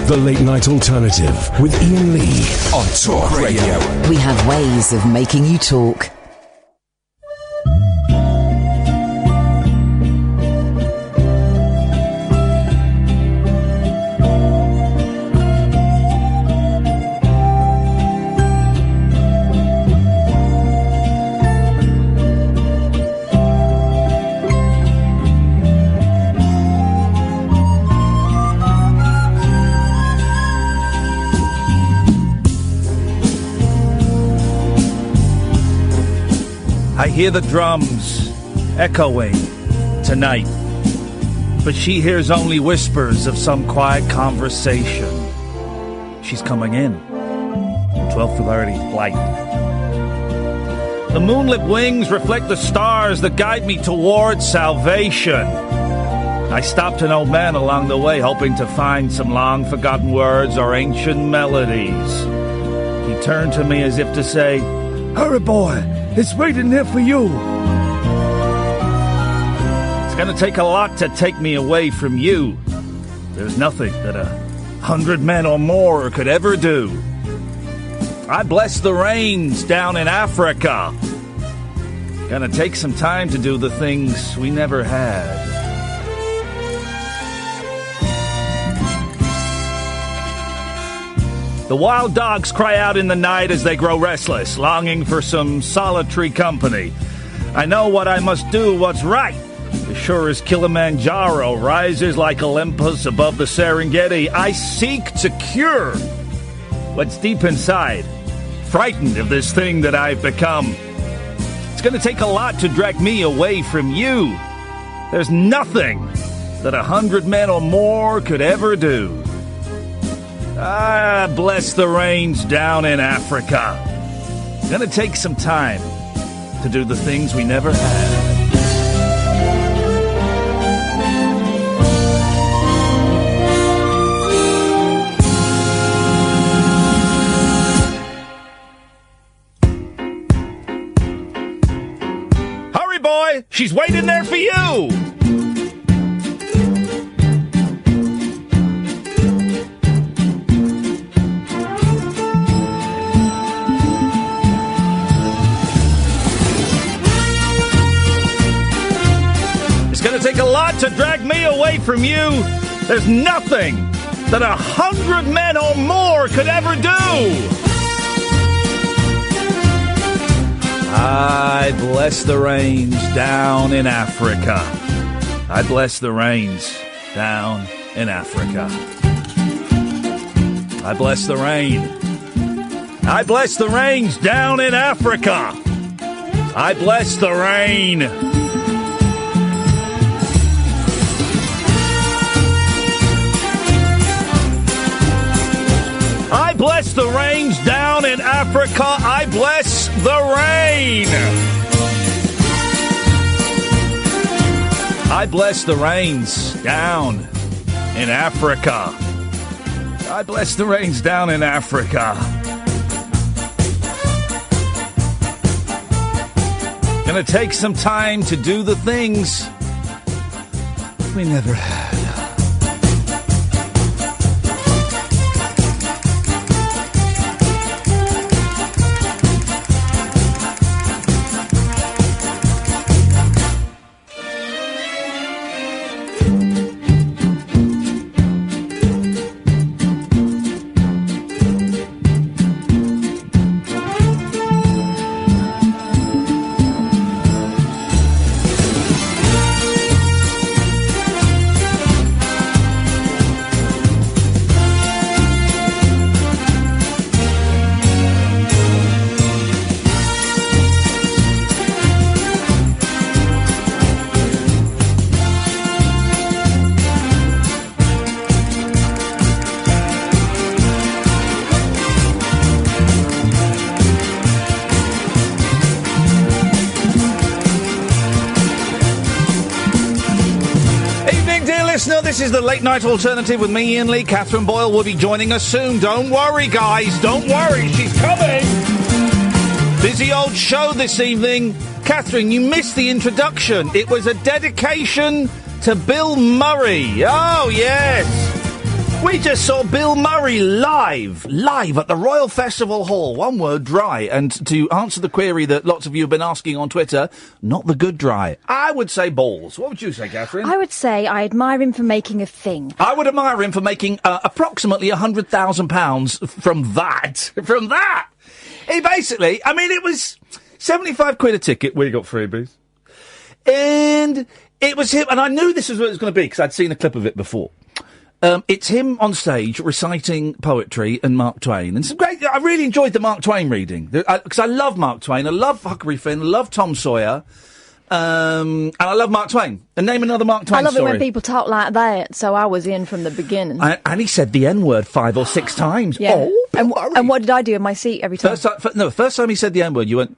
The Late Night Alternative with Iain Lee on Talk Radio. We have ways of making you talk. I hear the drums echoing tonight, but she hears only whispers of some quiet conversation. She's coming in. 12:30 flight. The moonlit wings reflect the stars that guide me towards salvation. I stopped an old man along the way, hoping to find some long-forgotten words or ancient melodies. He turned to me as if to say, "Hurry, boy, it's waiting there for you." It's gonna take a lot to take me away from you. There's nothing that 100 men or more could ever do. I bless the rains down in Africa. Gonna take some time to do the things we never had. The wild dogs cry out in the night as they grow restless, longing for some solitary company. I know what I must do, what's right. As sure as Kilimanjaro rises like Olympus above the Serengeti, I seek to cure what's deep inside, frightened of this thing that I've become. It's going to take a lot to drag me away from you. There's nothing that 100 men or more could ever do. Ah, bless the rains down in Africa. It's gonna take some time to do the things we never had. Hurry, boy! She's waiting there for you! Take a lot to drag me away from you. There's nothing that 100 men or more could ever do. I bless the rains down in Africa. I bless the rains down in Africa. I bless the rain. I bless the rains down in Africa. I bless the rain. I bless the rains down in Africa. I bless the rain. I bless the rains down in Africa. I bless the rains down in Africa. Gonna take some time to do the things we never had. This is the Late Night Alternative with me, Iain Lee. Catherine Boyle will be joining us soon. Don't worry, guys. Don't worry. She's coming. Busy old show this evening. Catherine, you missed the introduction. It was a dedication to Bill Murray. Oh, yes. We just saw Bill Murray live at the Royal Festival Hall. One word, dry. And to answer the query that lots of you have been asking on Twitter, not the good dry. I would say balls. What would you say, Catherine? I would say I admire him for making a thing. I would admire him for making approximately £100,000 from that. From that! He basically, I mean, it was 75 quid a ticket. We got freebies. And it was him, and I knew this was what it was going to be because I'd seen a clip of it before. It's him on stage reciting poetry and Mark Twain. And some great, I really enjoyed the Mark Twain reading. Because I love Mark Twain. I love Huckleberry Finn. I love Tom Sawyer. And I love Mark Twain. And name another Mark Twain story. I love it when people talk like that, so I was in from the beginning. And he said the N-word 5 or 6 times. Yeah. Oh, and what did I do in my seat every time? First time he said the N-word, you went...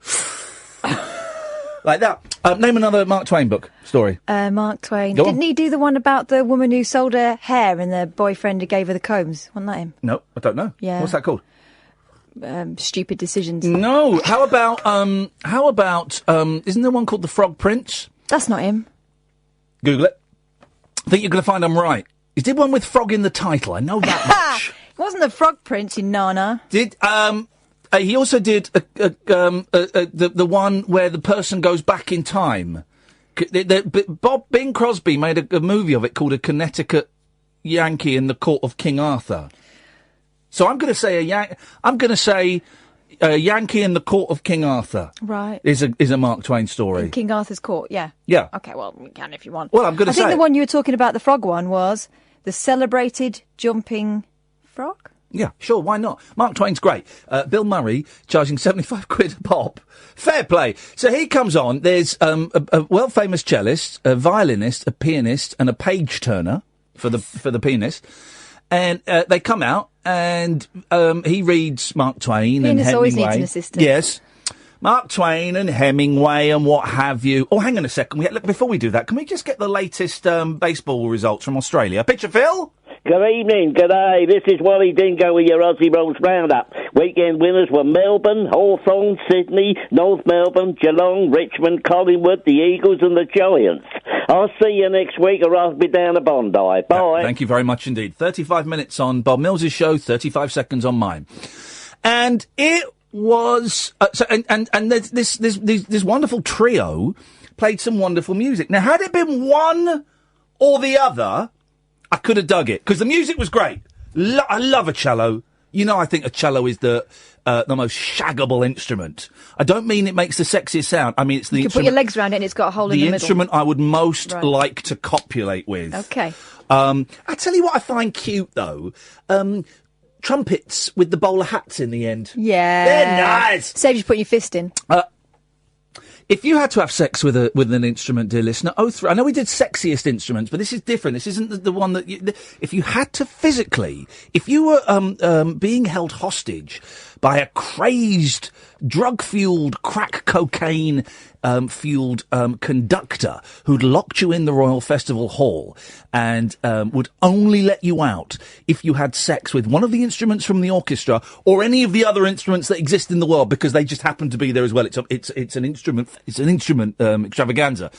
like that. Name another Mark Twain book story. Mark Twain. Go Didn't on. he do the one about the woman who sold her hair and the boyfriend who gave her the combs? Wasn't that him? No, I don't know. Yeah. What's that called? Stupid Decisions. No. How about, isn't there one called The Frog Prince? That's not him. Google it. I think you're going to find I'm right. He did one with frog in the title. I know that much. It wasn't the Frog Prince in Nana. He also did the one where the person goes back in time. Bing Crosby made a movie of it called A Connecticut Yankee in the Court of King Arthur. So I'm going to say a Yankee in the Court of King Arthur. Right. Is a Mark Twain story. In King Arthur's Court, yeah. Yeah. Okay, well, we can if you want. Well, I'm going to say... I think the one you were talking about, the frog one, was the celebrated jumping frog? Yeah, sure, why not? Mark Twain's great. Bill Murray charging 75 quid a pop. Fair play. So he comes on. There's a world-famous cellist, a violinist, a pianist, and a page-turner for the pianist. And they come out, and he reads Mark Twain and Hemingway. Always needs an assistant. Yes. Mark Twain and Hemingway and what have you. Oh, hang on a second. Look, before we do that, can we just get the latest baseball results from Australia? Picture, Phil? Good evening, good day. This is Wally Dingo with your Aussie Rolls Roundup. Weekend winners were Melbourne, Hawthorn, Sydney, North Melbourne, Geelong, Richmond, Collingwood, the Eagles and the Giants. I'll see you next week or I'll be down to Bondi. Bye. Thank you very much indeed. 35 minutes on Bob Mills's show, 35 seconds on mine. And it was... and this wonderful trio played some wonderful music. Now, had it been one or the other... I could have dug it, because the music was great. I love a cello. You know, I think a cello is the most shaggable instrument. I don't mean it makes the sexiest sound. I mean, it's the You can put your legs around it and it's got a hole in the middle. The instrument I would most like to copulate with. Okay. I tell you what I find cute, though. Trumpets with the bowler hats in the end. Yeah. They're nice. Saves you putting your fist in. If you had to have sex with an instrument, dear listener, I know we did sexiest instruments, but this is different. This isn't the one that if you had to physically, if you were being held hostage by a crazed, drug-fueled, crack cocaine fueled conductor who'd locked you in the Royal Festival Hall and would only let you out if you had sex with one of the instruments from the orchestra or any of the other instruments that exist in the world because they just happen to be there as well. It's an instrument extravaganza.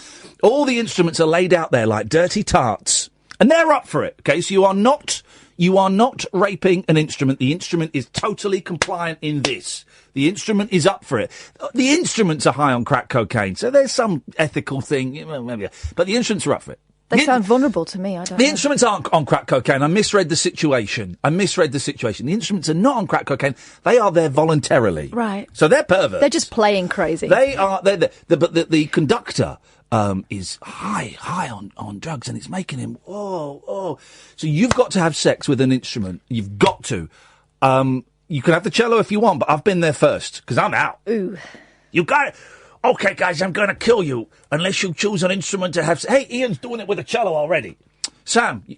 All the instruments are laid out there like dirty tarts, and they're up for it. Okay, so you are not raping an instrument. The instrument is totally compliant in this. The instrument is up for it. The instruments are high on crack cocaine, so there's some ethical thing, maybe, but the instruments are up for it. They sound vulnerable to me. I don't know. The instruments aren't on crack cocaine. I misread the situation. The instruments are not on crack cocaine. They are there voluntarily. Right. So they're perverts. They're just playing crazy. They are. But the conductor is high on drugs, and it's making him oh. So you've got to have sex with an instrument. You've got to. You can have the cello if you want, but I've been there first because I'm out. Ooh. You got it. Okay, guys, I'm going to kill you unless you choose an instrument to have... Hey, Ian's doing it with a cello already. Young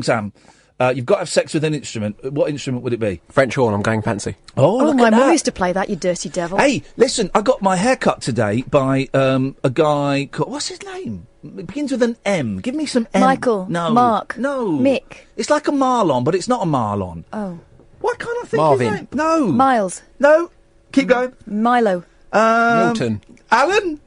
Sam, you've got to have sex with an instrument. What instrument would it be? French horn, I'm going fancy. Oh, my mum used to play that, you dirty devil. Hey, listen, I got my hair cut today by a guy called... What's his name? It begins with an M. Give me some M. Michael. No. Mark. No. Mick. It's like a Marlon, but it's not a Marlon. Oh. Why can't I think Marvin. his name? No. Miles. No. Keep going. Milo. Milton. Alan?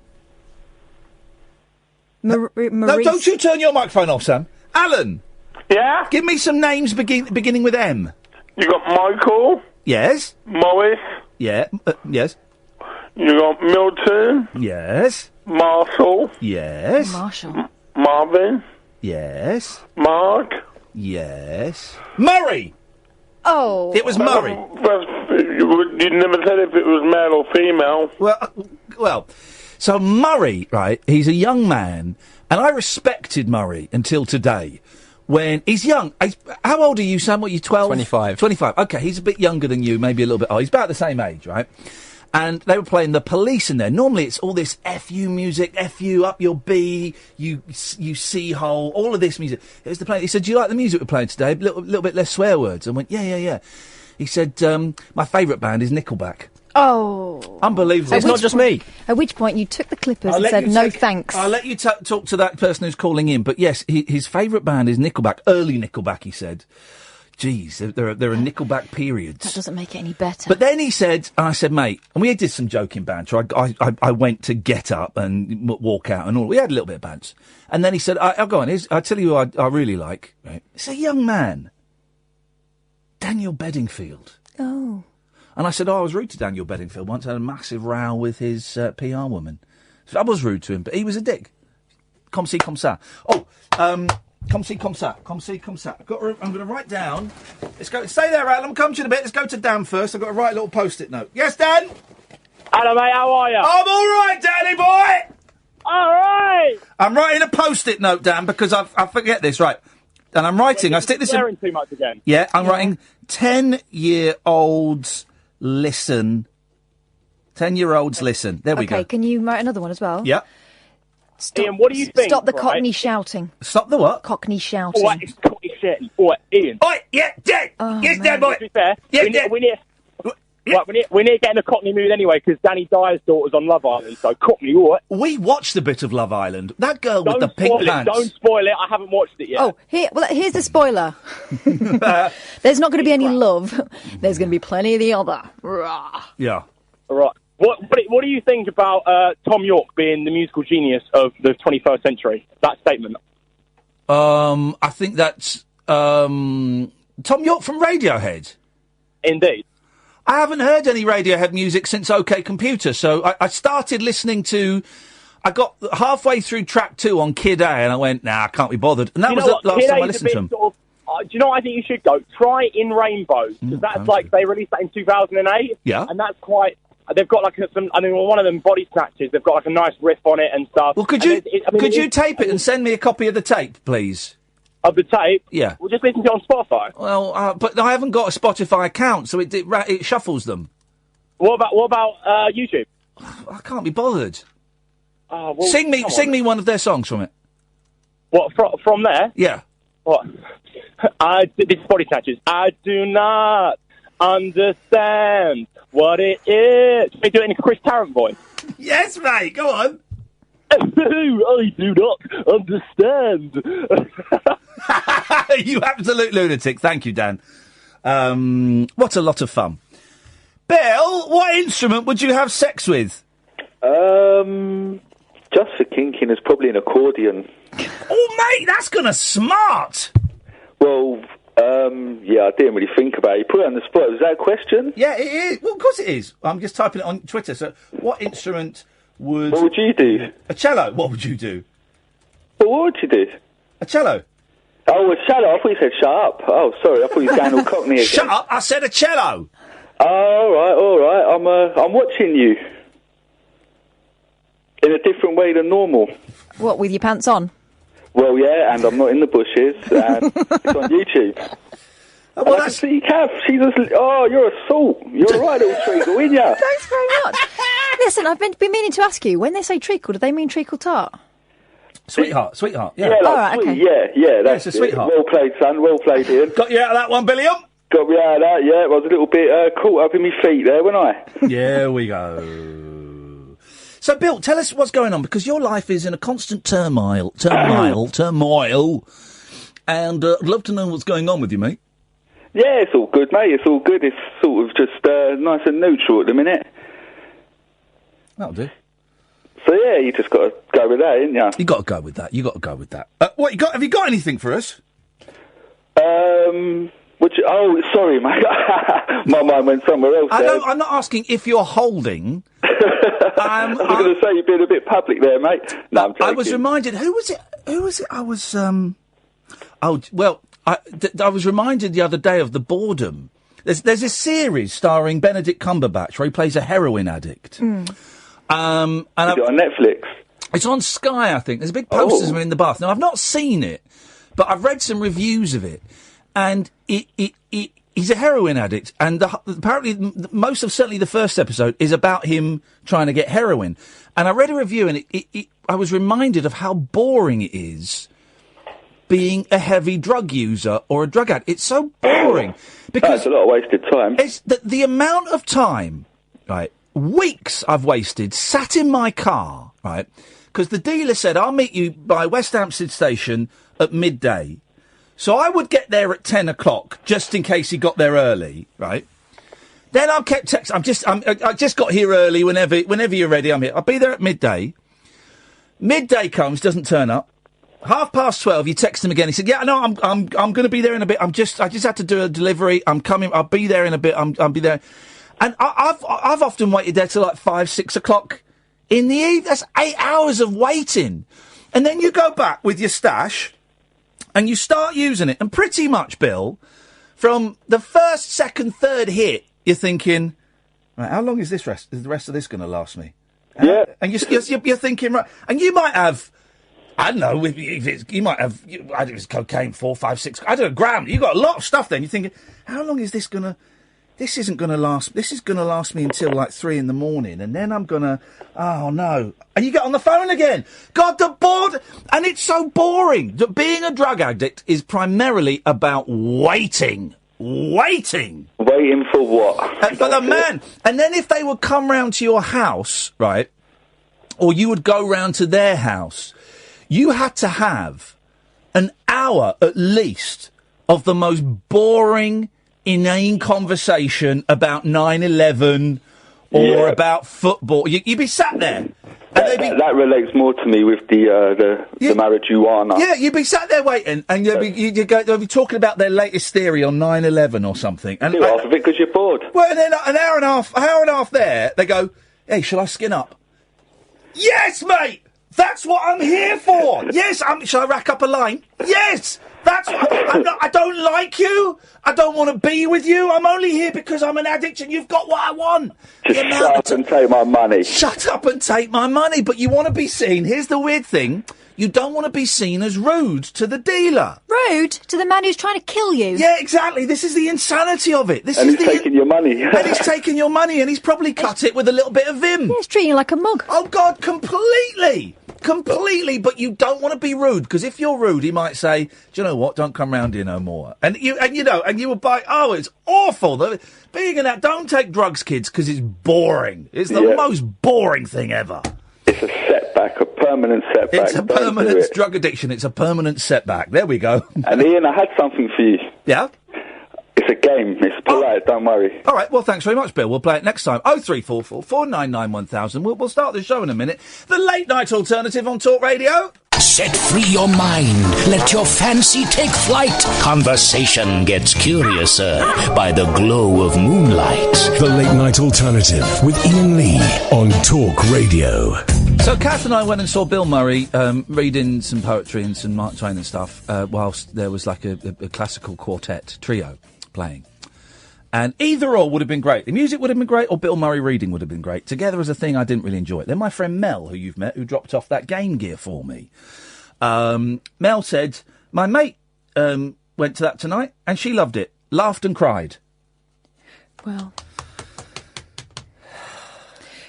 Maurice. No, don't you turn your microphone off, Sam. Alan. Yeah? Give me some names beginning with M. You got Michael. Yes. Morris. Yeah. Yes. You got Milton. Yes. Marshall. Yes. Marshall. Marvin. Yes. Mark. Yes. Murray! Oh. It was Murray. You never said if it was male or female. Well, so Murray, right, he's a young man, and I respected Murray until today. When he's young. How old are you, Sam? What, you 12? 25. 25. Okay, he's a bit younger than you, maybe a little bit. Oh, he's about the same age, right? And they were playing The Police in there. Normally it's all this F-U music, F-U, up your B, you C-hole, all of this music. It was the play. He said, do you like the music we're playing today? A little bit less swear words. I went, yeah. He said, my favourite band is Nickelback. Oh. Unbelievable. It's not just me. At which point you took the clippers and said, no thanks. I'll let you talk to that person who's calling in. But yes, his favourite band is Nickelback. Early Nickelback, he said. Jeez, there are Nickelback periods. That doesn't make it any better. But then he said, and I said, mate, and we did some joking banter. I went to get up and walk out and all. We had a little bit of banter. And then he said, I'll go on. I'll tell you who I really like. Right? It's a young man. Daniel Bedingfield. Oh. And I said, I was rude to Daniel Bedingfield once. I had a massive row with his PR woman. So I was rude to him, but he was a dick. Comme ci, comme ça. Oh, comme ci, comme ça. Comme ci, comme ça. I'm going to write down. Let's go. Stay there, Alan. I'm coming to you in a bit. Let's go to Dan first. I've got to write a little post-it note. Yes, Dan? Hello, mate. How are you? I'm all right, Danny boy. All right. I'm writing a post-it note, Dan, because I forget this. Right. And I'm writing. I stick this in. Swearing too much again. Yeah, I'm writing 10-year-olds listen. 10-year-olds listen. There we go. Okay, can you write another one as well? Yeah. Stop, Ian, what do you think? Stop the right? Cockney shouting. Stop the what? Cockney shouting. All right, it's Cockney shouting. All right, Ian. Oi, yeah, Dan. Oh, yes, man. Dan boy. To be fair, Yeah, we need to get in a Cockney mood anyway, because Danny Dyer's daughter's on Love Island, so Cockney, all right. We watched a bit of Love Island. That girl with the Don't pink spoil it. pants. Don't spoil it. I haven't watched it yet. Oh, here's the spoiler. There's not going to be any love. There's going to be plenty of the other. Rah. Yeah. All right. What do you think about Tom York being the musical genius of the 21st century? That statement. I think that's Tom York from Radiohead. Indeed. I haven't heard any Radiohead music since OK Computer, so I started listening to. I got halfway through track 2 on Kid A, and I went, nah, I can't be bothered. And that was the last time I listened to him. do you know what I think you should go? Try In Rainbows, because that's like, they released that in 2008. Yeah. And that's quite, they've got like some, I mean, one of them, Body Snatchers, they've got like a nice riff on it and stuff. Well, could you tape it and send me a copy of the tape, please? Of the tape? Yeah. We'll just listen to it on Spotify. Well, but I haven't got a Spotify account, so it shuffles them. What about YouTube? I can't be bothered. Oh, well, sing me one of their songs from it. What, from there? Yeah. What? This is Body Snatchers. I do not understand what it is. Can we do it in a Chris Tarrant voice? Yes, mate. Go on. I do not understand. You absolute lunatic. Thank you, Dan. What a lot of fun. Bill, what instrument would you have sex with? Just for kinking, is probably an accordion. Oh, mate, that's gonna smart. Well, yeah, I didn't really think about it. You put it on the spot. Was that a question? Yeah, it is. Well, of course it is. I'm just typing it on Twitter. So, what instrument would... What would you do? A cello. What would you do? Well, what would you do? A cello. Oh, a cello. I thought you said shut up. Oh, sorry. I thought you were going all Cockney again. Shut up. I said a cello. Oh, all right. I'm watching you. In a different way than normal. What, with your pants on? Well, yeah, and I'm not in the bushes, and it's on YouTube. Well, I can see Kath. She's just, you're a salt. You're a right little treacle, ain't ya? Thanks very much. Listen, I've been meaning to ask you, when they say treacle, do they mean treacle tart? Sweetheart, yeah. Yeah, All right, sweet, okay. Yeah, that's it's a sweetheart. Well played, son, well played, Ian. Got you out of that one, Billiam? Got me out of that, yeah. I was a little bit caught up in my feet there, wasn't I? There we go. So, Bill, tell us what's going on, because your life is in a constant turmoil, and I'd love to know what's going on with you, mate. Yeah, it's all good, mate. It's all good. It's sort of just nice and neutral at the minute. That'll do. So, yeah, you just got to go with that, ain't you? You got to go with that. What, have you got anything for us? Sorry, mate. My mind went somewhere else. I'm not asking if you're holding. I was going to say you're being a bit public there, mate. No, I'm joking. I was reminded. Who was it? I was. I was reminded the other day of the boredom. There's a series starring Benedict Cumberbatch where he plays a heroin addict. Is it on Netflix? It's on Sky, I think. There's a big posters of him in the bath. Now, I've not seen it, but I've read some reviews of it. And he's a heroin addict. And apparently, certainly the first episode is about him trying to get heroin. And I read a review, and I was reminded of how boring it is being a heavy drug user or a drug addict. It's so boring. Because that's a lot of wasted time. It's the amount of time, right, weeks I've wasted sat in my car, right, because the dealer said, I'll meet you by West Hampstead Station at midday. So I would get there at 10 o'clock, just in case he got there early, right? Then I kept texting, I just got here early, whenever you're ready, I'm here. I'll be there at midday. Midday comes, doesn't turn up. 12:30, you text him again. He said, "Yeah, no, I'm going to be there in a bit. I just had to do a delivery. I'm coming. I'll be there in a bit. I'll be there." And I've often waited there till like 5, 6 o'clock in the evening. That's 8 hours of waiting. And then you go back with your stash and you start using it. And pretty much, Bill, from the first, second, third hit, you're thinking, right, how long is the rest of this going to last me? Yeah. And you're thinking, right, and you might have, I don't know, you might have, I think it's cocaine, 4, 5, 6, I don't know, gram. You've got a lot of stuff then. You're thinking, how long is this this is going to last me until like 3 in the morning. And then I'm going to, oh no. And you get on the phone again. God, the bored. And it's so boring. Being a drug addict is primarily about waiting. Waiting for what? For the man. And then if they would come round to your house, right, or you would go round to their house, you had to have an hour at least of the most boring, inane conversation about 9/11 or about football. You'd be sat there. That relates more to me with the marijuana. Yeah, you'd be sat there waiting, and they'll be talking about their latest theory on 9/11 or something. And half of it because you're bored. Well, and then an hour and a half there, they go, "Hey, shall I skin up?" Yes, mate. That's what I'm here for. Yes, shall I rack up a line? Yes, that's what I don't like you. I don't want to be with you. I'm only here because I'm an addict and you've got what I want. Just shut up and take my money. Shut up and take my money. But you want to be seen. Here's the weird thing. You don't want to be seen as rude to the dealer. Rude? To the man who's trying to kill you? Yeah, exactly. This is the insanity of it. He's taking your money. And he's taking your money, and he's probably cut it with a little bit of vim. Yeah, he's treating you like a mug. Oh, God, completely. Completely, but you don't want to be rude, because if you're rude, he might say, do you know what, don't come round here no more. And you will buy, oh, it's awful. Don't take drugs, kids, because it's boring. It's the most boring thing ever. It's a setback, a permanent setback. It's a permanent drug addiction. It's a permanent setback. There we go. And Ian, I had something for you. Yeah? It's a game. It's polite, don't worry. All right, well, thanks very much, Bill. We'll play it next time. 0344 499 1000. We'll start the show in a minute. The late night alternative on Talk Radio. Set free your mind. Let your fancy take flight. Conversation gets curiouser by the glow of moonlight. The late night alternative with Iain Lee on Talk Radio. So Kath and I went and saw Bill Murray reading some poetry and some Mark Twain and stuff, whilst there was like a classical quartet trio playing. And either or would have been great. The music would have been great, or Bill Murray reading would have been great. Together as a thing, I didn't really enjoy it. Then my friend Mel, who you've met, who dropped off that Game Gear for me. Mel said, my mate went to that tonight, and she loved it. Laughed and cried. Well,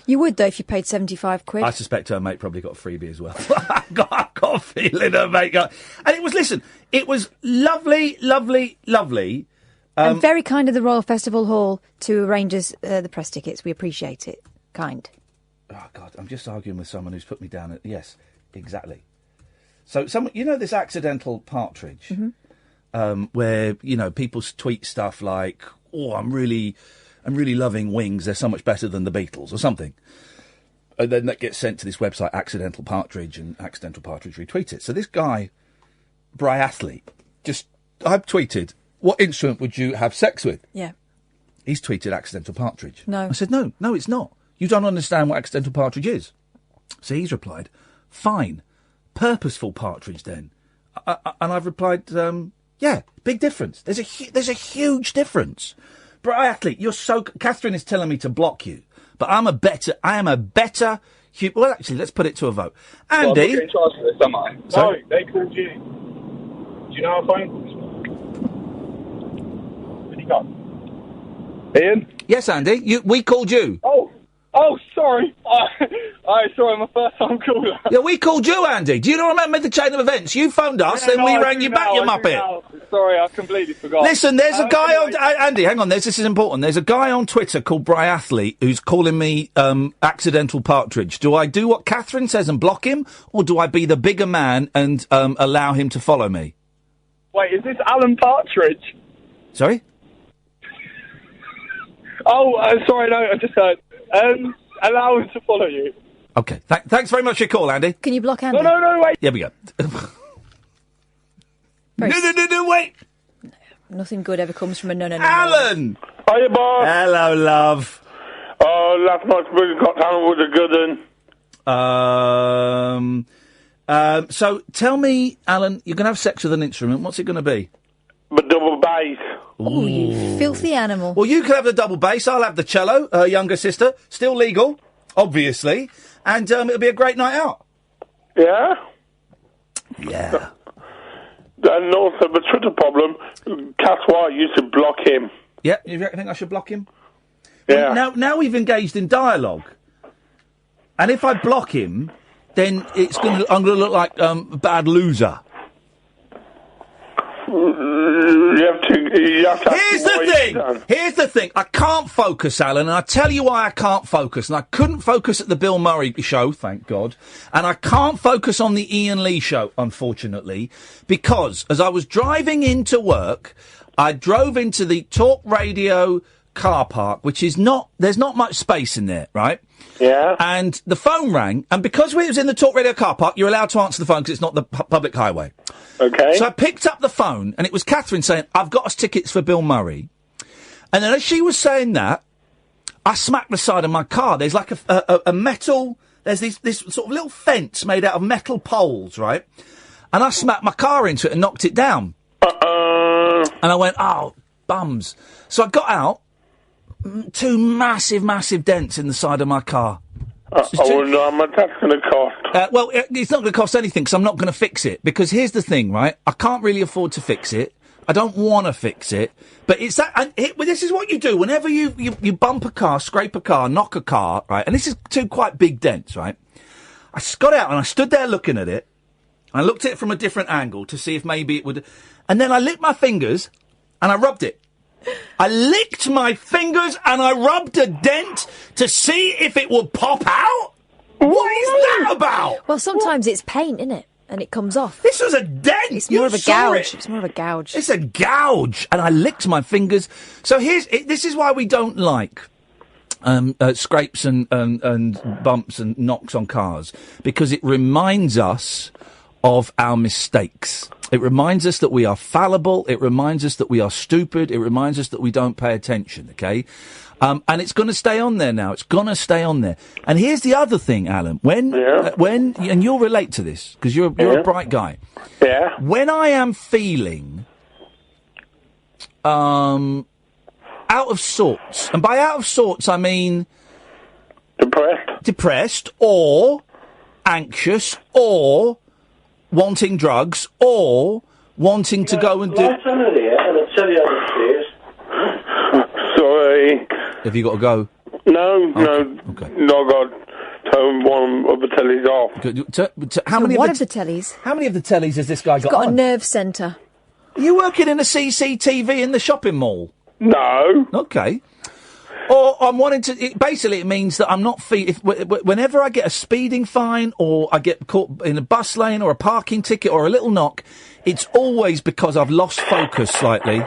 you would, though, if you paid £75. I suspect her mate probably got a freebie as well. I've got a feeling her mate got... And it was lovely, lovely, lovely. And very kind of the Royal Festival Hall to arrange us the press tickets. We appreciate it. Kind. Oh, God, I'm just arguing with someone who's put me down. Yes, exactly. So, this accidental partridge, where, people tweet stuff like, oh, I'm really loving Wings. They're so much better than the Beatles or something. And then that gets sent to this website, Accidental Partridge, and Accidental Partridge retweets it. So this guy, Bryathlete, just tweeted, what instrument would you have sex with? Yeah. He's tweeted accidental partridge. No. I said, no, it's not. You don't understand what accidental partridge is. So he's replied, fine, purposeful partridge then. And I've replied, yeah, big difference. There's a huge difference. Bri Athlete, you're so... Catherine is telling me to block you, but I am a better... Well, actually, let's put it to a vote. Andy... Well, I'm not in charge of this, am I? Sorry? No, they called you. Do you know how phone calls work? Where'd he go? Ian? Yes, Andy, we called you. Oh, sorry. Sorry, my first time caller. Yeah, we called you, Andy. Do you not remember the chain of events? You phoned us, then we rang you back, you muppet. Sorry, I completely forgot. Listen, there's a guy on... Andy, hang on, this is important. There's a guy on Twitter called Briathlete who's calling me accidental partridge. Do I do what Catherine says and block him, or do I be the bigger man and allow him to follow me? Wait, is this Alan Partridge? Sorry? Sorry, no, I just heard. Allow him to follow you. Okay, thanks very much for your call, Andy. Can you block Andy? No, wait. Here we go. No, wait. Nothing good ever comes from a no. Alan! Hiya, boss. Hello, love. Oh, last night's British Got Talent was a good one. So, tell me, Alan, you're going to have sex with an instrument. What's it going to be? The double bass. Oh, you filthy animal. Well, you can have the double bass. I'll have the cello, her younger sister. Still legal, obviously. And it'll be a great night out. Yeah? Yeah. And also, the Twitter problem, Cass White used to block him. Yeah, you think I should block him? Yeah. Well, now we've engaged in dialogue. And if I block him, then I'm going to look like a bad loser. You have to Here's the thing. I can't focus, Alan, and I tell you why I can't focus. And I couldn't focus at the Bill Murray show, thank God. And I can't focus on the Iain Lee show, unfortunately, because as I was driving into work, I drove into the Talk Radio car park, which is there's not much space in there, right? Yeah. And the phone rang, and because we was in the Talk Radio car park, you're allowed to answer the phone because it's not the public highway. Okay. So I picked up the phone, and it was Catherine saying, I've got us tickets for Bill Murray. And then as she was saying that, I smacked the side of my car. There's like a metal... There's this sort of little fence made out of metal poles, right? And I smacked my car into it and knocked it down. And I went, oh, bums. So I got out, 2 massive dents in the side of my car. No, how much that's going to cost? Well, it's not going to cost anything because I'm not going to fix it. Because here's the thing, right? I can't really afford to fix it. I don't want to fix it. But it's that... And this is what you do. Whenever you bump a car, scrape a car, knock a car, right? And this is 2 quite big dents, right? I got out and I stood there looking at it. I looked at it from a different angle to see if maybe it would... And then I licked my fingers and I rubbed it. I licked my fingers and I rubbed a dent to see if it would pop out? What is that about? Well, sometimes it's paint, isn't it? And it comes off. This was a dent. It's more of a gouge. It's more of a gouge. It's a gouge. And I licked my fingers. So this is why we don't like scrapes and bumps and knocks on cars. Because it reminds us of our mistakes. It reminds us that we are fallible. It reminds us that we are stupid. It reminds us that we don't pay attention, okay? And it's going to stay on there now. It's going to stay on there. And here's the other thing, Alan. When and you'll relate to this, because you're a bright guy. Yeah. When I am feeling out of sorts, and by out of sorts I mean... Depressed, or anxious, or... wanting drugs, or wanting to go and do... Sorry. Have you got to go? No. Okay. No, God. Turn one of the tellies off. How many of the tellies? How many of the tellies has this guy got got on? a nerve centre. Are you working in a CCTV in the shopping mall? No. Okay. Or I'm wanting to... Basically, it means that I'm not... Whenever I get a speeding fine, or I get caught in a bus lane, or a parking ticket, or a little knock, it's always because I've lost focus slightly.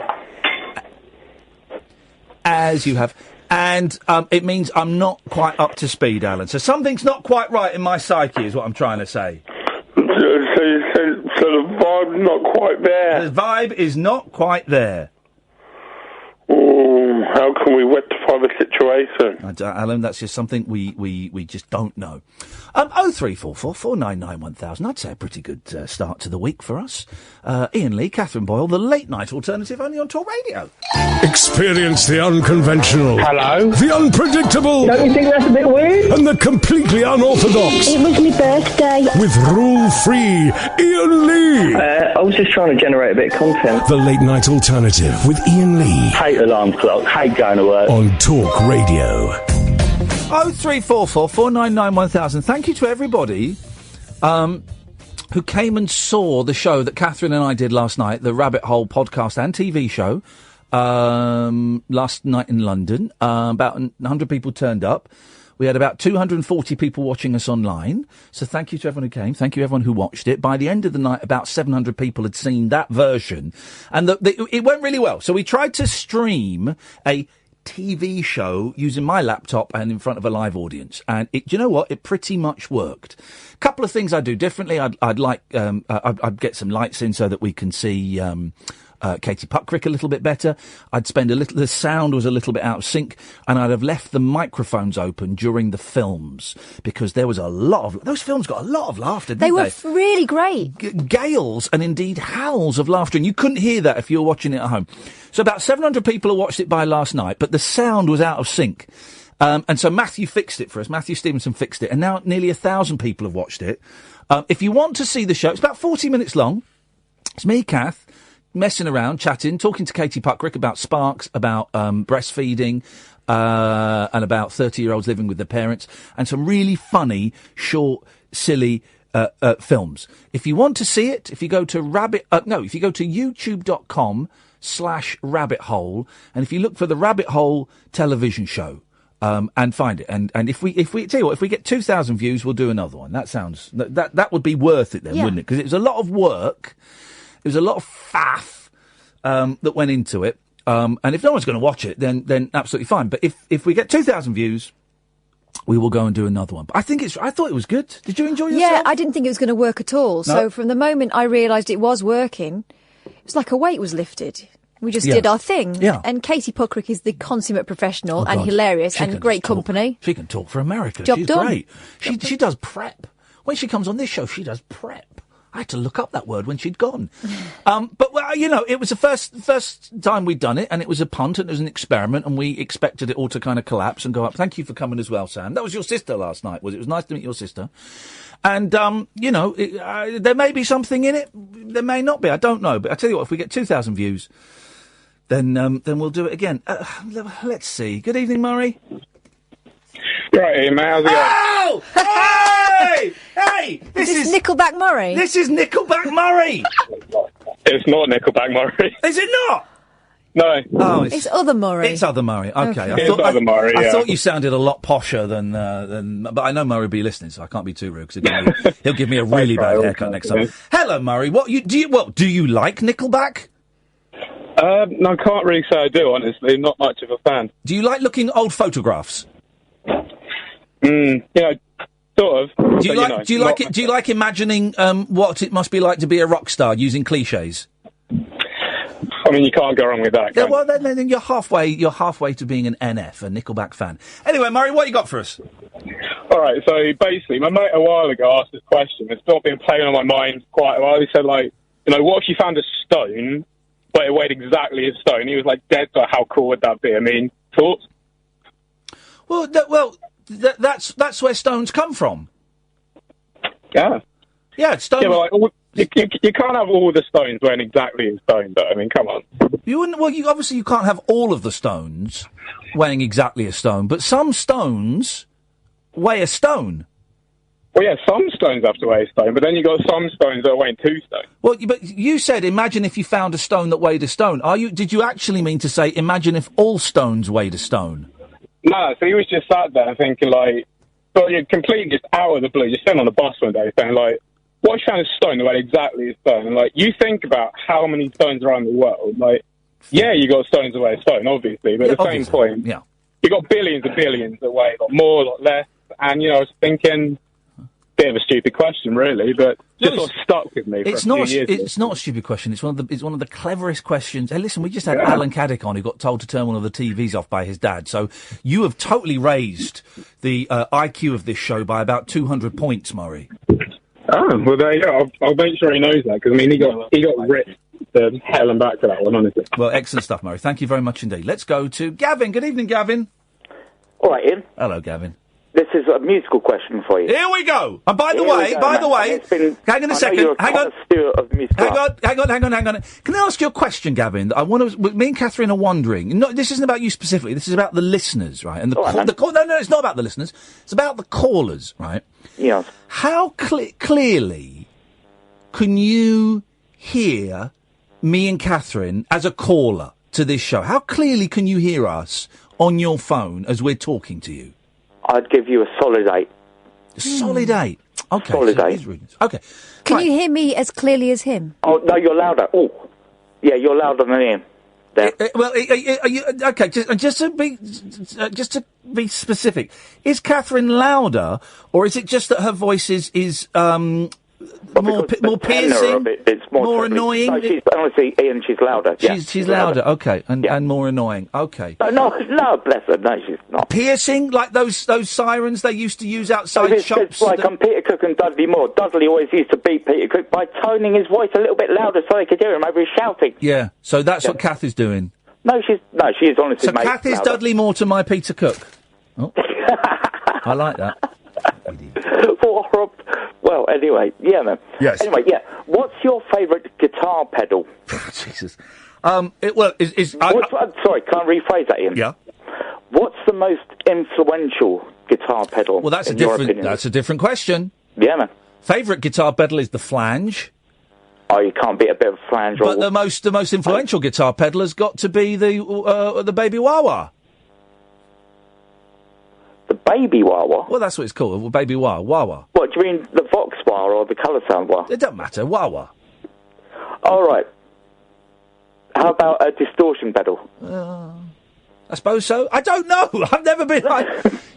As you have. And it means I'm not quite up to speed, Alan. So something's not quite right in my psyche, is what I'm trying to say. So the vibe's not quite there. The vibe is not quite there. How can we rectify the situation? Alan, that's just something we just don't know. 0344 499 1000. I'd say a pretty good start to the week for us. Iain Lee, Katherine Boyle, the late night alternative only on Talk Radio. Experience the unconventional. Hello. The unpredictable. Don't you think that's a bit weird? And the completely unorthodox. It was my birthday. With rule-free Iain Lee. I was just trying to generate a bit of content. The late night alternative with Iain Lee. Hate alarm clock. Hate going to work. On Talk Radio. 0344 499 1000. Thank you to everybody who came and saw the show that Katherine and I did last night, the Rabbit Hole podcast and TV show, last night in London. About 100 people turned up. We had about 240 people watching us online. So thank you to everyone who came. Thank you everyone who watched it. By the end of the night, about 700 people had seen that version. And it went really well. So we tried to stream a TV show using my laptop and in front of a live audience. And do you know what? It pretty much worked. A couple of things I'd do differently. I'd get some lights in so that we can see Katie Puckrick a little bit better. I'd spend the sound was a little bit out of sync, and I'd have left the microphones open during the films because there was those films got a lot of laughter, didn't they? They were really great. Gales and indeed howls of laughter, and you couldn't hear that if you were watching it at home. So about 700 people watched it by last night, but the sound was out of sync. And so Matthew fixed it for us. Matthew Stevenson fixed it, and now nearly 1,000 people have watched it. If you want to see the show, it's about 40 minutes long. It's me, Kath, messing around, chatting, talking to Katie Puckrick about Sparks, about breastfeeding, and about 30-year-olds living with their parents, and some really funny, short, silly films. If you want to see it, if you go to youtube.com/rabbit hole, and if you look for the Rabbit Hole television show, and find it, and if we tell you what, if we get 2,000 views, we'll do another one. That would be worth it then, wouldn't it? Because it was a lot of work. It was a lot of faff that went into it. And if no one's going to watch it, then absolutely fine. But if we get 2,000 views, we will go and do another one. But I thought it was good. Did you enjoy yourself? Yeah, I didn't think it was going to work at all. No. So from the moment I realised it was working, it was like a weight was lifted. We just did our thing. Yeah. And Katie Puckrick is the consummate professional and hilarious and great company. She can talk for America. Job She's done. Great. She does prep. When she comes on this show, she does prep. I had to look up that word when she'd gone. But, well, it was the first time we'd done it, and it was a punt, and it was an experiment, and we expected it all to kind of collapse and go up. Thank you for coming as well, Sam. That was your sister last night, was it? It was nice to meet your sister. And, there may be something in it. There may not be. I don't know. But I tell you what, if we get 2,000 views, then we'll do it again. Let's see. Good evening, Murray. Right, mate, how's it going? Oh! Hey! Hey! This is Nickelback Murray. This is Nickelback Murray. It's not Nickelback Murray. Is it not? No. Oh, it's other Murray. It's other Murray. Okay. It's other Murray, I thought you sounded a lot posher than. But I know Murray will be listening, so I can't be too rude because he'll give me a really bad haircut next time. Hello, Murray. Do you like Nickelback? No, I can't really say I do. Honestly, not much of a fan. Do you like looking at old photographs? Sort of. Do you like it? Do you like imagining what it must be like to be a rock star using cliches? I mean, you can't go wrong with that. Yeah, well, then you're halfway. You're halfway to being an NF, a Nickelback fan. Anyway, Murray, what you got for us? All right. So basically, my mate a while ago asked this question. It's not been playing on my mind quite a while. He said, what if you found a stone, but it weighed exactly as stone? He was like, dead. So how cool would that be? I mean, thoughts? That's where stones come from. Yeah. Yeah, stones. Yeah, but you can't have all the stones weighing exactly as stone, though. I mean, come on. You wouldn't. Well, you can't have all of the stones weighing exactly a stone, but some stones weigh a stone. Well, yeah, some stones have to weigh a stone, but then you got some stones that are weighing 2 stones. Well, but you said, imagine if you found a stone that weighed a stone. Did you actually mean to say, imagine if all stones weighed a stone? No, so he was just sat there thinking, you're completely just out of the blue, just sitting on the bus one day saying, what if you found a stone that weighed exactly a stone? And, you think about how many stones are around the world. You got stones that weigh a stone, obviously, but at the same point, you got billions and billions that weigh a lot more, a lot less. And, I was thinking, bit of a stupid question, really, but just sort of stuck with me for a few years. It's not a stupid question. It's one of the cleverest questions. Hey, listen, we just had Alan Caddick on, who got told to turn one of the TVs off by his dad. So you have totally raised the IQ of this show by about 200 points, Murray. Oh, well, there you go. I'll make sure he knows that, because, I mean, he got ripped to hell and back for that one, honestly. Well, excellent stuff, Murray. Thank you very much indeed. Let's go to Gavin. Good evening, Gavin. All right, Ian. Hello, Gavin. This is a musical question for you. Here we go. And by the way, hang on a second. Hang on. Can I ask you a question, Gavin? Me and Catherine are wondering. No, this isn't about you specifically. This is about the listeners, right? And no, it's not about the listeners. It's about the callers, right? Yes. How clearly can you hear me and Catherine as a caller to this show? How clearly can you hear us on your phone as we're talking to you? I'd give you a solid 8. Solid 8? Okay. Solid 8. Okay. Can you hear me as clearly as him? Oh, no, you're louder. Oh, yeah, you're louder than him. There. Okay, just to be specific, is Catherine louder, or is it just that her voice is more piercing, it's more annoying? No, honestly, Ian, she's louder. Yeah, she's louder. Okay, and more annoying. Okay. No, bless her. No, she's not. Piercing, like those sirens they used to use outside shops. It's like Peter Cook and Dudley Moore. Dudley always used to beat Peter Cook by toning his voice a little bit louder so they could hear him over his shouting. Yeah, so that's what Kath is doing. No, she is honestly. So Kath is Dudley Moore to my Peter Cook. Oh. I like that. Well, anyway, yeah, man. Yes. Anyway, yeah. What's your favourite guitar pedal? Jesus. sorry, can I rephrase that, Ian? Yeah. What's the most influential guitar pedal? Well, that's a different question. Yeah, man. Favourite guitar pedal is the flange. Oh, you can't beat a bit of flange. But the most influential guitar pedal has got to be the baby wah-wah. The baby wah-wah? Well, that's what it's called, baby wah-wah. What, do you mean the Vox wah or the colour sound wah? It doesn't matter, wah-wah. All right. How about a distortion pedal? I suppose so. I don't know. I've never been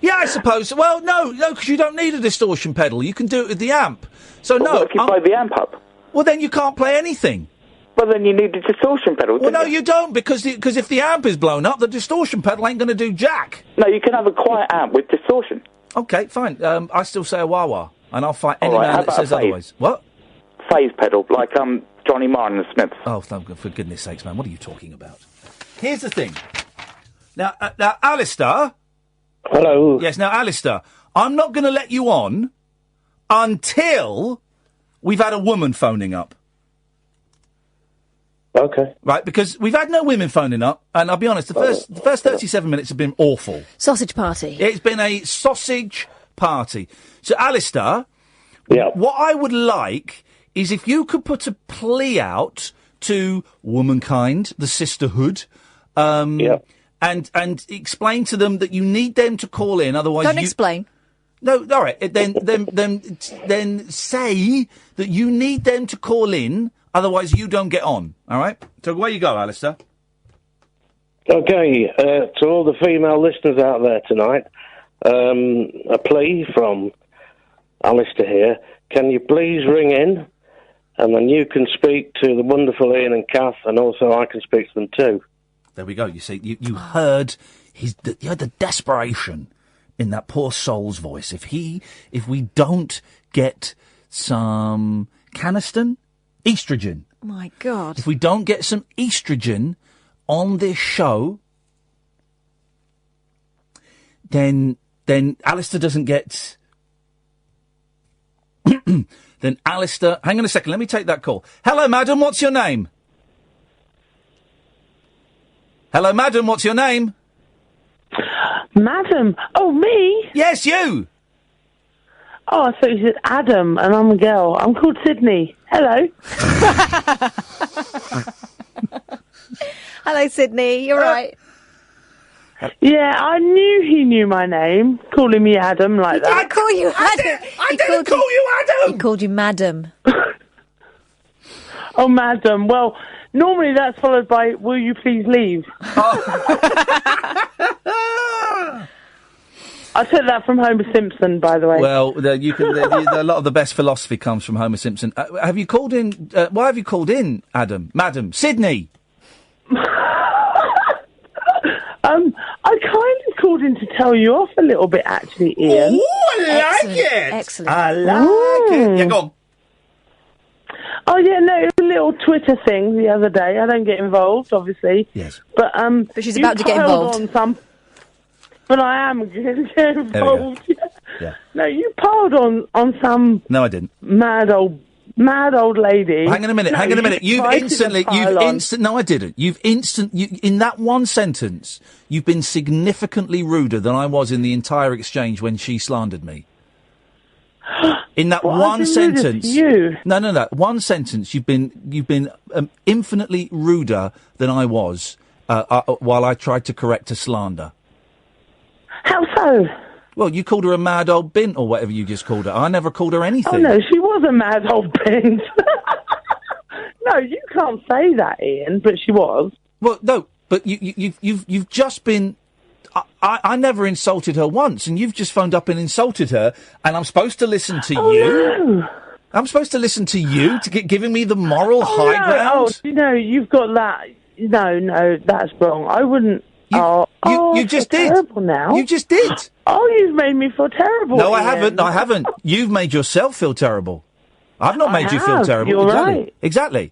yeah, I suppose so. Well, no, because you don't need a distortion pedal. You can do it with the amp. So but no. What if you blow the amp up? Well, then you can't play anything. Well, then you need a distortion pedal. Well, no, you don't, because if the amp is blown up, the distortion pedal ain't going to do jack. No, you can have a quiet amp with distortion. Okay, fine. I still say a wah-wah, and I'll fight any man that says otherwise. What? Phase pedal, like Johnny Marr and the Smiths. Oh, for goodness sakes, man, what are you talking about? Here's the thing. Now, Alistair. Hello. Yes, now, Alistair, I'm not going to let you on until we've had a woman phoning up. Okay. Right, because we've had no women phoning up, and I'll be honest, the first 37 minutes have been awful. Sausage party. It's been a sausage party. So, Alistair, what I would like is if you could put a plea out to womankind, the sisterhood, and explain to them that you need them to call in, otherwise Don't explain. No, all right. Then say that you need them to call in, otherwise you don't get on. All right. So away you go, Alistair. Okay. To all the female listeners out there tonight, a plea from Alistair here. Can you please ring in, and then you can speak to the wonderful Iain and Kath, and also I can speak to them too. There we go. You see, you heard you heard the desperation in that poor soul's voice. If we don't get some Caniston, estrogen. Oh my God. If we don't get some estrogen on this show, then Alistair doesn't get. Then Alistair, hang on a second. Let me take that call. Hello, madam. What's your name? Hello, madam. What's your name? Madam? Oh, me? Yes, you. Oh, I thought you said Adam, and I'm a girl. I'm called Sydney. Hello. Hello, Sydney. You're right. Yeah, I knew he knew my name, calling me Adam like that. I call you Adam. I didn't call you Adam. He called you Madam. Oh, Madam. Well, normally that's followed by, will you please leave? I took that from Homer Simpson, by the way. Well, a lot of the best philosophy comes from Homer Simpson. Have you called in? Why have you called in, Madam? Sydney? I kind of called in to tell you off a little bit, actually, Ian. Oh, I like it! Excellent. I like it. Yeah, go on. Oh, yeah, no, it was a little Twitter thing the other day. I don't get involved, obviously. Yes. But she's about to get involved. But I am going to get involved. Yeah. No, you piled on some... No, I didn't. Mad old lady. Well, hang on a minute. No, I didn't. In that one sentence, you've been significantly ruder than I was in the entire exchange when she slandered me. In that one sentence, no, one sentence, you've been infinitely ruder than I was while I tried to correct a slander. How so? Well, you called her a mad old bint or whatever you just called her. I never called her anything. Oh no, she was a mad old bint. No, you can't say that, Ian. But she was. Well, no, but you've just been. I never insulted her once, and you've just phoned up and insulted her, and I'm supposed to listen to you? No. I'm supposed to listen to you to giving me the moral high ground? Oh, you've got that. No, that's wrong. I wouldn't... You just did. Terrible now. You just did. Oh, you've made me feel terrible. No, Ian. I haven't. You've made yourself feel terrible. I've not made you feel terrible. You're right. Exactly.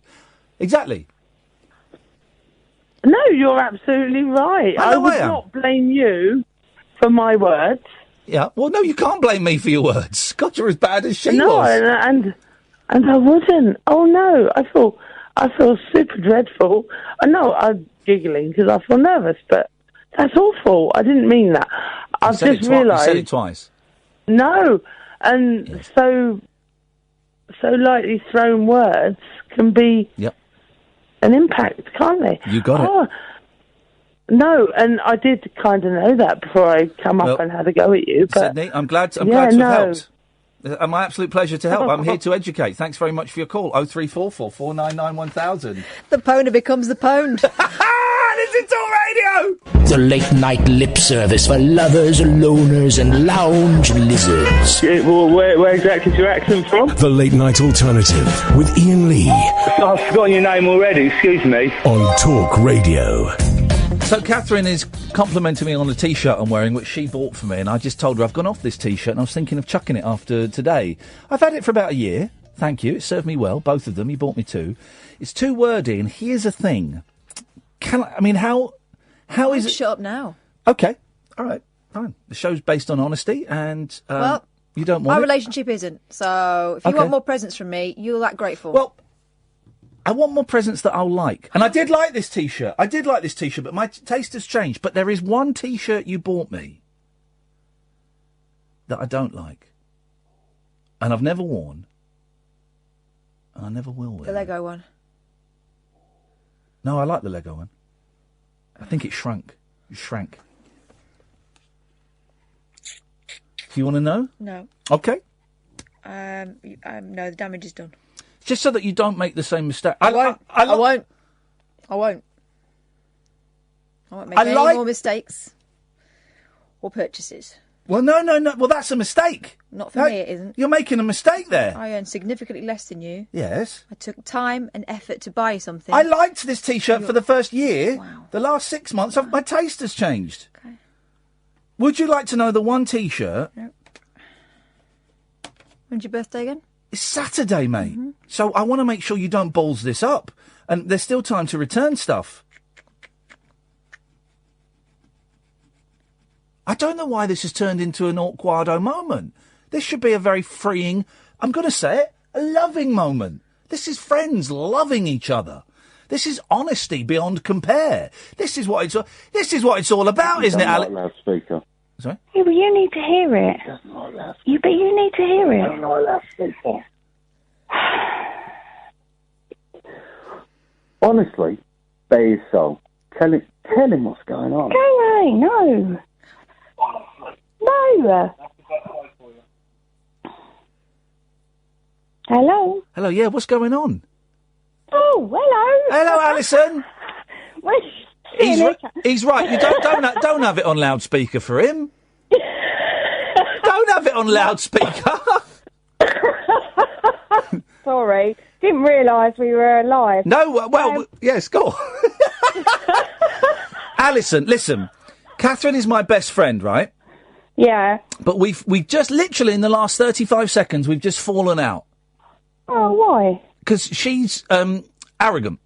No, you're absolutely right. I would not blame you for my words. Yeah, well, no, you can't blame me for your words. God, you're as bad as she was. No, and I wouldn't. Oh, no, I feel super dreadful. I know I'm giggling because I feel nervous, but that's awful. I didn't mean that. I've just realised... You said it twice. No, and so lightly thrown words can be... Yep. An impact, can't they? You got it. No, and I did kind of know that before I come up and had a go at you. But Sydney, I'm glad to have helped. My absolute pleasure to help. I'm here to educate. Thanks very much for your call. 0344 499 1000. The pwner becomes the pwned. This is Talk Radio! The late night lip service for lovers, loners, and lounge lizards. Yeah, well, where exactly is your accent from? The late night alternative with Ian Lee. I've forgotten your name already, excuse me. On Talk Radio. So Katherine is complimenting me on a T-shirt I'm wearing, which she bought for me, and I just told her I've gone off this T-shirt and I was thinking of chucking it after today. I've had it for about a year. Thank you. It served me well, both of them. You bought me two. It's too wordy, and here's the thing. How is it? Shut up now. Okay. All right. Fine. The show's based on honesty, and well, you don't want our it? relationship isn't. So if you want more presents from me, you'll act grateful. Well, I want more presents that I'll like. And I did like this T-shirt. But my taste has changed. But there is one T-shirt you bought me that I don't like. And I've never worn. And I never will wear. The Lego one. No, I like the Lego one. I think it shrunk. It shrank. Do you want to know? No. Okay. No, the damage is done. Just so that you don't make the same mistake. I won't. I won't make any more mistakes or purchases. Well, no. Well, that's a mistake. Not for me, it isn't. You're making a mistake there. I earn significantly less than you. Yes. I took time and effort to buy something. I liked this T-shirt for the first year. Wow. The last 6 months, my taste has changed. Okay. Would you like to know the one T-shirt? Nope. When's your birthday again? It's Saturday, mate. Mm-hmm. So I want to make sure you don't balls this up. And there's still time to return stuff. I don't know why this has turned into an awkward moment. This should be a very freeing, I'm going to say it, a loving moment. This is friends loving each other. This is honesty beyond compare. This is what it's all about, isn't it, Alex? Loudspeaker. Sorry? Yeah, but you need to hear it. But you need to hear it. I'm not loudspeaker. Honestly, bare his soul. Tell him what's going on. Go away, no. No. Hello? Hello, yeah, what's going on? Oh, hello. Hello, Alison. He's right. You don't have it on loudspeaker for him. it on loudspeaker. Sorry, didn't realise we were live. No, well, yes, go on. Alison, listen. Catherine is my best friend, right? Yeah. But we've just literally in the last 35 seconds, we've just fallen out. Oh, why? Because she's arrogant.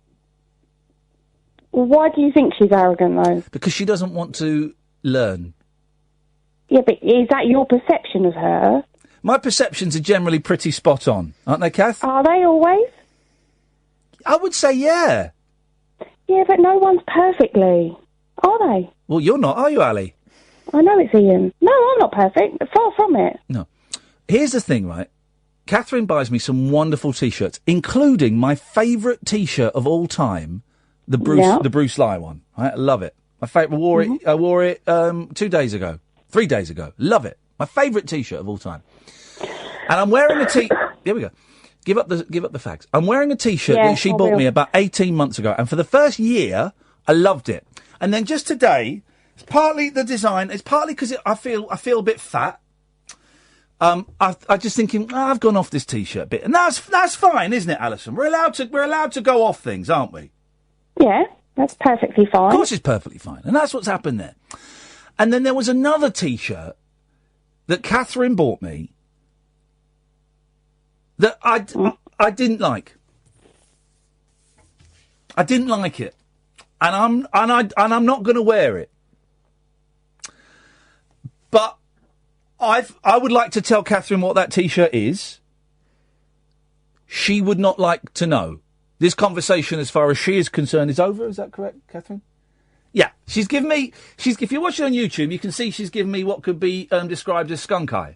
Well, why do you think she's arrogant, though? Because she doesn't want to learn. Yeah, but is that your perception of her? My perceptions are generally pretty spot on, aren't they, Kath? Are they always? I would say yeah. Yeah, but no one's perfectly. Are they? Well, you're not, are you, Ali? I know it's Ian. No, I'm not perfect. Far from it. No. Here's the thing, right? Catherine buys me some wonderful T-shirts, including my favourite T-shirt of all time, the Bruce Lee one. Right? I love it. My favourite. I wore it 3 days ago. Love it. My favourite T-shirt of all time. And I'm wearing a Here we go. Give up the fags. I'm wearing a T-shirt that she bought me about 18 months ago, and for the first year, I loved it. And then just today, it's partly the design. It's partly because I feel a bit fat. I'm just thinking, I've gone off this T-shirt a bit, and that's fine, isn't it, Alison? We're allowed to go off things, aren't we? Yeah, that's perfectly fine. Of course, it's perfectly fine, and that's what's happened there. And then there was another T-shirt that Catherine bought me that I didn't like. I didn't like it, and I'm not going to wear it. But I would like to tell Catherine what that T-shirt is. She would not like to know. This conversation, as far as she is concerned, is over. Is that correct, Catherine? Yeah. She's given me... If you watch it on YouTube, you can see she's given me what could be described as skunk eye.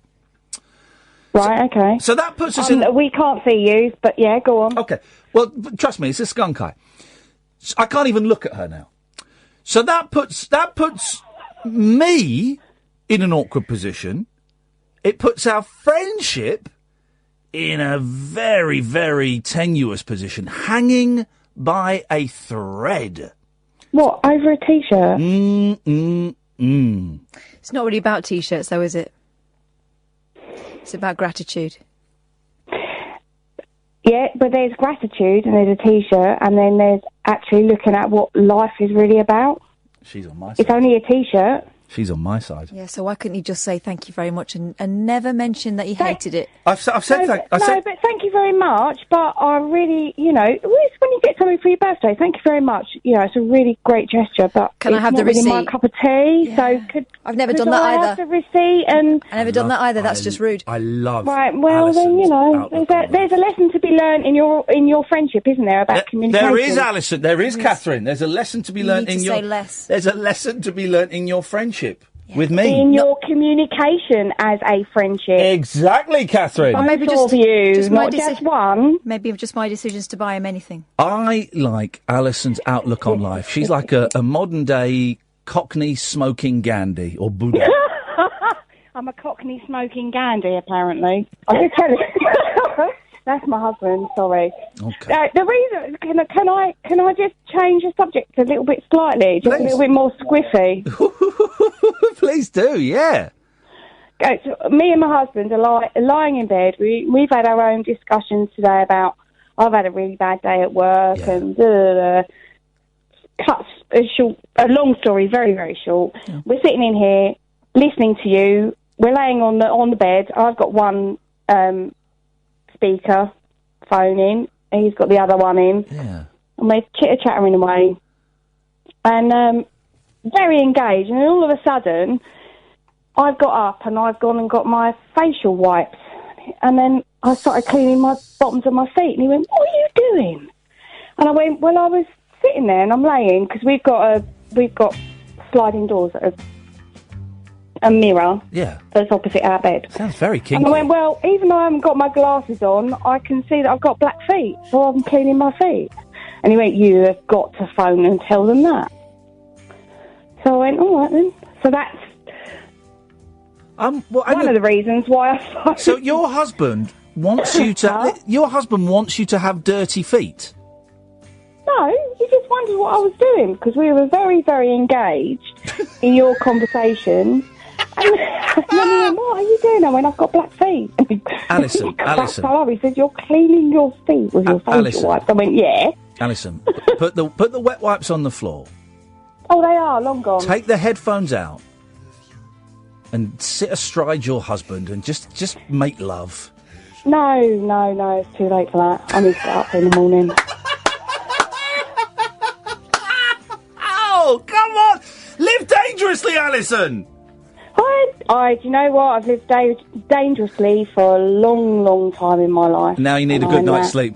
Right, okay. So that puts us in... We can't see you, but yeah, go on. Okay. Well, trust me, it's a skunk eye. I can't even look at her now. So that puts me in an awkward position. It puts our friendship in a very, very tenuous position, hanging by a thread. What, over a T-shirt? It's not really about T-shirts, though, is it? It's about gratitude. Yeah, but there's gratitude and there's a T-shirt, and then there's actually looking at what life is really about. She's on my side. It's only a T-shirt. She's on my side. Yeah, so why couldn't you just say thank you very much and never mention that you hated it? I've said thank you. No, but thank you very much. But I really, when you get something for your birthday, thank you very much. It's a really great gesture. But can I have the receipt? It's not really my cup of tea. Yeah. So I've never done that either. I have the receipt and I've never done that either. That's just rude. I love. Right. Well, Alison's then there's a lesson to be learned in your friendship, isn't there, about communication? There is, Alison. There is, Catherine. There's a lesson to be learned in your. Say less. There's a lesson to be learned in your friendship. With me. In your communication as a friendship. Exactly, Catherine. Or maybe just one. Maybe just my decisions to buy him anything. I like Alison's outlook on life. She's like a modern-day Cockney smoking Gandhi, or Buddha. I'm a Cockney smoking Gandhi, apparently. I'll just tell you. That's my husband, sorry. Okay. The reason, can I just change the subject a little bit slightly? Just a little bit more squiffy. Please do, yeah. Okay, so me and my husband are lying in bed. We've had our own discussions today about, I've had a really bad day at work and cuts a long story, very, very short. Yeah. We're sitting in here listening to you. We're laying on the bed. I've got one speaker phone in. He's got the other one in. Yeah. And we're chitter-chattering away. And very engaged. And then all of a sudden, I've got up and I've gone and got my facial wipes. And then I started cleaning my bottoms of my feet. And he went, "What are you doing?" And I went, "Well, I was sitting there and I'm laying," because we've got sliding doors that are a mirror that's opposite our bed. Sounds very kinky. And I went, "Well, even though I haven't got my glasses on, I can see that I've got black feet, so I'm cleaning my feet." And he went, "You have got to phone and tell them that." So I went, "All right then." So that's one of the reasons why I phoned. So your husband wants you to have dirty feet? No, he just wondered what I was doing, because we were very, very engaged in your conversation. And then he went, what are you doing? I went, I've got black feet. Alison, Alison. He said, you're cleaning your feet with your facial Alison. wipes. I went, yeah. Alison, put the wet wipes on the floor. Oh, they are, long gone. Take the headphones out and sit astride your husband and just make love. No, it's too late for that. I need to get up in the morning. Oh, come on! Live dangerously, Alison! Do you know what? I've lived dangerously for a long, long time in my life. Now you need a good night's sleep.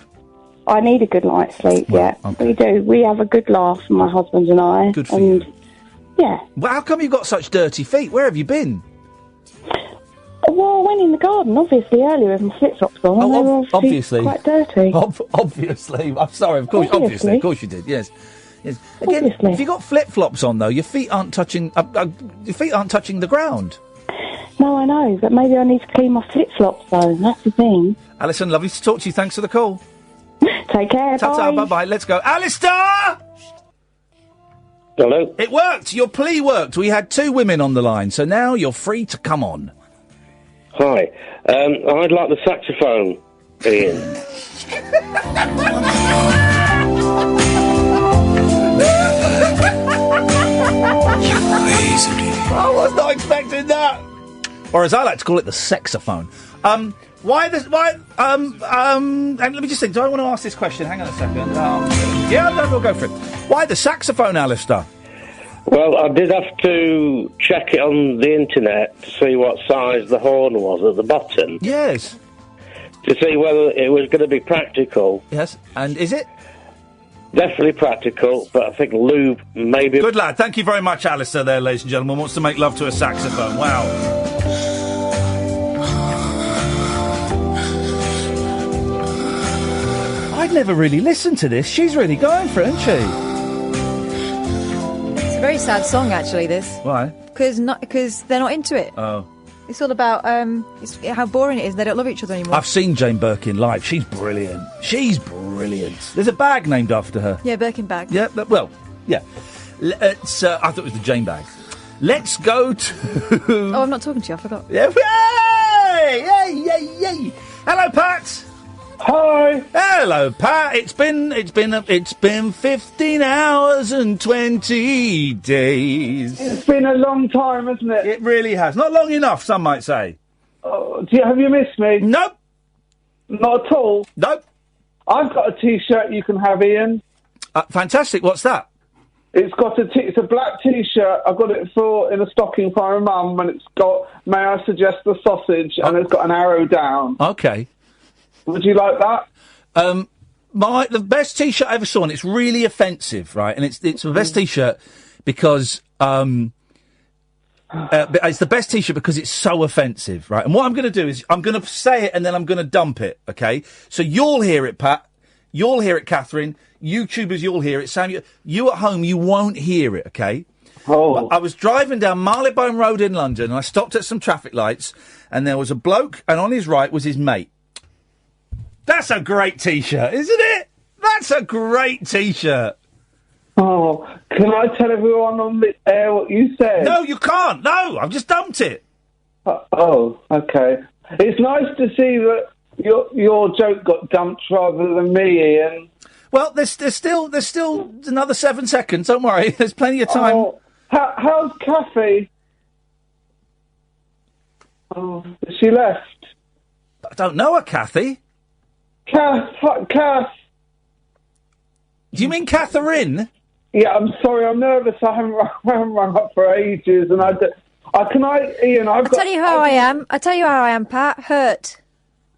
I need a good night's sleep, yeah. Okay. We do. We have a good laugh, my husband and I. Good for you. Yeah. Well, how come you've got such dirty feet? Where have you been? Well, I went in the garden, obviously, earlier with my flip-flops on. and they were obviously. quite dirty. Obviously. I'm sorry, of course. Obviously, of course you did, yes. Yes. Again, if you've got flip-flops on, though, your feet aren't touching the ground. No, I know, but maybe I need to clean my flip-flops, though. That's the thing. Alison, lovely to talk to you. Thanks for the call. Take care, Ta-ta, bye. bye-bye. Let's go. Alistair! Hello? It worked. Your plea worked. We had 2 women on the line, so now you're free to come on. Hi. I'd like the saxophone, Ian. I was not expecting that. Or as I like to call it, the sexophone. And let me just think, do I want to ask this question? Hang on a second. We'll go for it. Why the saxophone, Alistair? Well, I did have to check it on the internet to see what size the horn was at the bottom. Yes. To see whether it was going to be practical. Yes, and is it? Definitely practical, but I think lube maybe... Good lad. Thank you very much, Alistair, there, ladies and gentlemen. Wants to make love to a saxophone. Wow. I'd never really listened to this. She's really going for it, isn't she? It's a very sad song, actually, this. Why? Because they're not into it. Oh. It's all about how boring it is. They don't love each other anymore. I've seen Jane Birkin live. She's brilliant. There's a bag named after her. Yeah, Birkin bag. Yeah, well, yeah. I thought it was the Jane bag. Let's go to... Oh, I'm not talking to you. I forgot. Yeah. Yay! Hello, Pat. Hi. Hello, Pat. It's been 15 hours and 20 days. It's been a long time, hasn't it? It really has. Not long enough, some might say. Have you missed me? Nope. Not at all? Nope. I've got a T-shirt you can have, Ian. Fantastic. What's that? It's a black T-shirt. I got it in a stocking for my mum, and it's got, may I suggest, the sausage, and it's got an arrow down. Okay. Would you like that? The best T-shirt I ever saw, and it's really offensive, right? And it's the best T-shirt because it's the best T-shirt because it's so offensive, right? And what I'm going to do is I'm going to say it and then I'm going to dump it, okay? So you'll hear it, Pat. You'll hear it, Catherine. YouTubers, you'll hear it. Sam, you at home, you won't hear it, okay? Oh. I was driving down Marylebone Road in London and I stopped at some traffic lights and there was a bloke and on his right was his mate. That's a great T-shirt, isn't it? That's a great T-shirt. Oh, can I tell everyone on the air what you said? No, you can't. No, I've just dumped it. Okay. It's nice to see that your joke got dumped rather than me, Ian. Well, there's still another 7 seconds. Don't worry, there's plenty of time. Oh, how's Kathy? Oh, she left. I don't know her, Kathy. Kath. Do you mean Catherine? Yeah, I'm sorry, I'm nervous. I haven't rung up for ages, and Ian, I'll tell you how I am. I tell you how I am, Pat. Hurt.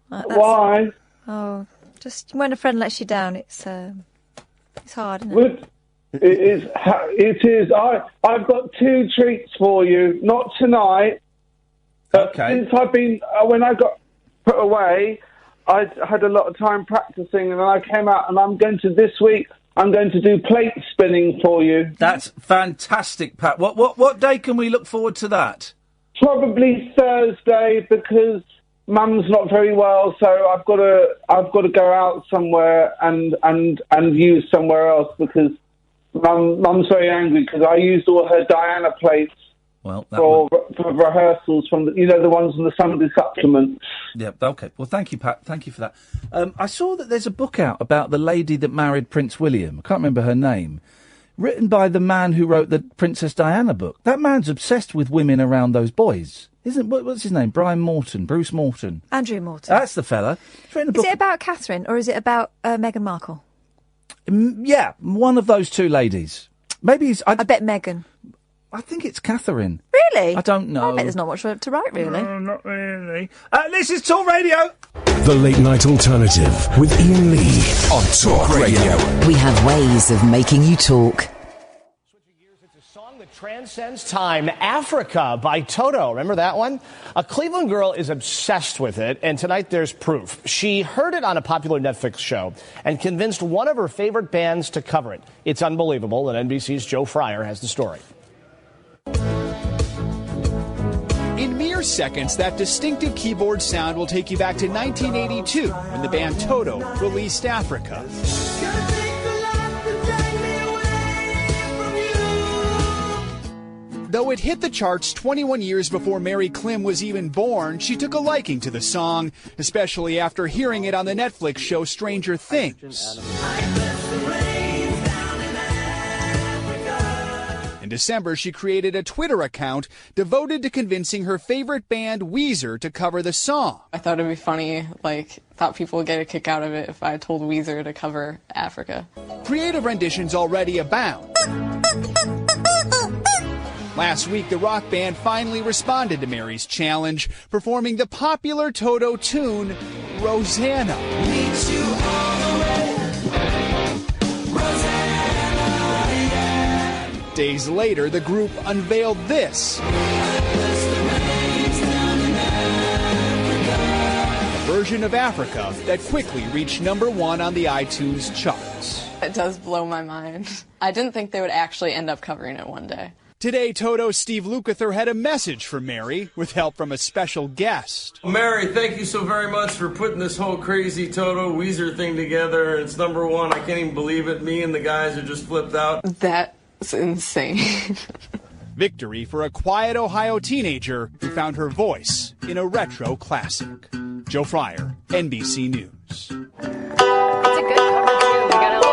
Why? Oh, just when a friend lets you down, it's hard, isn't it? It is. I've got 2 treats for you. Not tonight. Okay. Since when I got put away, I had a lot of time practicing, and then I came out, and this week I'm going to do plate spinning for you. That's fantastic, Pat. What day can we look forward to that? Probably Thursday, because Mum's not very well, so I've got to go out somewhere and use somewhere else because Mum's very angry because I used all her Diana plates Well, for rehearsals from the ones in the Sunday supplements. Yeah, okay. Well, thank you, Pat. Thank you for that. I saw that there's a book out about the lady that married Prince William. I can't remember her name. Written by the man who wrote the Princess Diana book. That man's obsessed with women around those boys. What's his name? Bruce Morton. Andrew Morton. That's the fella. Is it about Catherine or is it about Meghan Markle? Yeah, one of those two ladies. Maybe I bet Meghan. I think it's Catherine. Really? I don't know. I bet there's not much to write, really. No, not really. This is Talk Radio. The Late Night Alternative with Iain Lee on Talk Radio. We have ways of making you talk. Transcends Time, Africa by Toto. Remember that one? A Cleveland girl is obsessed with it, and tonight there's proof. She heard it on a popular Netflix show and convinced one of her favorite bands to cover it. It's unbelievable, and NBC's Joe Fryer has the story. In mere seconds, that distinctive keyboard sound will take you back to 1982 when the band Toto released Africa. Though it hit the charts 21 years before Mary Clem was even born, she took a liking to the song, especially after hearing it on the Netflix show Stranger Things. In December, she created a Twitter account devoted to convincing her favorite band, Weezer, to cover the song. I thought it'd be funny, thought people would get a kick out of it if I told Weezer to cover Africa. Creative renditions already abound. Last week, the rock band finally responded to Mary's challenge, performing the popular Toto tune, Rosanna. Meet you all the way. Rosanna, yeah. Days later, the group unveiled this. A version of Africa that quickly reached #1 on the iTunes charts. It does blow my mind. I didn't think they would actually end up covering it one day. Today, Toto's Steve Lukather had a message for Mary with help from a special guest. Mary, thank you so very much for putting this whole crazy Toto Weezer thing together. It's #1. I can't even believe it. Me and the guys are just flipped out. That's insane. Victory for a quiet Ohio teenager who found her voice in a retro classic. Joe Fryer, NBC News. It's a good cover, too. We got a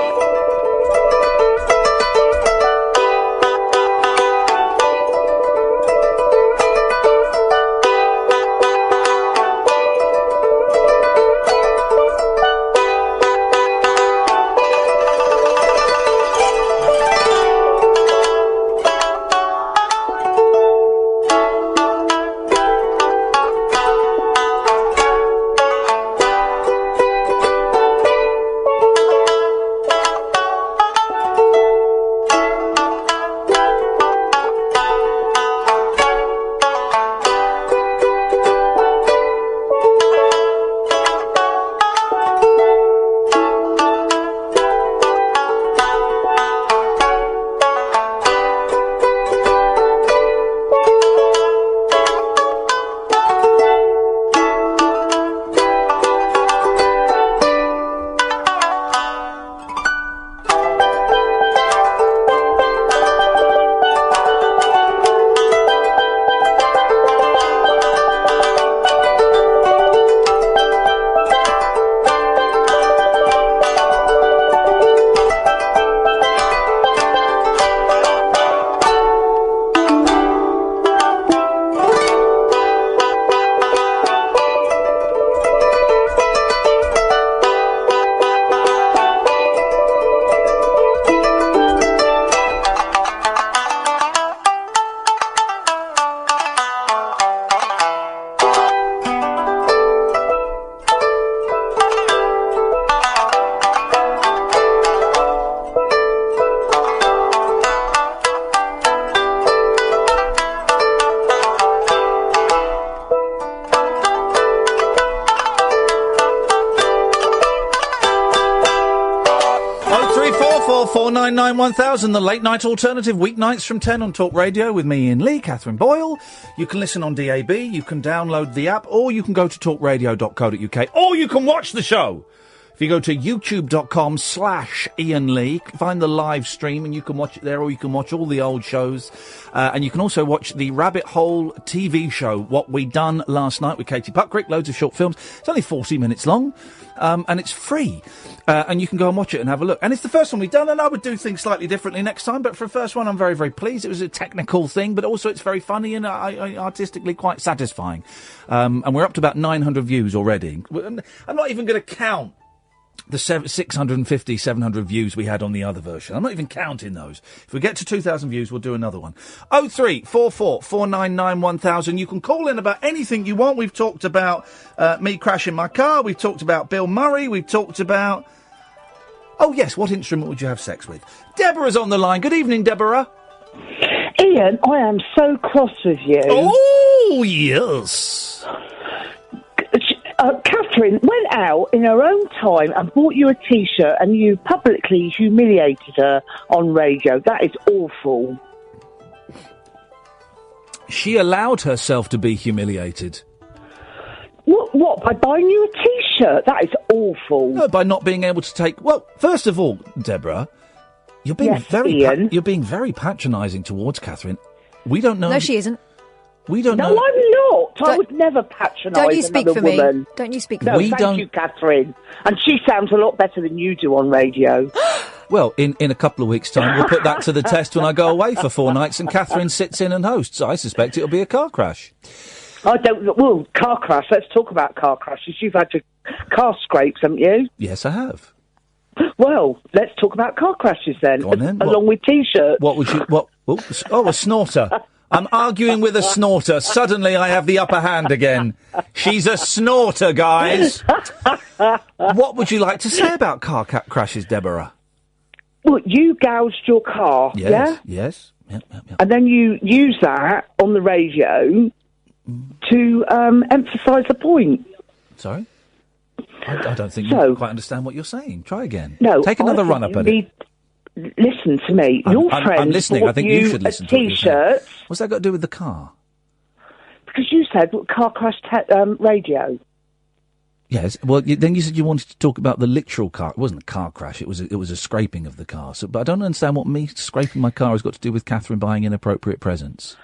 The Late Night Alternative, weeknights from 10 on Talk Radio with me, Iain Lee, Catherine Boyle. You can listen on DAB, you can download the app, or you can go to talkradio.co.uk, or you can watch the show. If you go to youtube.com/Iain Lee, find the live stream and you can watch it there, or you can watch all the old shows. And you can also watch the Rabbit Hole TV show, What We Done Last Night with Katie Puckrick, loads of short films. It's only 40 minutes long, and it's free. And you can go and watch it and have a look. And it's the first one we've done, and I would do things slightly differently next time, but for the first one I'm very, very pleased. It was a technical thing, but also it's very funny and artistically quite satisfying. And we're up to about 900 views already. I'm not even going to count the 650, 700 views we had on the other version. I'm not even counting those. If we get to 2,000 views, we'll do another one. 0344 499 1000. You can call in about anything you want. We've talked about me crashing my car. We've talked about Bill Murray. We've talked about... Oh, yes, what instrument would you have sex with? Deborah's on the line. Good evening, Deborah. Iain, I am so cross with you. Oh, yes. Katherine went out in her own time and bought you a T-shirt and you publicly humiliated her on radio. That is awful. She allowed herself to be humiliated. What? By buying you a T-shirt? That is awful. No, by not being able to take... Well, first of all, Deborah, you're being you're being very patronising towards Katherine. We don't know... No, she isn't. We don't know... No, I'm not. I would never patronise Don't you speak another for woman. me. Don't you speak for No, me. thank you, Katherine. And she sounds a lot better than you do on radio. Well, in a couple of weeks' time, we'll put that to the test when I go away for 4 nights and Katherine sits in and hosts. I suspect it'll be a car crash. Well, car crash. Let's talk about car crashes. You've had your car scrapes, haven't you? Yes, I have. Well, let's talk about car crashes then. Go on then. Along with T-shirts. What would you... What? Oh, a snorter. I'm arguing with a snorter. Suddenly I have the upper hand again. She's a snorter, guys. What would you like to say about car crashes, Deborah? Well, you gouged your car, yeah? Yes. Yep. And then you use that on the radio to emphasise the point. Sorry? I don't think you quite understand what you're saying. Try again. No. Take another run up at it. Listen to me. Your friend I'm listening. I think you should listen to what you're saying. What's that got to do with the car? Because you said car crash radio. Yes. Well, then you said you wanted to talk about the literal car. It wasn't a car crash. It was a scraping of the car. So, but I don't understand what me scraping my car has got to do with Katherine buying inappropriate presents.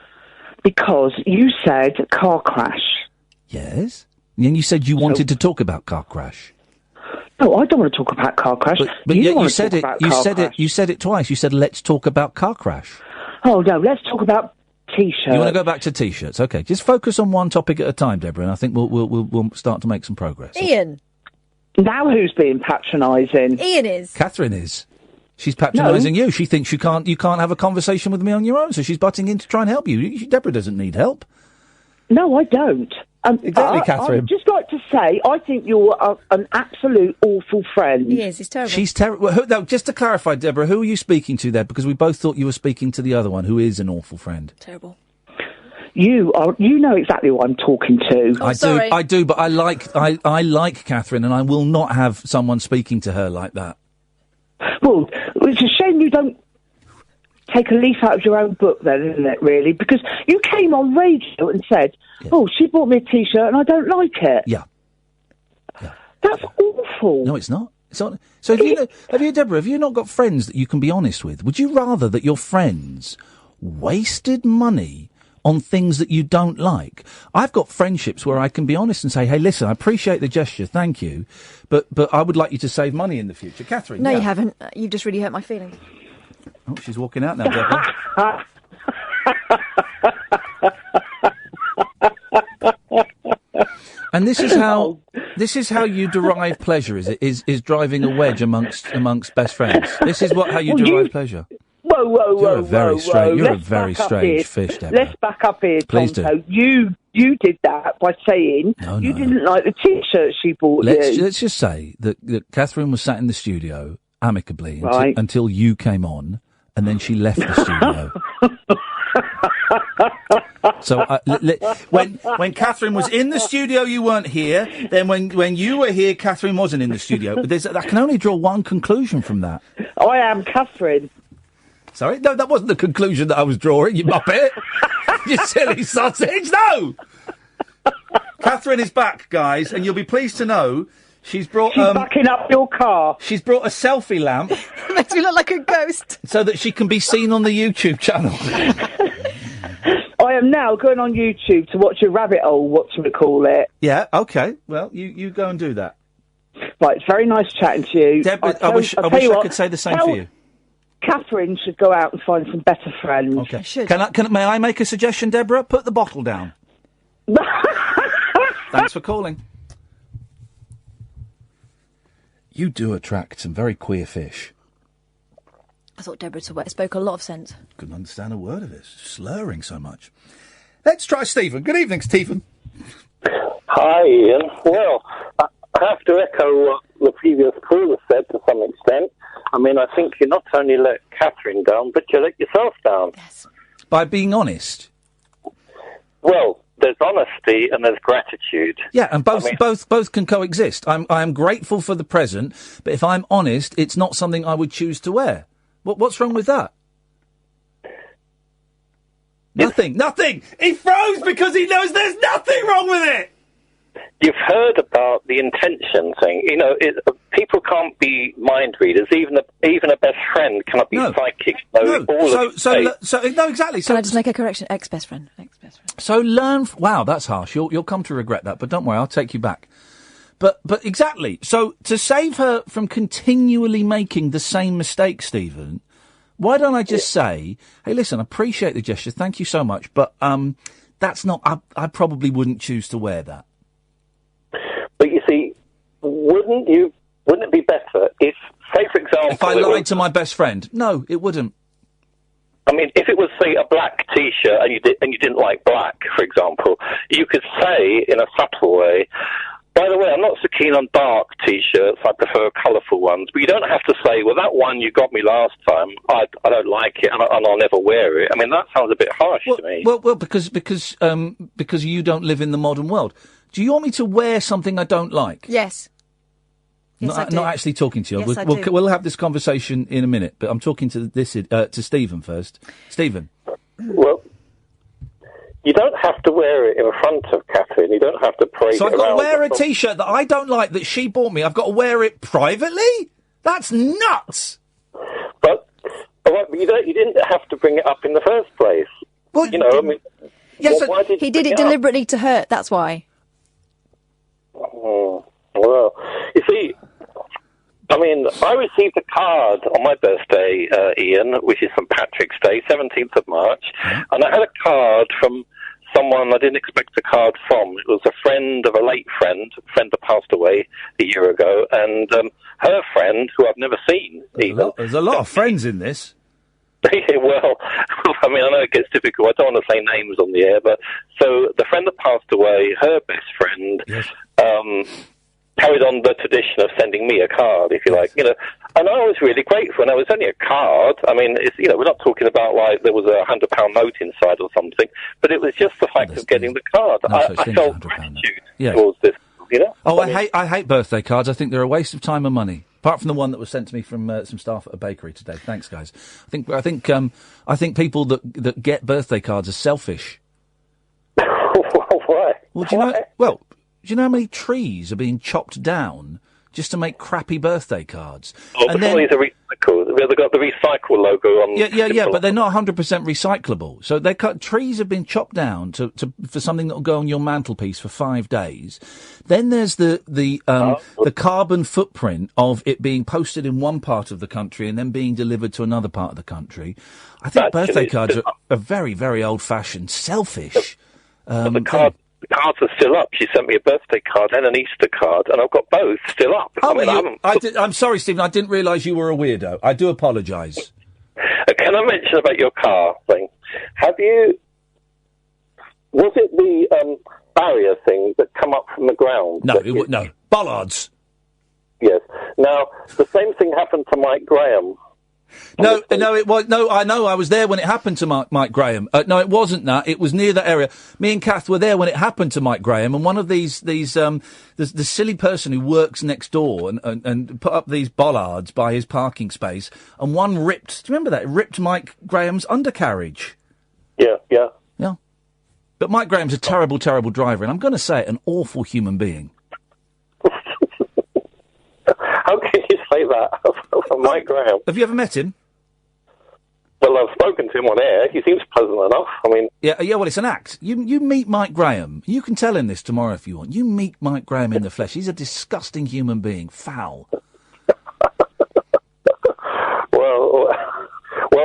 Because you said car crash. Yes. And then you said you wanted to talk about car crash. No, I don't want to talk about car crash. But you said it. You said it twice. You said let's talk about car crash. Oh no, let's talk about T-shirts. You want to go back to T-shirts? Okay, just focus on one topic at a time, Deborah, and I think we'll start to make some progress. Iain. Now who's being patronising? Iain is. Katherine is. She's patronising you. She thinks you can't have a conversation with me on your own, so she's butting in to try and help you. Deborah doesn't need help. No, I don't. Exactly, Katherine. I'd just like to say, I think you're an absolute awful friend. He is, he's terrible. She's terrible. No, just to clarify, Deborah, who are you speaking to there? Because we both thought you were speaking to the other one, who is an awful friend. Terrible. You know exactly what I'm talking to. I do, but I like Katherine, and I will not have someone speaking to her like that. Well, it's a shame you don't take a leaf out of your own book then, isn't it, really? Because you came on radio and said, she bought me a T-shirt and I don't like it. Yeah. That's awful. No, it's not. It's not. So Deborah, have you not got friends that you can be honest with? Would you rather that your friends wasted money on things that you don't like? I've got friendships where I can be honest and say, hey, listen, I appreciate the gesture, thank you, but I would like you to save money in the future. Katherine? No, you haven't. You've just really hurt my feelings. Oh, she's walking out now, Deborah. And this is how you derive pleasure, is driving a wedge amongst best friends. This is how you derive pleasure. Whoa, You're a very strange fish, Deborah. Let's back up here, Please Tonto. do. You did that by saying you didn't like the T-shirt she bought you. Let's just say that Katherine was sat in the studio amicably Right. until you came on, and then she left the studio. So when Katherine was in the studio, you weren't here. Then when you were here, Katherine wasn't in the studio. But I can only draw one conclusion from that. I am Katherine. Sorry? No, that wasn't the conclusion that I was drawing, you muppet. You silly sausage. No! Katherine is back, guys, and you'll be pleased to know She's brought. She's backing up your car. She's brought a selfie lamp. Makes me look like a ghost. So that she can be seen on the YouTube channel. I am now going on YouTube to watch a rabbit hole, whatchamacallit. Yeah, okay. Well, you go and do that. Right, it's very nice chatting to you. Deborah, I wish I could say the same for you. Catherine should go out and find some better friends. Okay. May I make a suggestion, Deborah? Put the bottle down. Thanks for calling. You do attract some very queer fish. I thought Deborah spoke a lot of sense. Couldn't understand a word of it. Slurring so much. Let's try Stephen. Good evening, Stephen. Hi, Ian. Well, I have to echo what the previous caller said to some extent. I mean, I think you not only let Catherine down, but you let yourself down. Yes. By being honest? Well, there's honesty and there's gratitude. Yeah, and both can coexist. I am grateful for the present, but if I'm honest, it's not something I would choose to wear. What's wrong with that? Nothing! He froze because he knows there's nothing wrong with it! You've heard about the intention thing. You know, people can't be mind readers. Even a best friend cannot be psychic. No, exactly. Can I just make a correction? Ex-best friend. So learn. Wow, that's harsh. You'll come to regret that, but don't worry, I'll take you back. But exactly. So to save her from continually making the same mistake, Stephen, why don't I just say, hey, listen, I appreciate the gesture, thank you so much, but that's not. I probably wouldn't choose to wear that. But you see, wouldn't it be better if, say, for example, if I lied to my best friend? No, it wouldn't. I mean, if it was, say, a black T-shirt and you didn't like black, for example, you could say in a subtle way, by the way, I'm not so keen on dark T-shirts. I prefer colourful ones. But you don't have to say, well, that one you got me last time, I don't like it and I'll never wear it. I mean, that sounds a bit harsh to me. Well, because you don't live in the modern world. Do you want me to wear something I don't like? Yes. Yes, I do. Not actually talking to you. Yes, I do. We'll have this conversation in a minute, but I'm talking to Stephen first. Stephen. Well, you don't have to wear it in front of Catherine. You don't have to parade it around. So I've got to wear a T-shirt that I don't like that she bought me. I've got to wear it privately? That's nuts! But you didn't have to bring it up in the first place. Well, I mean... Yes, why did he did it deliberately to hurt, that's why. Well, you see, I mean, I received a card on my birthday, Ian, which is St. Patrick's Day, 17th of March, and I had a card from someone I didn't expect a card from. It was a friend of a late friend that passed away a year ago, and her friend, who I've never seen even. There's a lot of friends in this. Well, I mean, I know it gets difficult. I don't want to say names on the air, but so the friend that passed away, her best friend, carried on the tradition of sending me a card, if you like, and I was really grateful. And it was only a card. I mean, we're not talking about like there was a £100 note inside or something, but it was just the fact of getting the card. I felt gratitude towards this, Oh, I hate birthday cards. I think they're a waste of time and money. Apart from the one that was sent to me from some staff at a bakery today. Thanks, guys. I think people that get birthday cards are selfish. Why? Well, do you know how many trees are being chopped down just to make crappy birthday cards? Oh, and then these are recycled. They've got the recycle logo on. Yeah, but they're not 100% recyclable. So trees have been chopped down for something that will go on your mantelpiece for 5 days. Then there's the carbon footprint of it being posted in one part of the country and then being delivered to another part of the country. I think birthday cards are very, very old-fashioned, selfish. The cards are still up. She sent me a birthday card and an Easter card, and I've got both still up. I'm sorry, Stephen, I didn't realise you were a weirdo. I do apologise. Can I mention about your car thing? Was it the barrier thing that come up from the ground? No, bollards. Yes. Now, the same thing happened to Mike Graham. No, it was. No, I know. I was there when it happened to Mike Graham. No, it wasn't that. It was near that area. Me and Kath were there when it happened to Mike Graham, and one of the silly person who works next door and put up these bollards by his parking space, and one ripped. Do you remember that? It ripped Mike Graham's undercarriage. Yeah. But Mike Graham's a terrible, terrible driver, and I'm going to say it, an awful human being. that. Mike Graham. Have you ever met him? Well, I've spoken to him on air. He seems pleasant enough. I mean... Yeah, well, it's an act. You meet Mike Graham. You can tell him this tomorrow if you want. You meet Mike Graham in the flesh. He's a disgusting human being. Foul. Well,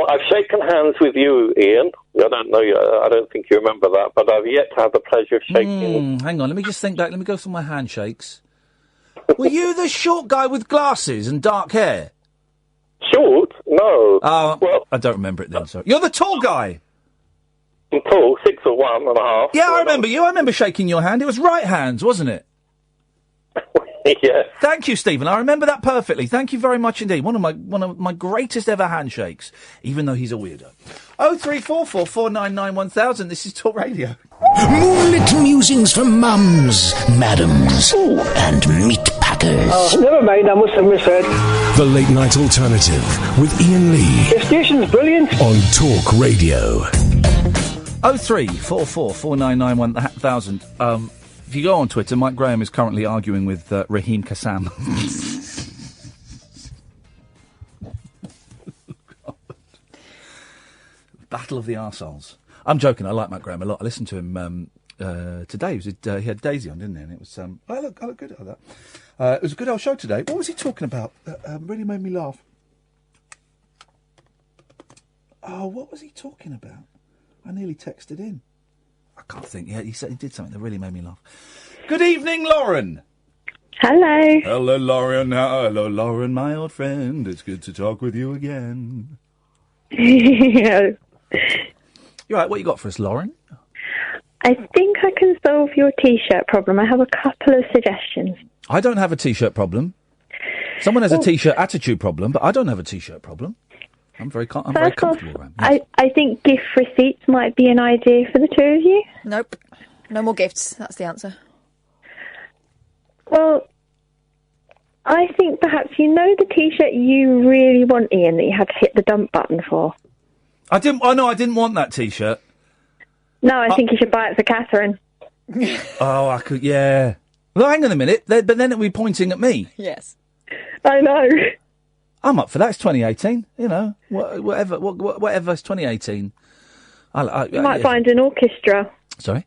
I've shaken hands with you, Ian. I don't know. I don't think you remember that, but I've yet to have the pleasure of shaking. Hang on, let me just think back. Let me go through my handshakes. Were you the short guy with glasses and dark hair? Short? No. Well, I don't remember it then. Sorry. You're the tall guy. I'm tall, 6'1.5". Yeah, I remember you. I remember shaking your hand. It was right hands, wasn't it? Yeah. Thank you, Stephen. I remember that perfectly. Thank you very much indeed. One of my greatest ever handshakes, even though he's a weirdo. 0344 499 1000. This is Talk Radio. Moonlit musings from mums, madams, and meat packers. Oh, never mind, I must have misheard. The Late Night Alternative with Ian Lee. The station's brilliant. On Talk Radio. 0344 499 1000. If you go on Twitter, Mike Graham is currently arguing with Raheem Kassam. Battle of the arseholes. I'm joking. I like Mike Graham a lot. I listened to him today. He had Daisy on, didn't he? And it was. I look good at that. It was a good old show today. What was he talking about? That really made me laugh. Oh, what was he talking about? I nearly texted in. I can't think. Yeah, he said he did something that really made me laugh. Good evening, Lauren. Hello. Hello, Lauren. Hello, Lauren, my old friend. It's good to talk with you again. Yeah. You all right? What you got for us, Lauren? I think I can solve your T-shirt problem. I have a couple of suggestions. I don't have a T-shirt problem. Someone has a T-shirt attitude problem, but I don't have a T-shirt problem. I'm very comfortable around. Yes. I think gift receipts might be an idea for the two of you. Nope. No more gifts. That's the answer. Well, I think perhaps you know the T-shirt you really want, Ian, that you had to hit the dump button for. I didn't want that T-shirt. No, I think you should buy it for Katherine. Oh, I could, yeah. Well, hang on a minute. But then it'll be pointing at me. Yes. I know. I'm up for that. It's 2018. You know, whatever. It's 2018. You might find an orchestra. Sorry.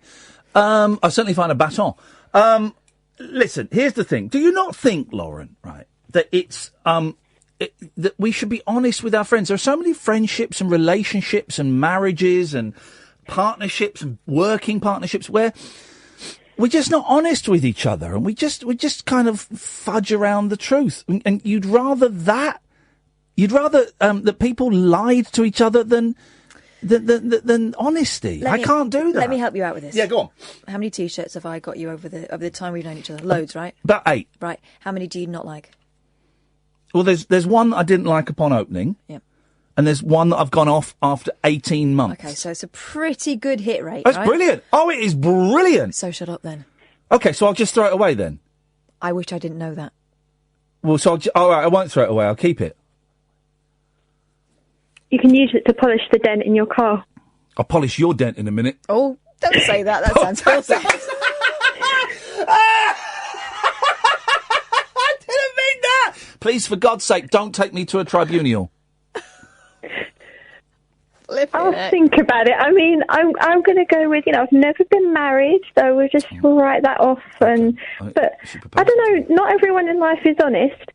I'll certainly find a baton. Listen, here's the thing. Do you not think, Lauren, right, that it's that we should be honest with our friends? There are so many friendships and relationships and marriages and partnerships and working partnerships where we're just not honest with each other, and we just kind of fudge around the truth. And you'd rather that people lied to each other than honesty. I can't do that. Let me help you out with this. Yeah, go on. How many T-shirts have I got you over the time we've known each other? Loads, right? About 8. Right. How many do you not like? Well, there's one I didn't like upon opening. Yep. And there's one that I've gone off after 18 months. Okay, so it's a pretty good hit rate, That's right? brilliant. Oh, it is brilliant. So shut up then. Okay, so I'll just throw it away then. I wish I didn't know that. Well, so all right, I won't throw it away. I'll keep it. You can use it to polish the dent in your car. I'll polish your dent in a minute. Oh, don't say that. That sounds awesome. I didn't mean that. Please, for God's sake, don't take me to a tribunal. I'll think about it. I mean, I'm going to go with, I've never been married, so we'll write that off. But I don't know, not everyone in life is honest.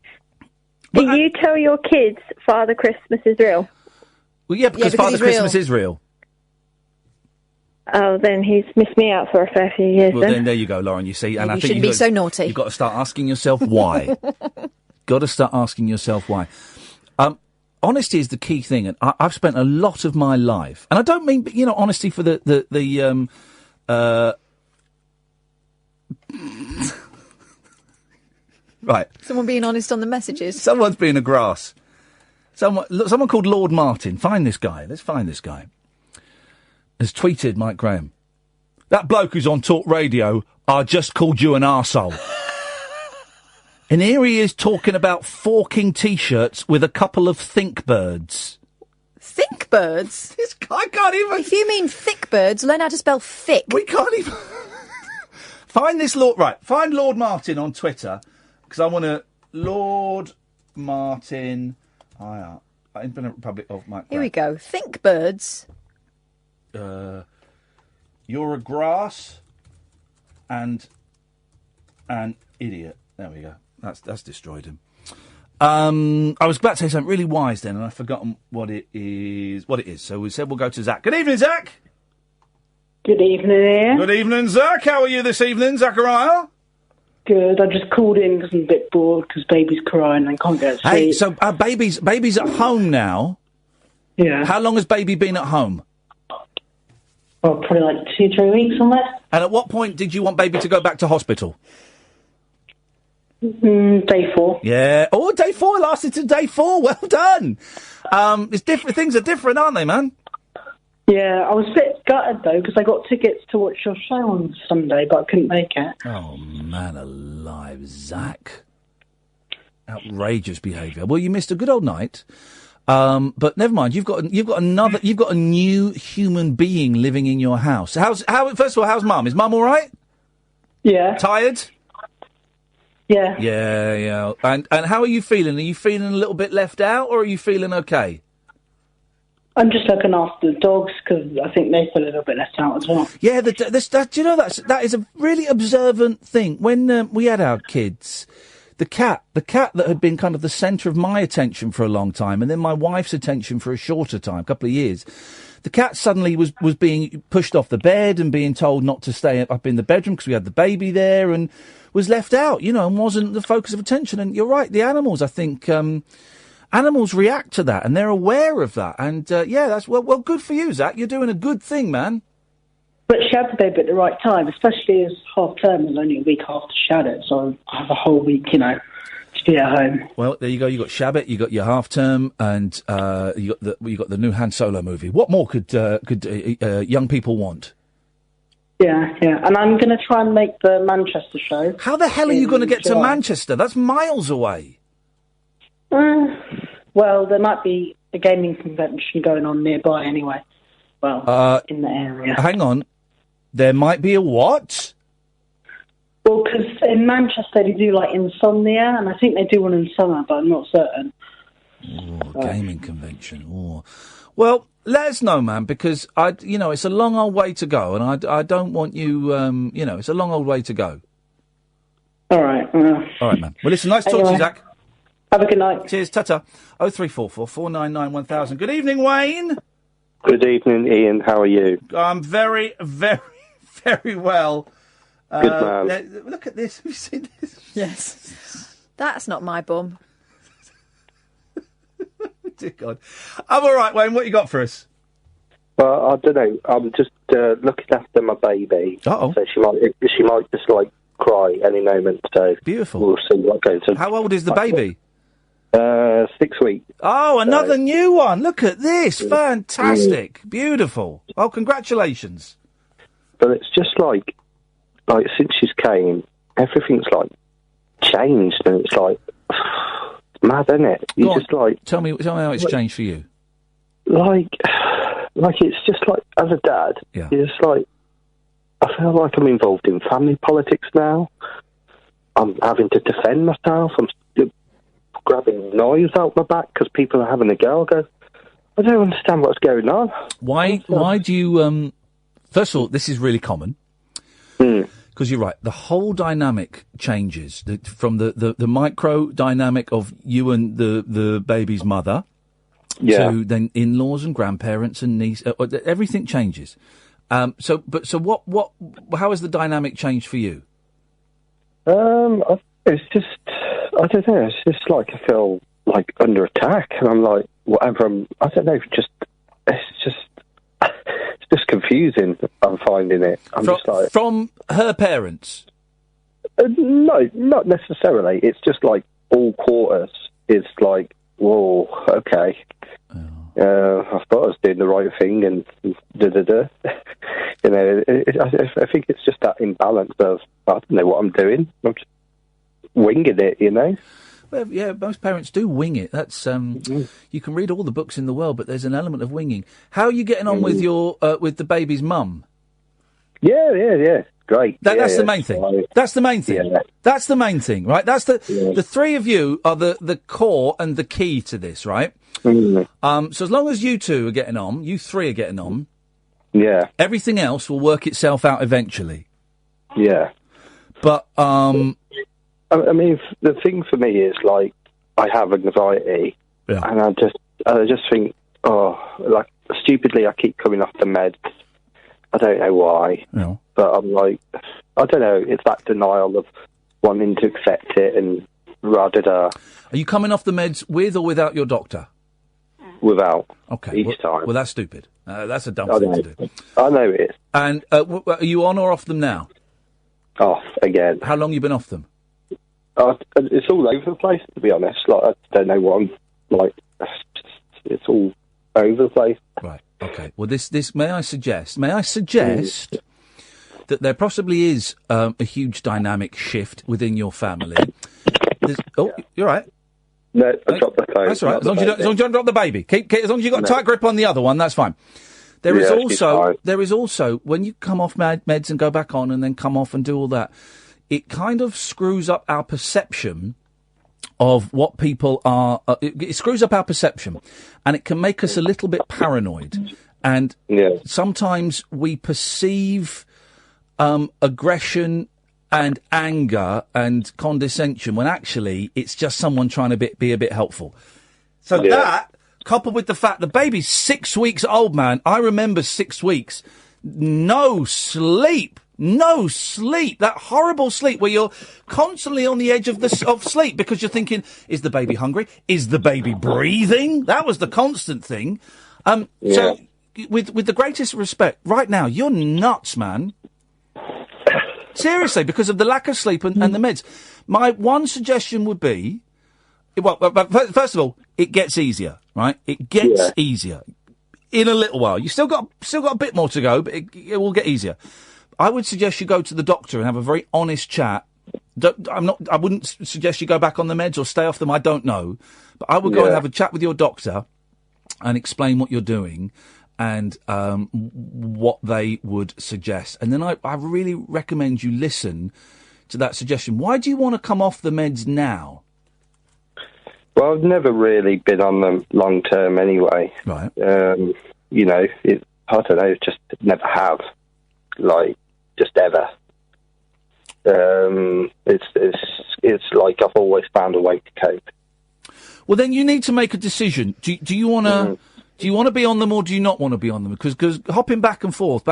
Do you tell your kids Father Christmas is real? Well, yeah, because Father Christmas is real. Oh, then he's missed me out for a fair few years. Well, then there you go, Lauren. You see, and I think shouldn't be so naughty. You've got to start asking yourself why. Got to start asking yourself why. Honesty is the key thing, and I've spent a lot of my life, and I don't mean honesty for the right. Someone being honest on the messages. Someone's being a grass. Someone called Lord Martin. Find this guy. Let's find this guy. Has tweeted Mike Graham. That bloke who's on Talk Radio, I just called you an arsehole. And here he is talking about forking T-shirts with a couple of think birds. Think birds? This guy can't even... If you mean thick birds, learn how to spell thick. We can't even... Find this Lord... Right, find Lord Martin on Twitter, because I want to... Lord Martin. Independent Republic of Mike. Here we go. Think birds. You're a grass and an idiot. There we go. That's destroyed him. I was about to say something really wise then, and I've forgotten what it is. So we said we'll go to Zach. Good evening, Zach. Good evening, Ian. Good evening, Zach. How are you this evening, Zachariah? Good. I just called in because I'm a bit bored because baby's crying and I can't get to sleep. Hey, so baby's at home now. Yeah. How long has baby been at home? Well, probably like 2-3 weeks on that. And at what point did you want baby to go back to hospital? Day 4. Yeah. Oh, day 4 lasted to day 4. Well done. It's different. Things are different, aren't they, man? Yeah, I was a bit gutted though because I got tickets to watch your show on Sunday, but I couldn't make it. Oh man, alive, Zach! Outrageous behaviour. Well, you missed a good old night. But never mind. You've got a new human being living in your house. First of all, how's Mum? Is Mum all right? Yeah. Tired? Yeah. Yeah. And how are you feeling? Are you feeling a little bit left out, or are you feeling okay? I'm just looking after the dogs because I think they feel a little bit left out as well. Yeah, do you know that is a really observant thing. When we had our kids, the cat that had been kind of the centre of my attention for a long time, and then my wife's attention for a shorter time, a couple of years, the cat suddenly was being pushed off the bed and being told not to stay up in the bedroom because we had the baby there, and was left out, and wasn't the focus of attention. And you're right, the animals, I think. Animals react to that, and they're aware of that. And, that's well, good for you, Zach. You're doing a good thing, man. But she had the baby at the right time, especially as half term was only a week after she had it, so I have a whole week, to be at home. Well, there you go. You got Shabbat, you got your half term, and you got the new Han Solo movie. What more could young people want? Yeah, and I'm going to try and make the Manchester show. How the hell are you going to get to Manchester? That's miles away. Well, there might be a gaming convention going on nearby anyway. Well, in the area. Hang on. There might be a what? Well, because in Manchester they do Insomnia, and I think they do one in summer, but I'm not certain. Gaming convention. Oh. Well, let us know, man, because it's a long old way to go, and I don't want you. It's a long old way to go. All right. All right, man. Well, listen, nice to talk to you, Zach. Have a good night. Cheers, ta-ta. 0344 499 1000. Good evening, Wayne. Good evening, Ian. How are you? I'm very, very, very well. Good man. Look at this. Have you seen this? Yes. That's not my bum. Dear God. I'm all right, Wayne. What you got for us? Well, I don't know. I'm just looking after my baby. Uh-oh. So she might just cry any moment. So beautiful. We'll see what goes on. How old is the baby? 6 weeks. Oh, another new one. Look at this. Fantastic. Beautiful. Oh, congratulations. But it's just since she's came, everything's changed, and it's mad, isn't it? You just tell me how it's changed for you. It's just as a dad, you're just I feel like I'm involved in family politics now. I'm having to defend myself. I'm grabbing knives out my back because people are having a go. I don't understand what's going on. Why do you... First of all, this is really common. Because you're right, the whole dynamic changes. From the micro dynamic of you and the baby's mother to then in-laws and grandparents and niece. Everything changes. How has the dynamic changed for you? It's just... I don't know. It's just I feel under attack, and I'm whatever. I don't know. It's just confusing. I'm finding it. From her parents. No, not necessarily. It's just all quarters is whoa, okay. I thought I was doing the right thing, and da-da-da. I think it's just that imbalance of I don't know what I'm doing. I'm just winging it, Well, yeah, most parents do wing it. That's you can read all the books in the world, but there's an element of winging. How are you getting on with your with the baby's mum? Yeah. great. That's the main thing. Right. That's the main thing. Yeah. That's the main thing, right? That's the three of you are the core and the key to this, right? Mm. So as long as you two are getting on, you three are getting on, everything else will work itself out eventually. Yeah. But I mean, the thing for me is like I have anxiety, and I just think, like stupidly, I keep coming off the meds. I don't know why, but I'm like, I don't know. It's that denial of wanting to accept it and Are you coming off the meds with or without your doctor? Without. Okay. Each time. Well, that's stupid. That's a dumb I thing know. to do. I know it is. And are you on or off them now? Off again. How long you been off them? It's all over the place, to be honest. Like I don't know what I'm like. It's all over the place. Right. Okay. Well, this may I suggest that there possibly is a huge dynamic shift within your family. You're right. No, I dropped the phone. That's all right. As long as you don't drop the baby. Keep as long as you've got a tight grip on the other one, that's fine. There is also when you come off meds and go back on and then come off and do all that, it kind of screws up our perception of what people are. It screws up our perception, and it can make us a little bit paranoid. And sometimes we perceive aggression and anger and condescension when actually it's just someone trying to be a bit helpful. So that, coupled with the fact the baby's 6 weeks old, man, I remember 6 weeks, no sleep, that horrible sleep where you're constantly on the edge of sleep because you're thinking, is the baby hungry? Is the baby breathing? That was the constant thing. So, with the greatest respect, right now, you're nuts, man. Seriously, because of the lack of sleep and the meds. My one suggestion would be, well, first of all, it gets easier, right? It gets easier in a little while. You still got a bit more to go, but it will get easier. I would suggest you go to the doctor and have a very honest chat. I wouldn't suggest you go back on the meds or stay off them. I don't know, but I would go and have a chat with your doctor and explain what you're doing and what they would suggest. And then I really recommend you listen to that suggestion. Why do you want to come off the meds now? Well, I've never really been on them long term anyway. Right. You know, I don't know, just never have. Like, just ever. It's like I've always found a way to cope. Well, then you need to make a decision. Do you want to... Do you want to be on them or do you not want to be on them? Because hopping back and forth,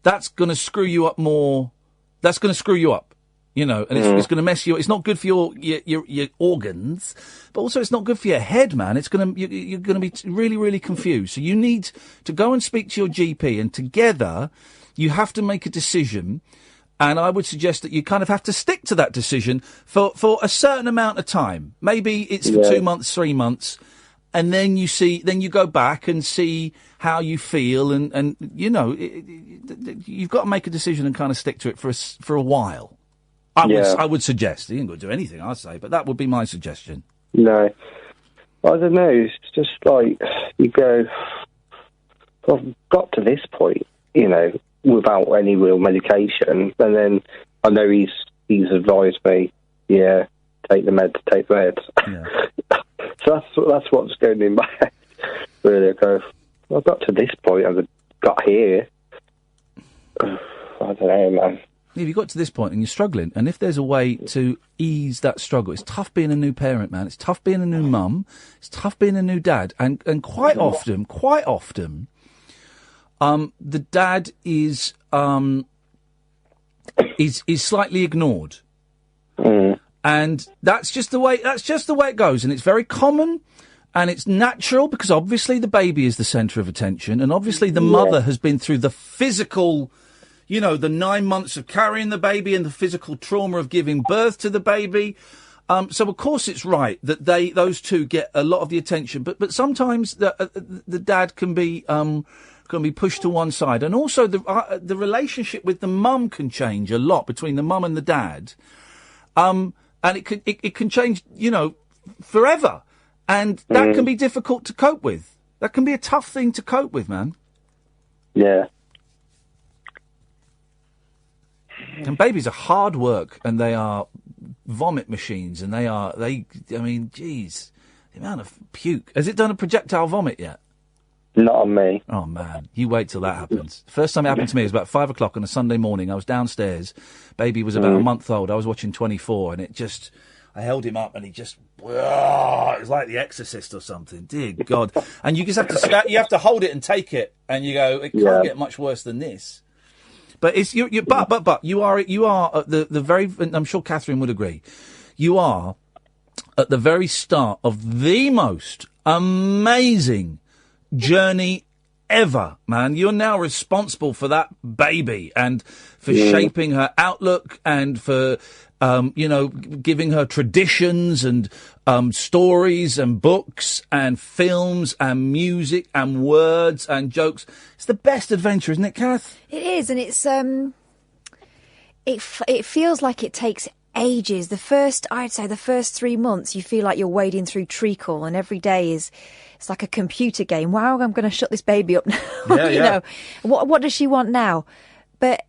that's going to screw you up more. That's going to screw you up, you know, and it's going to mess you up. It's not good for your organs, but also it's not good for your head, man. You're going to be really, really confused. So you need to go and speak to your GP, and together you have to make a decision. And I would suggest that you kind of have to stick to that decision for a certain amount of time. Maybe it's for 2 months, 3 months. And then you go back and see how you feel, and you know, you've got to make a decision and kind of stick to it for a while. I would suggest. You ain't got to do anything, I say, but that would be my suggestion. No, I don't know. It's just like you go. I've got to this point, you know, without any real medication, and then I know he's advised me, take the meds. Yeah. So that's what's going in my head. Really, I go, I've got to this point, I've got here. I don't know, man. If you got to this point and you're struggling, and if there's a way to ease that struggle, it's tough being a new parent, man. It's tough being a new mum. It's tough being a new dad, and quite often, the dad is slightly ignored. And that's just the way it goes, and it's very common, and it's natural because obviously the baby is the centre of attention, and obviously the mother has been through the physical, you know, the 9 months of carrying the baby and the physical trauma of giving birth to the baby. So of course it's right that those two get a lot of the attention, but sometimes the dad can be pushed to one side, and also the relationship with the mum can change a lot between the mum and the dad. And it can change, you know, forever. And that can be difficult to cope with. That can be a tough thing to cope with, man. Yeah. And babies are hard work, and they are vomit machines, and geez, the amount of puke. Has it done a projectile vomit yet? Not on me. Oh, man. You wait till that happens. The first time it happened to me was about 5 o'clock on a Sunday morning. I was downstairs. Baby was about a month old. I was watching 24, and I held him up, and he just... it was like The Exorcist or something. Dear God. And you just have to... You have to hold it and take it, and you go, it can't get much worse than this. But it's... But you are at the very... And I'm sure Catherine would agree. You are at the very start of the most amazing journey ever, man. You're now responsible for that baby and for shaping her outlook and for, giving her traditions and stories and books and films and music and words and jokes. It's the best adventure, isn't it, Kath? It is, and it's it feels like it takes ages. I'd say the first 3 months, you feel like you're wading through treacle, and every day it's like a computer game. Wow, I'm going to shut this baby up now. Yeah, What does she want now? But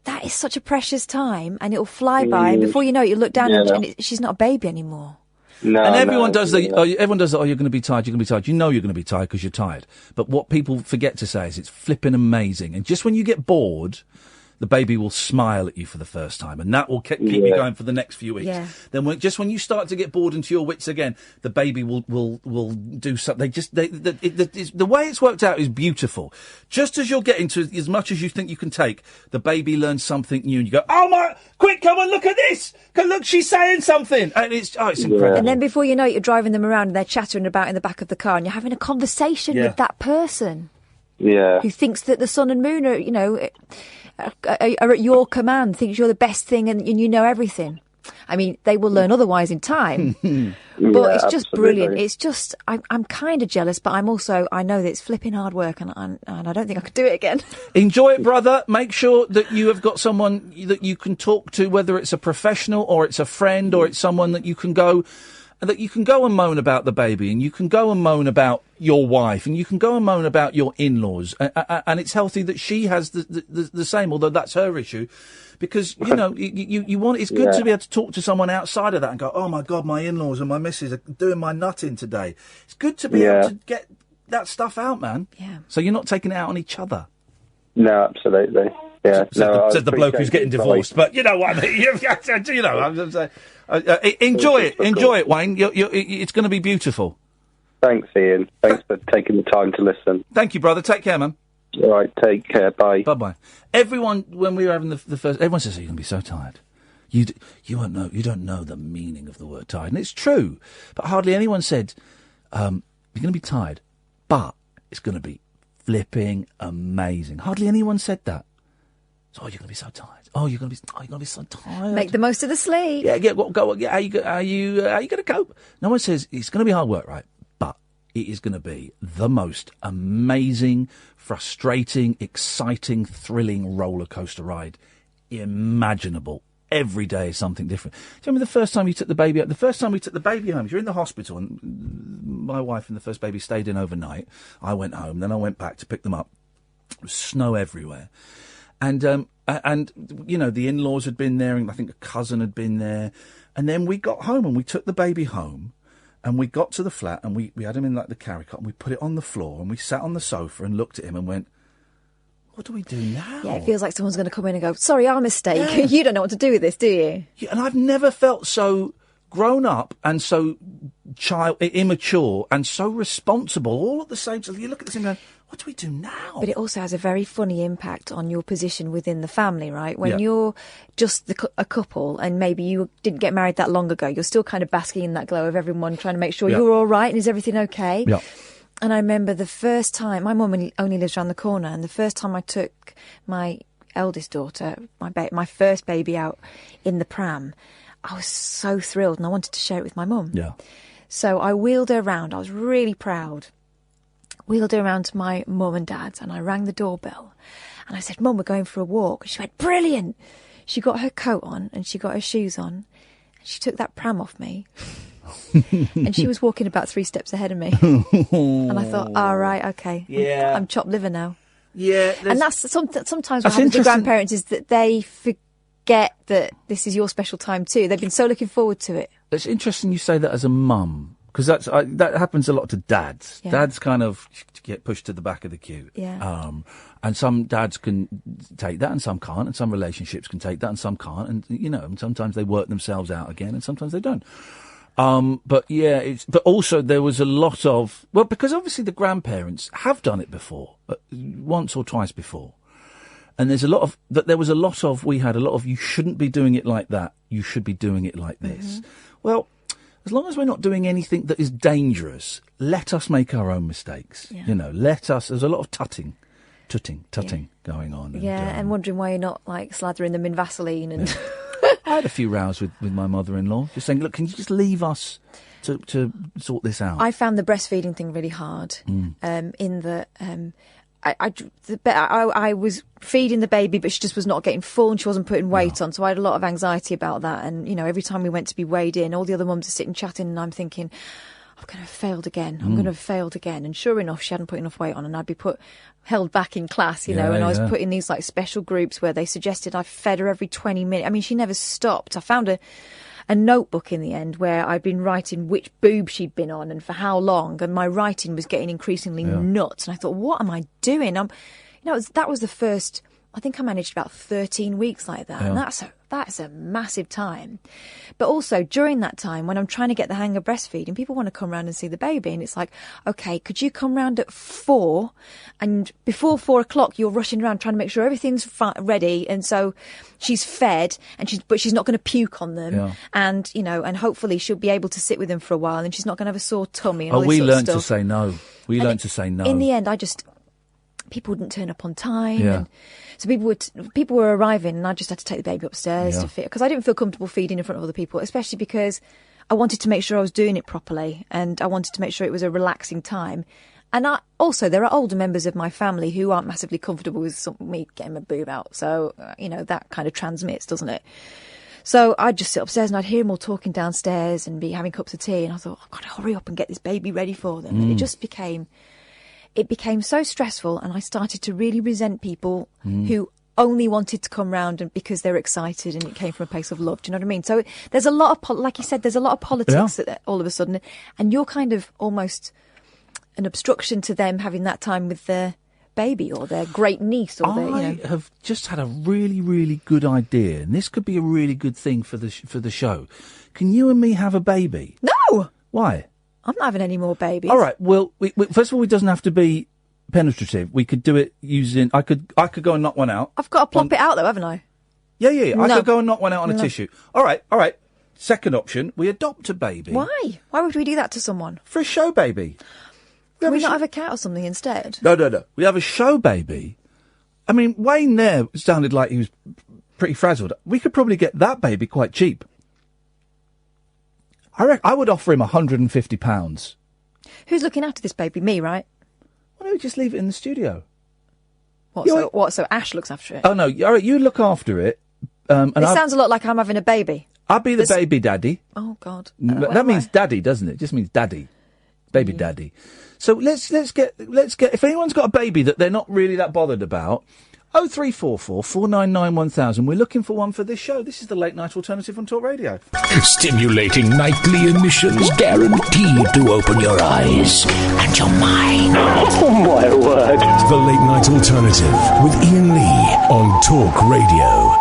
that is such a precious time, and it'll fly by, and before you know it, you look down and she's not a baby anymore. No, and everyone does everyone does that. Oh, you're going to be tired. You're going to be tired. You know you're going to be tired because you're tired. But what people forget to say is it's flipping amazing. And just when you get bored, the baby will smile at you for the first time, and that will keep you going for the next few weeks. Yeah. Then when you start to get bored into your wits again, the baby will do something. The way it's worked out is beautiful. Just as you're getting to as much as you think you can take, the baby learns something new, and you go, "Oh my! Quick, come and look at this! Look, she's saying something!" And it's incredible. And then before you know it, you're driving them around, and they're chattering about in the back of the car, and you're having a conversation with that person. Yeah. Who thinks that the sun and moon are, are at your command, thinks you're the best thing and you know everything. I mean, they will learn otherwise in time. But it's just brilliant. It's just, I'm kind of jealous, but I know that it's flipping hard work, and I don't think I could do it again. Enjoy it, brother. Make sure that you have got someone that you can talk to, whether it's a professional or it's a friend or it's someone that you can go and moan about the baby, and you can go and moan about your wife, and you can go and moan about your in-laws, and it's healthy that she has the same, although that's her issue, because you want. It's good to be able to talk to someone outside of that and go, "Oh my God, my in-laws and my missus are doing my nutting today." It's good to be able to get that stuff out, man. Yeah. So you're not taking it out on each other. No, absolutely. Yeah. Says the bloke who's getting divorced, but you know what I mean. I'm saying. Enjoy it, Wayne. It's going to be beautiful. Thanks, Ian. Thanks for taking the time to listen. Thank you, brother. Take care, man. All right, take care. Bye. Bye-bye. Everyone, when we were having the first, everyone says, "Oh, you're going to be so tired." You don't know the meaning of the word tired, and it's true. But hardly anyone said, "You're going to be tired, but it's going to be flipping amazing." Hardly anyone said that. So, "Oh, you're going to be so tired. Oh, you're going to be so tired." Make the most of the sleep. Yeah. Go. Yeah, how you going to cope? No one says it's going to be hard work, right? But it is going to be the most amazing, frustrating, exciting, thrilling roller coaster ride imaginable. Every day is something different. Do you remember the first time you took the baby out? The first time we took the baby home, you're in the hospital, and my wife and the first baby stayed in overnight. I went home, then I went back to pick them up. There was snow everywhere. And the in-laws had been there, and I think a cousin had been there. And then we got home, and we took the baby home, and we got to the flat, and we had him in like the carry cot, and we put it on the floor, and we sat on the sofa and looked at him and went, "What do we do now?" Yeah, it feels like someone's going to come in and go, "Sorry, our mistake." Yeah. You don't know what to do with this, do you? Yeah, and I've never felt so grown up and so immature and so responsible all at the same time. You look at this and go, "What do we do now?" But it also has a very funny impact on your position within the family, right? When you're just a couple and maybe you didn't get married that long ago, you're still kind of basking in that glow of everyone trying to make sure you're all right and is everything okay? Yeah. And I remember the first time, my mum only lives around the corner, and the first time I took my eldest daughter, my first baby out in the pram, I was so thrilled and I wanted to share it with my mum. Yeah. So I wheeled her around. I was really proud. Wheeled her around to my mum and dad's, and I rang the doorbell. And I said, "Mum, we're going for a walk." And she went, "Brilliant." She got her coat on and she got her shoes on. And she took that pram off me. And she was walking about 3 steps ahead of me. And I thought, all right, okay. Yeah. I'm chopped liver now. Yeah. And that's sometimes what happens to grandparents is that they get that this is your special time too. They've been so looking forward to it. It's interesting you say that as a mum, because that happens a lot to dads. Yeah. Dads kind of get pushed to the back of the queue. Yeah. And some dads can take that and some can't, and some relationships can take that and some can't, and, and sometimes they work themselves out again and sometimes they don't. But also there was a lot of, because obviously the grandparents have done it before, once or twice before. And we had a lot of, you shouldn't be doing it like that, you should be doing it like this. Well, as long as we're not doing anything that is dangerous, let us make our own mistakes. Yeah. There's a lot of tutting going on. And wondering why you're not, like, slathering them in Vaseline and... Yeah. I had a few rows with my mother-in-law, just saying, look, can you just leave us to sort this out? I found the breastfeeding thing really hard, in that I was feeding the baby, but she just was not getting full and she wasn't putting weight on, so I had a lot of anxiety about that. And, every time we went to be weighed in, all the other mums are sitting chatting and I'm thinking, I'm going to have failed again. I'm going to have failed again. And sure enough, she hadn't put enough weight on and I'd be held back in class, and I was put in these like special groups where they suggested I fed her every 20 minutes. I mean, she never stopped. I found a notebook in the end where I'd been writing which boob she'd been on and for how long, and my writing was getting increasingly nuts. And I thought, what am I doing? That was the first, I think I managed about 13 weeks like that. And that's a massive time. But also during that time when I'm trying to get the hang of breastfeeding, people want to come round and see the baby, and it's like, okay, could you come round at 4, and before 4 o'clock you're rushing around trying to make sure everything's ready, and so she's fed but she's not going to puke on them, and and hopefully she'll be able to sit with them for a while and she's not going to have a sore tummy and all this sort of stuff. To say no. We learned to say no. In the end, people wouldn't turn up on time. And so people were arriving and I just had to take the baby upstairs to feed, because I didn't feel comfortable feeding in front of other people, especially because I wanted to make sure I was doing it properly and I wanted to make sure it was a relaxing time. And also there are older members of my family who aren't massively comfortable with me getting my boob out. So, that kind of transmits, doesn't it? So I'd just sit upstairs and I'd hear them all talking downstairs and be having cups of tea. And I thought, I've got to hurry up and get this baby ready for them. And it became so stressful, and I started to really resent people who only wanted to come round and because they're excited and it came from a place of love. Do you know what I mean? So there's a lot of, like you said, there's a lot of politics all of a sudden, and you're kind of almost an obstruction to them having that time with their baby or their great niece. Or I have just had a really, really good idea, and this could be a really good thing for the show. Can you and me have a baby? No! Why? I'm not having any more babies. All right. Well, first of all, it doesn't have to be penetrative. We could do it using. I could go and knock one out. I've got to plop it out though, haven't I? Yeah. I could go and knock one out on a tissue. All right. Second option: we adopt a baby. Why? Why would we do that to someone? For a show baby. Can we not have a cat or something instead? No. We have a show baby. I mean, Wayne there sounded like he was pretty frazzled. We could probably get that baby quite cheap. I would offer him £150. Who's looking after this baby? Me, right? Why don't we just leave it in the studio? What? So Ash looks after it? Oh, no. All right, you look after it. It sounds a lot like I'm having a baby. I'll be the baby daddy. Oh, God. That means daddy, doesn't it? It just means daddy. Baby daddy. So let's get, if anyone's got a baby that they're not really that bothered about, 0344 499 1000. We're looking for one for this show. This is the Late Night Alternative on Talk Radio. Stimulating nightly emissions guaranteed to open your eyes and your mind. Oh, my word. The Late Night Alternative with Iain Lee on Talk Radio.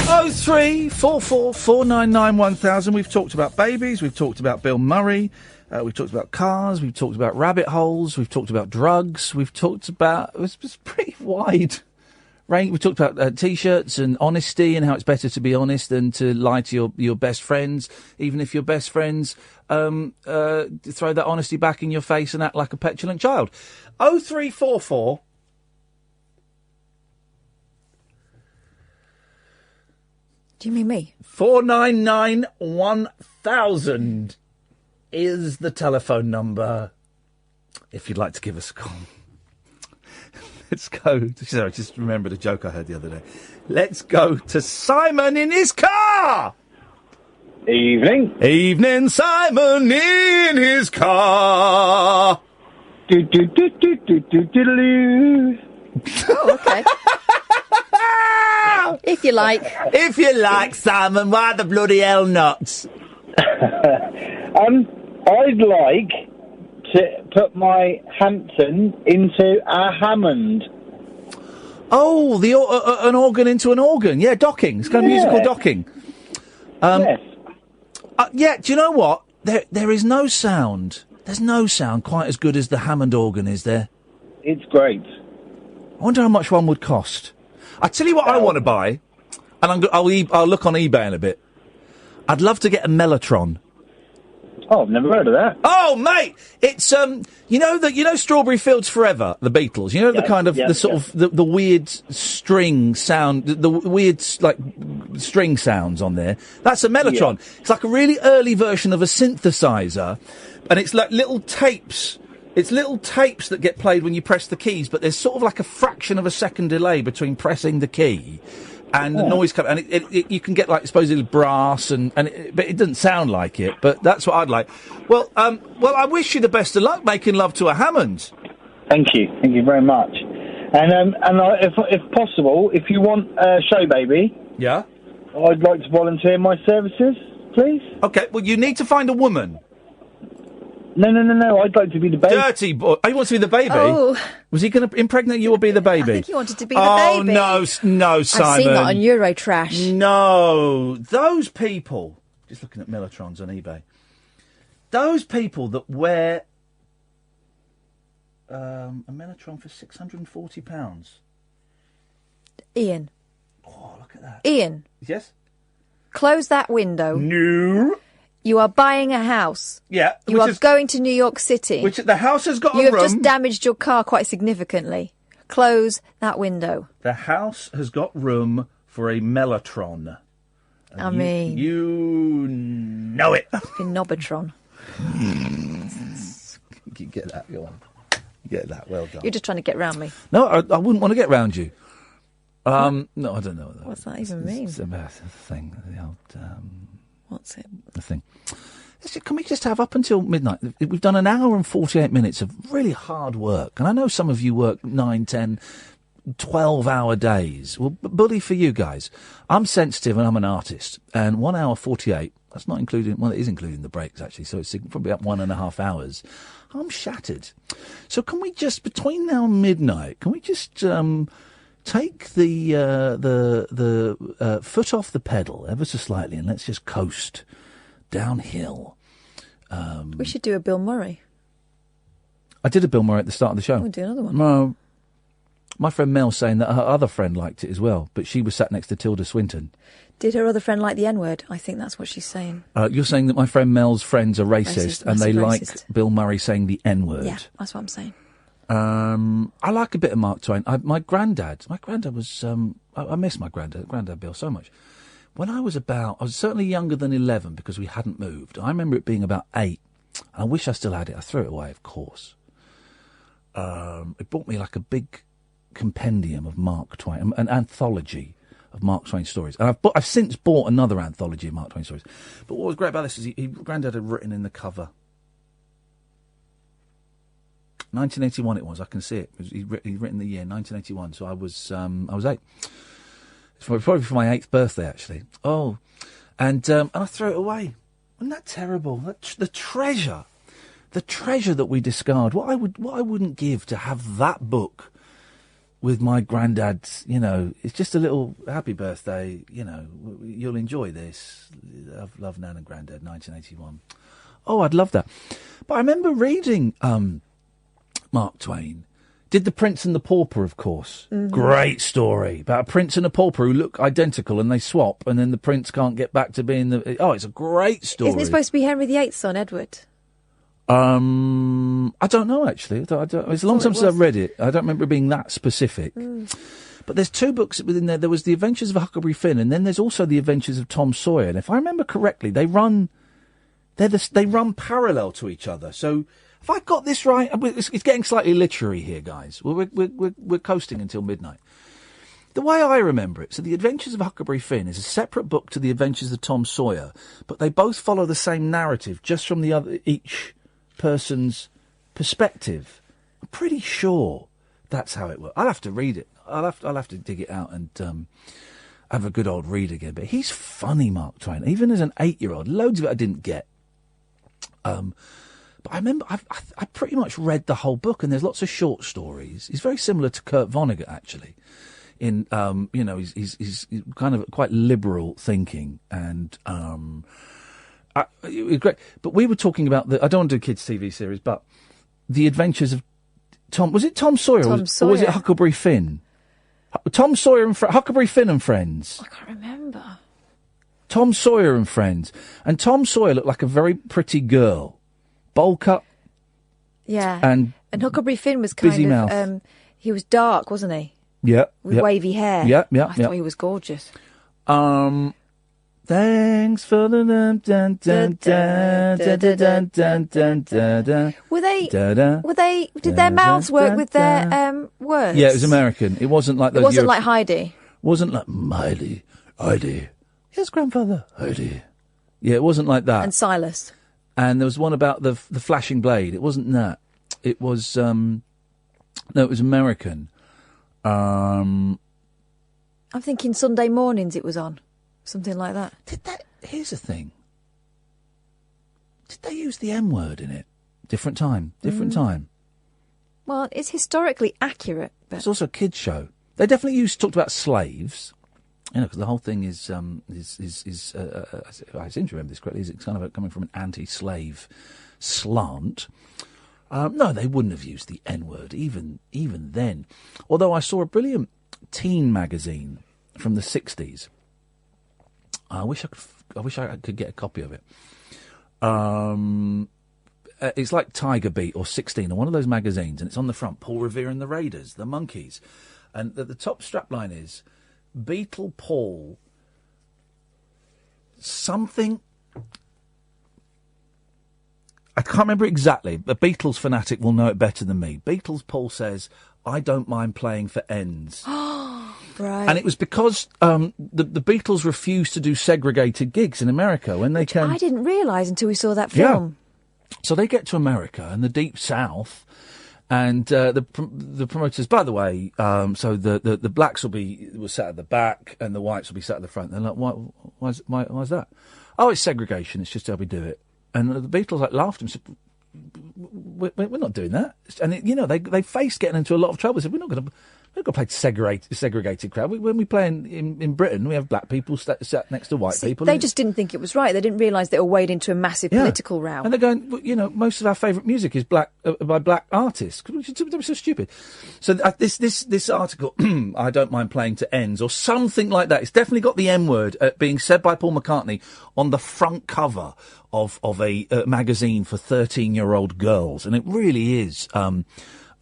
0344 499 1000. We've talked about babies. We've talked about Bill Murray. We've talked about cars. We've talked about rabbit holes. We've talked about drugs. We've talked about... It's pretty wide range. We've talked about T-shirts and honesty and how it's better to be honest than to lie to your best friends, even if your best friends throw that honesty back in your face and act like a petulant child. 0344... Do you mean me? 499 1000 is the telephone number if you'd like to give us a call. Let's go. Sorry, just remembered a joke I heard the other day. Let's go to Simon in his car. Evening. Evening, Simon in his car. Oh, okay. If you like. If you like, Simon, why the bloody hell not? I'd like to put my Hampton into a Hammond. Oh, an organ into an organ. Yeah, docking. It's kind of musical docking. Yes. Yeah, do you know what? There is no sound. There's no sound quite as good as the Hammond organ, is there? It's great. I wonder how much one would cost. I tell you what I want to buy, and I'll look on eBay in a bit. I'd love to get a mellotron. Oh, I've never heard of that. Oh, mate, it's you know Strawberry Fields Forever, the Beatles. You know the kind of the sort of the weird string sound, the weird like string sounds on there. That's a mellotron. Yeah. It's like a really early version of a synthesizer, and it's like little tapes. It's little tapes that get played when you press the keys, but there's sort of like a fraction of a second delay between pressing the key and the noise coming. And you can get like supposedly brass, but it doesn't sound like it. But that's what I'd like. Well, I wish you the best of luck making love to a Hammond. Thank you very much. And if possible, if you want a show baby, yeah, I'd like to volunteer my services, please. Okay. Well, you need to find a woman. No, I'd like to be the baby. Dirty boy. Oh, he wants to be the baby? Oh. Was he going to impregnate you or be the baby? I think he wanted to be the baby. Oh, no, Simon. I've seen that on Eurotrash. No. Those people, just looking at Mellotrons on eBay, those people that wear a Mellotron for £640. Ian. Oh, look at that. Ian. Yes? Close that window. No. You are buying a house. Yeah. You are going to New York City. Which the house has got a room. You have just room. damaged your car quite significantly. Close that window. The house has got room for a Mellotron. I mean... You know it. A Nobotron. You get that, go on. Get that, well done. You're just trying to get round me. No, I wouldn't want to get round you. No, I don't know. What's that even mean? It's a thing. The old... What's it? The thing. Can we just have up until midnight? We've done an hour and 48 minutes of really hard work. And I know some of you work 9, 10, 12-hour days. Well, bully for you guys. I'm sensitive and I'm an artist. And 1 hour 48, that's not including... Well, it is including the breaks, actually. So it's probably up 1.5 hours. I'm shattered. So can we just, between now and midnight, can we just... take the foot off the pedal ever so slightly and let's just coast downhill. We should do a Bill Murray. I did a Bill Murray at the start of the show. We'll do another one. No. My friend Mel's saying that her other friend liked it as well, but she was sat next to Tilda Swinton. Did her other friend like the N-word? I think that's what she's saying. You're saying that my friend Mel's friends are racist and they like Bill Murray saying the N-word? Yeah, that's what I'm saying. I like a bit of Mark Twain. My granddad was, I miss my granddad Bill so much. When I was certainly younger than 11 because we hadn't moved. I remember it being about 8. And I wish I still had it. I threw it away, of course. It brought me like a big compendium of Mark Twain, an anthology of Mark Twain stories. And I've since bought another anthology of Mark Twain stories. But what was great about this is Granddad had written in the cover. 1981 it was. I can see it. He'd written the year 1981. So I was 8. It's probably for my 8th birthday, actually. Oh, and I threw it away. Isn't that terrible? The treasure that we discard. What I wouldn't give to have that book with my granddad's. It's just a little happy birthday. You'll enjoy this. Love Nan and Granddad, 1981. Oh, I'd love that. But I remember reading Mark Twain did The Prince and the Pauper, of course. Mm-hmm. Great story about a prince and a pauper who look identical and they swap, and then the prince can't get back to being the... Oh, it's a great story. Isn't it supposed to be Henry VIII's son, Edward? I don't know, actually. It's a long time since I've read it. I don't remember it being that specific. Mm. But there's 2 books within there. There was The Adventures of Huckleberry Finn, and then there's also The Adventures of Tom Sawyer. And if I remember correctly, they run parallel to each other. So... If I got this right, it's getting slightly literary here, guys. We're coasting until midnight. The way I remember it, so The Adventures of Huckleberry Finn is a separate book to The Adventures of Tom Sawyer, but they both follow the same narrative, just from each person's perspective. I'm pretty sure that's how it works. I'll have to read it. I'll have to dig it out have a good old read again. But he's funny, Mark Twain. Even as an 8-year-old, loads of it I didn't get. But I remember I pretty much read the whole book, and there's lots of short stories. He's very similar to Kurt Vonnegut, actually. In he's kind of quite liberal thinking, and it was great. But we were talking about I don't want to do a kids' TV series, but the Adventures of Tom. Was it Tom Sawyer? Or was it Huckleberry Finn? Tom Sawyer and Huckleberry Finn and Friends. I can't remember. Tom Sawyer and Friends. And Tom Sawyer looked like a very pretty girl. Bowl cut. Yeah. And Huckleberry Finn was kind of... he was dark, wasn't he? Yeah. With wavy hair. Yeah. I thought he was gorgeous. Thanks for the dun dun dun dun dun dun dun dun dun. Did their mouths work with their words? Yeah, it was American. It wasn't like those. It wasn't like Heidi. Wasn't like Heidi. Yes, grandfather, Heidi. Yeah, it wasn't like that. And Silas. And there was one about the flashing blade. It wasn't that. It was no, it was American. I'm thinking Sunday mornings it was on. Something like that. Here's the thing. Did they use the M word in it? Different time. Well, it's historically accurate. But... It's also a kids' show. They definitely talked about slaves. You know, because the whole thing is I seem to remember this correctly, is it's kind of coming from an anti-slave slant. No, they wouldn't have used the N-word even then. Although I saw a brilliant teen magazine from the 60s. I wish I could get a copy of it. It's like Tiger Beat or 16 or one of those magazines, and it's on the front, Paul Revere and the Raiders, the Monkees. And the top strapline is Beatle Paul something. I can't remember exactly. A Beatles fanatic will know it better than me. Beatles Paul says, I don't mind playing for ends. Right. And it was because the Beatles refused to do segregated gigs in America when they came. I didn't realise until we saw that film. Yeah. So they get to America and the Deep South, and the promoters. By the way, so the blacks will sat at the back and the whites will be sat at the front. They're like, why's that? Oh, it's segregation. It's just how we do it. And the Beatles laughed and said, we're not doing that. And they faced getting into a lot of trouble. They said, we're not going to play segregated crowd. When we play in Britain, we have black people sat next to white people. They just didn't think it was right. They didn't realise they were wade into a massive political row. And they're going, most of our favourite music is by black artists. They're so stupid. So this article, I don't mind playing to ends, or something like that. It's definitely got the M word being said by Paul McCartney on the front cover of a magazine for 13-year-old girls, and it really is an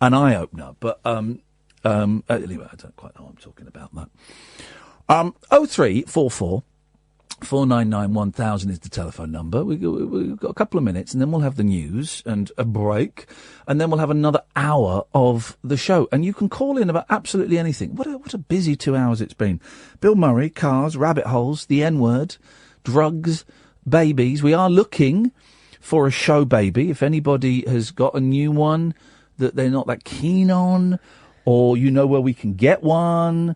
eye-opener. But anyway, I don't quite know what I'm talking about that. 0344 499 1000 is the telephone number. We've got a couple of minutes, and then we'll have the news and a break, and then we'll have another hour of the show. And you can call in about absolutely anything. What a busy 2 hours it's been. Bill Murray, cars, rabbit holes, the N-word, drugs, babies. We are looking for a show baby. If anybody has got a new one that they're not that keen on, or you know where we can get one,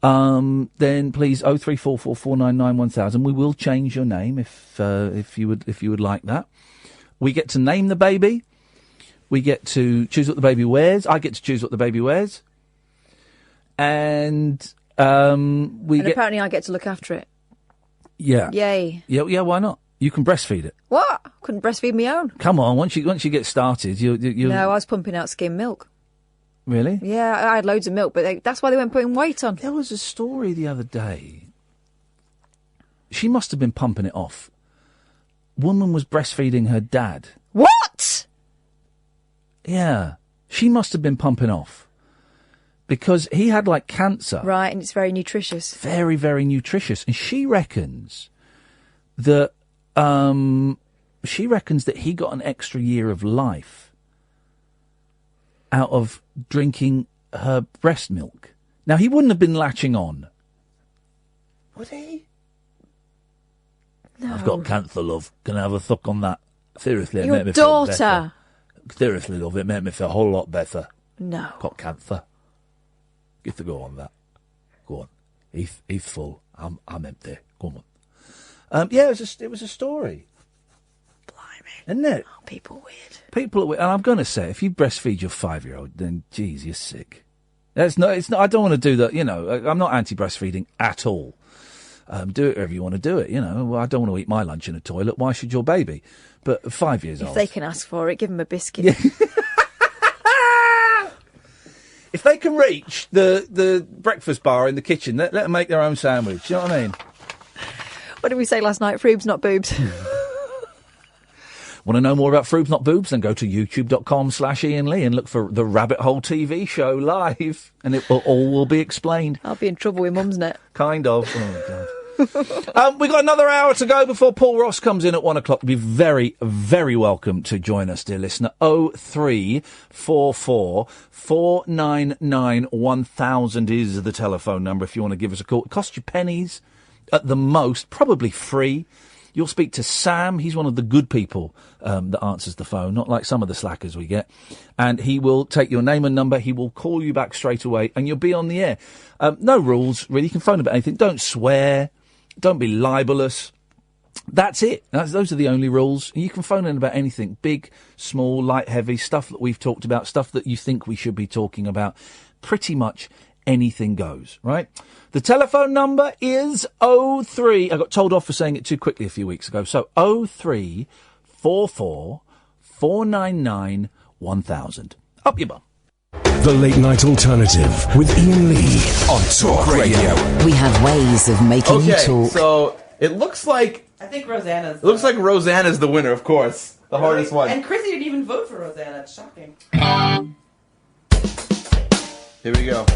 then please 0344 499 1000. We will change your name if you would like that. We get to name the baby. We get to choose what the baby wears. I get to choose what the baby wears, and apparently I get to look after it. Yeah. Yay. Yeah. Why not? You can breastfeed it. What? Couldn't breastfeed my own. Come on. Once you get started, you. No, I was pumping out skim milk. Really? Yeah, I had loads of milk, but that's why they weren't putting weight on. There was a story the other day. She must have been pumping it off. Woman was breastfeeding her dad. What? Yeah. She must have been pumping off. Because he had, cancer. Right, and it's very nutritious. Very, very nutritious. And she reckons that he got an extra year of life out of drinking her breast milk. Now, he wouldn't have been latching on. Would he? No. I've got cancer, love. Can I have a suck on that? Seriously, Your it made me feel daughter. better. Seriously, love, it made me feel a whole lot better. No. Got cancer. Get to go on that. Go on. He's full. I'm empty. Go on. Yeah, it was a story. Blimey. Isn't it? Oh, people are weird. People are weird. And I'm going to say, if you breastfeed your 5-year-old, then, geez, you're sick. It's not, I don't want to do that, I'm not anti-breastfeeding at all. Do it wherever you want to do it, Well, I don't want to eat my lunch in a toilet. Why should your baby? But 5 years old. If they can ask for it, give them a biscuit. Yeah. If they can reach the breakfast bar in the kitchen, let them make their own sandwich. You know what I mean? What did we say last night? Froobs, not boobs. Want to know more about Froobs Not Boobs? Then go to youtube.com/Iain Lee and look for the Rabbit Hole TV show live, and it will be explained. I'll be in trouble with Mumsnet. Kind of. Oh, God. We've got another hour to go before Paul Ross comes in at 1 o'clock. You'd be very, very welcome to join us, dear listener. 0344 499 1000 is the telephone number if you want to give us a call. It costs you pennies at the most, probably free. You'll speak to Sam. He's one of the good people that answers the phone, not like some of the slackers we get. And he will take your name and number. He will call you back straight away, and you'll be on the air. No rules, really. You can phone about anything. Don't swear. Don't be libelous. That's it. Those are the only rules. You can phone in about anything. Big, small, light, heavy, stuff that we've talked about, stuff that you think we should be talking about. Pretty much anything goes, right? The telephone number is 03... I got told off for saying it too quickly a few weeks ago. So 0344 499 1000. Up your bum. The Late Night Alternative with Iain Lee on Talk Radio. We have ways of making you talk. So it looks like... I think Rosanna's... It looks like Rosanna's the winner, of course. The hardest one. And Chrissy didn't even vote for Rosanna. It's shocking. Here we go.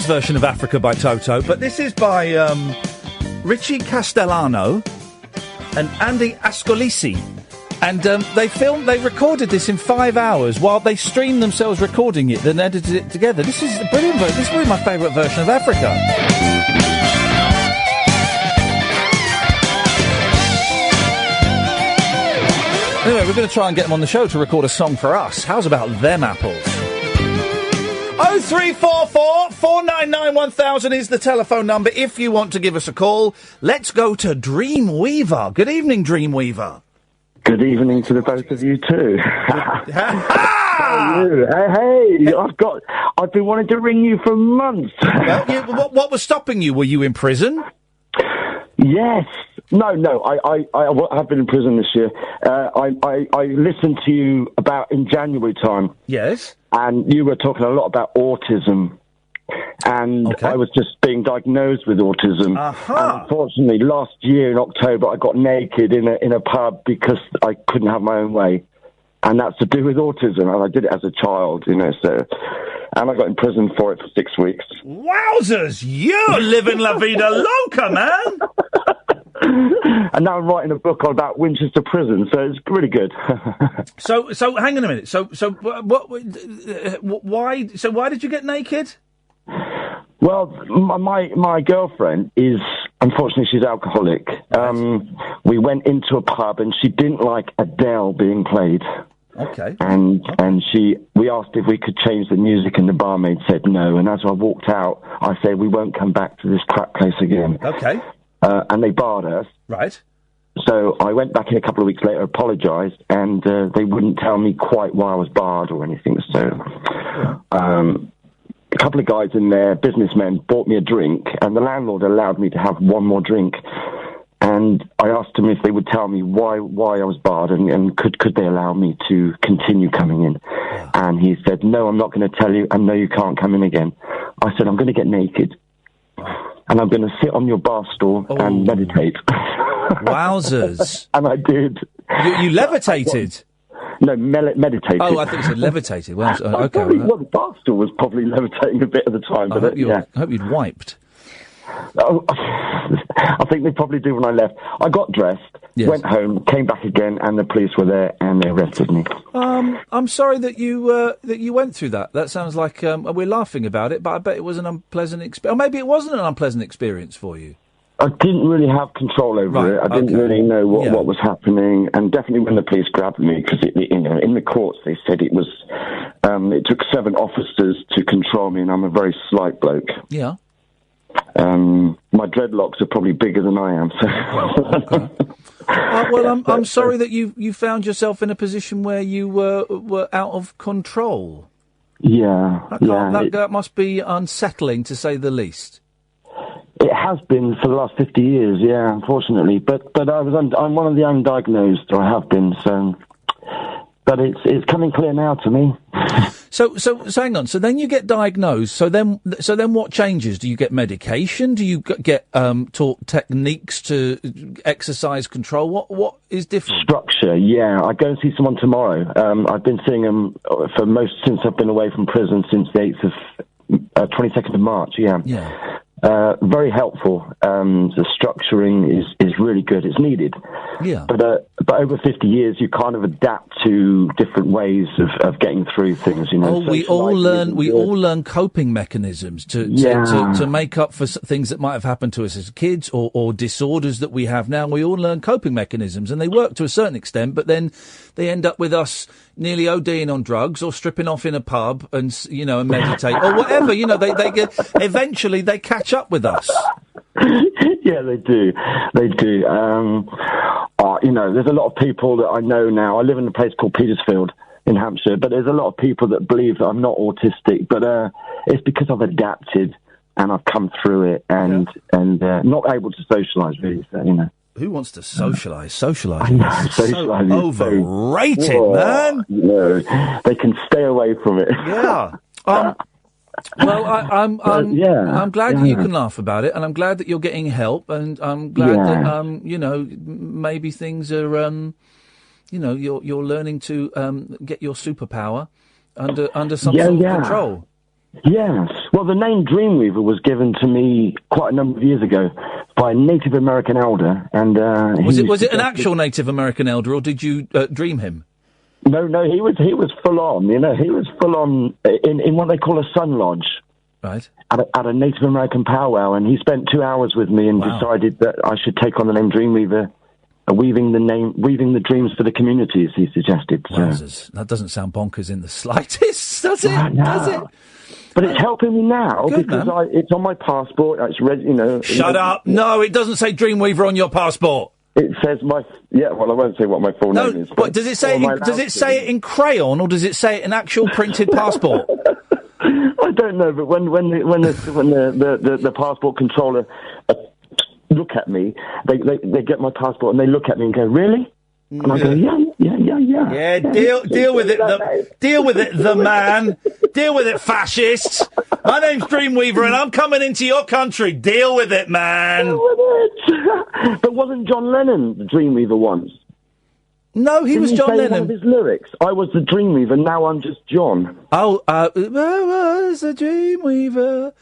Singer's version of Africa by Toto, but this is by Richie Castellano and Andy Ascolisi. And they recorded this in 5 hours while they streamed themselves recording it, then edited it together. This is a brilliant version. This is really my favourite version of Africa. Anyway, we're going to try and get them on the show to record a song for us. How's about them apples? 0344 499 1000 is the telephone number if you want to give us a call. Let's go to Dreamweaver. Good evening, Dreamweaver. Good evening to the both of you too. How are you? Hey, I've been wanting to ring you for months. Well, what was stopping you? Were you in prison? Yes. No, I have been in prison this year. I listened to you about in January time. Yes. And you were talking a lot about autism. And I was just being diagnosed with autism. And unfortunately, last year in October, I got naked in a pub because I couldn't have my own way. And that's to do with autism. And I did it as a child, so... And I got in prison for it for 6 weeks. Wowzers! You're living la vida loca, man! And now I'm writing a book about Winchester Prison, so it's really good. So hang on a minute. Why did you get naked? Well, my girlfriend is, unfortunately, she's alcoholic. We went into a pub and she didn't like Adele being played. Okay. And we asked if we could change the music and the barmaid said no. And as I walked out, I said, we won't come back to this crap place again. Okay. And they barred us. Right. So I went back in a couple of weeks later, apologised, and they wouldn't tell me quite why I was barred or anything. So a couple of guys in there, businessmen, bought me a drink, and the landlord allowed me to have one more drink. And I asked them if they would tell me why I was barred and could they allow me to continue coming in. Yeah. And he said, no, I'm not going to tell you, and no, you can't come in again. I said, I'm going to get naked. And I'm going to sit on your bar stool and meditate. Wowzers. And I did. You levitated? No, meditated. Oh, I thought you said levitated. Well, okay. Well, the bar stool was probably levitating a bit at the time. I hope you'd wiped. Oh, I think they probably do when I left. I got dressed, went home, came back again, and the police were there and they arrested me. I'm sorry that you went through that. That sounds like we're laughing about it, but I bet it was an unpleasant experience. Or maybe it wasn't an unpleasant experience for you. I didn't really have control over it. I didn't really know what was happening, and definitely when the police grabbed me, because in the courts they said it was it took 7 officers to control me, and I'm a very slight bloke. Yeah. My dreadlocks are probably bigger than I am. So. Well, I'm sorry that you found yourself in a position where you were out of control. Yeah, that must be unsettling, to say the least. It has been for the last 50 years, yeah, unfortunately. But I'm one of the undiagnosed, or I have been. So, but it's coming clear now to me. So hang on. So then you get diagnosed. So then what changes? Do you get medication? Do you get taught techniques to exercise control? What is different? Structure. Yeah, I go and see someone tomorrow. I've been seeing them since I've been away from prison since the 22nd of March. Yeah. Yeah. Very helpful. The structuring is really good. It's needed. Yeah. But over 50 years, you kind of adapt to different ways of getting through things. We all learn coping mechanisms to make up for things that might have happened to us as kids or disorders that we have now. We all learn coping mechanisms, and they work to a certain extent. But then they end up with us nearly ODing on drugs or stripping off in a pub and and meditate or whatever. Eventually they catch up with us. Yeah, they do. They do. There's a lot of people that I know now. I live in a place called Petersfield in Hampshire, but there's a lot of people that believe that I'm not autistic, but it's because I've adapted and I've come through it and not able to socialise really. So, Who wants to socialise? Socialising Socialising is so overrated, man. They can stay away from it. Yeah. Well, I'm glad that you can laugh about it, and I'm glad that you're getting help, and I'm glad that maybe things are you're learning to get your superpower under some sort of control. Yes. Well, the name Dreamweaver was given to me quite a number of years ago by a Native American elder, and Was it an actual Native American elder, or did you dream him? No, he was full on. You know, he was full on in what they call a sun lodge. Right. At a Native American powwow, and he spent 2 hours with me and decided that I should take on the name Dreamweaver, weaving the dreams for the communities, he suggested. So. Wowzers. That doesn't sound bonkers in the slightest, does it? No. Does it? But it's helping me now Good, because man. it's on my passport. It's read, you know. Shut up! No, it doesn't say Dreamweaver on your passport. It says well, I won't say what my full name is. But does it say it in crayon, or does it say it in actual printed passport? I don't know, but when the passport controller look at me, they get my passport and they look at me and go, "Really?" And I go, "Yeah." Yeah, deal with it, the man. Deal with it, fascists. My name's Dreamweaver, and I'm coming into your country. Deal with it, man. Deal with it. But wasn't John Lennon the Dreamweaver once? No, he was John Lennon. One of his lyrics, "I was the Dreamweaver, now I'm just John." Oh, I was a Dreamweaver,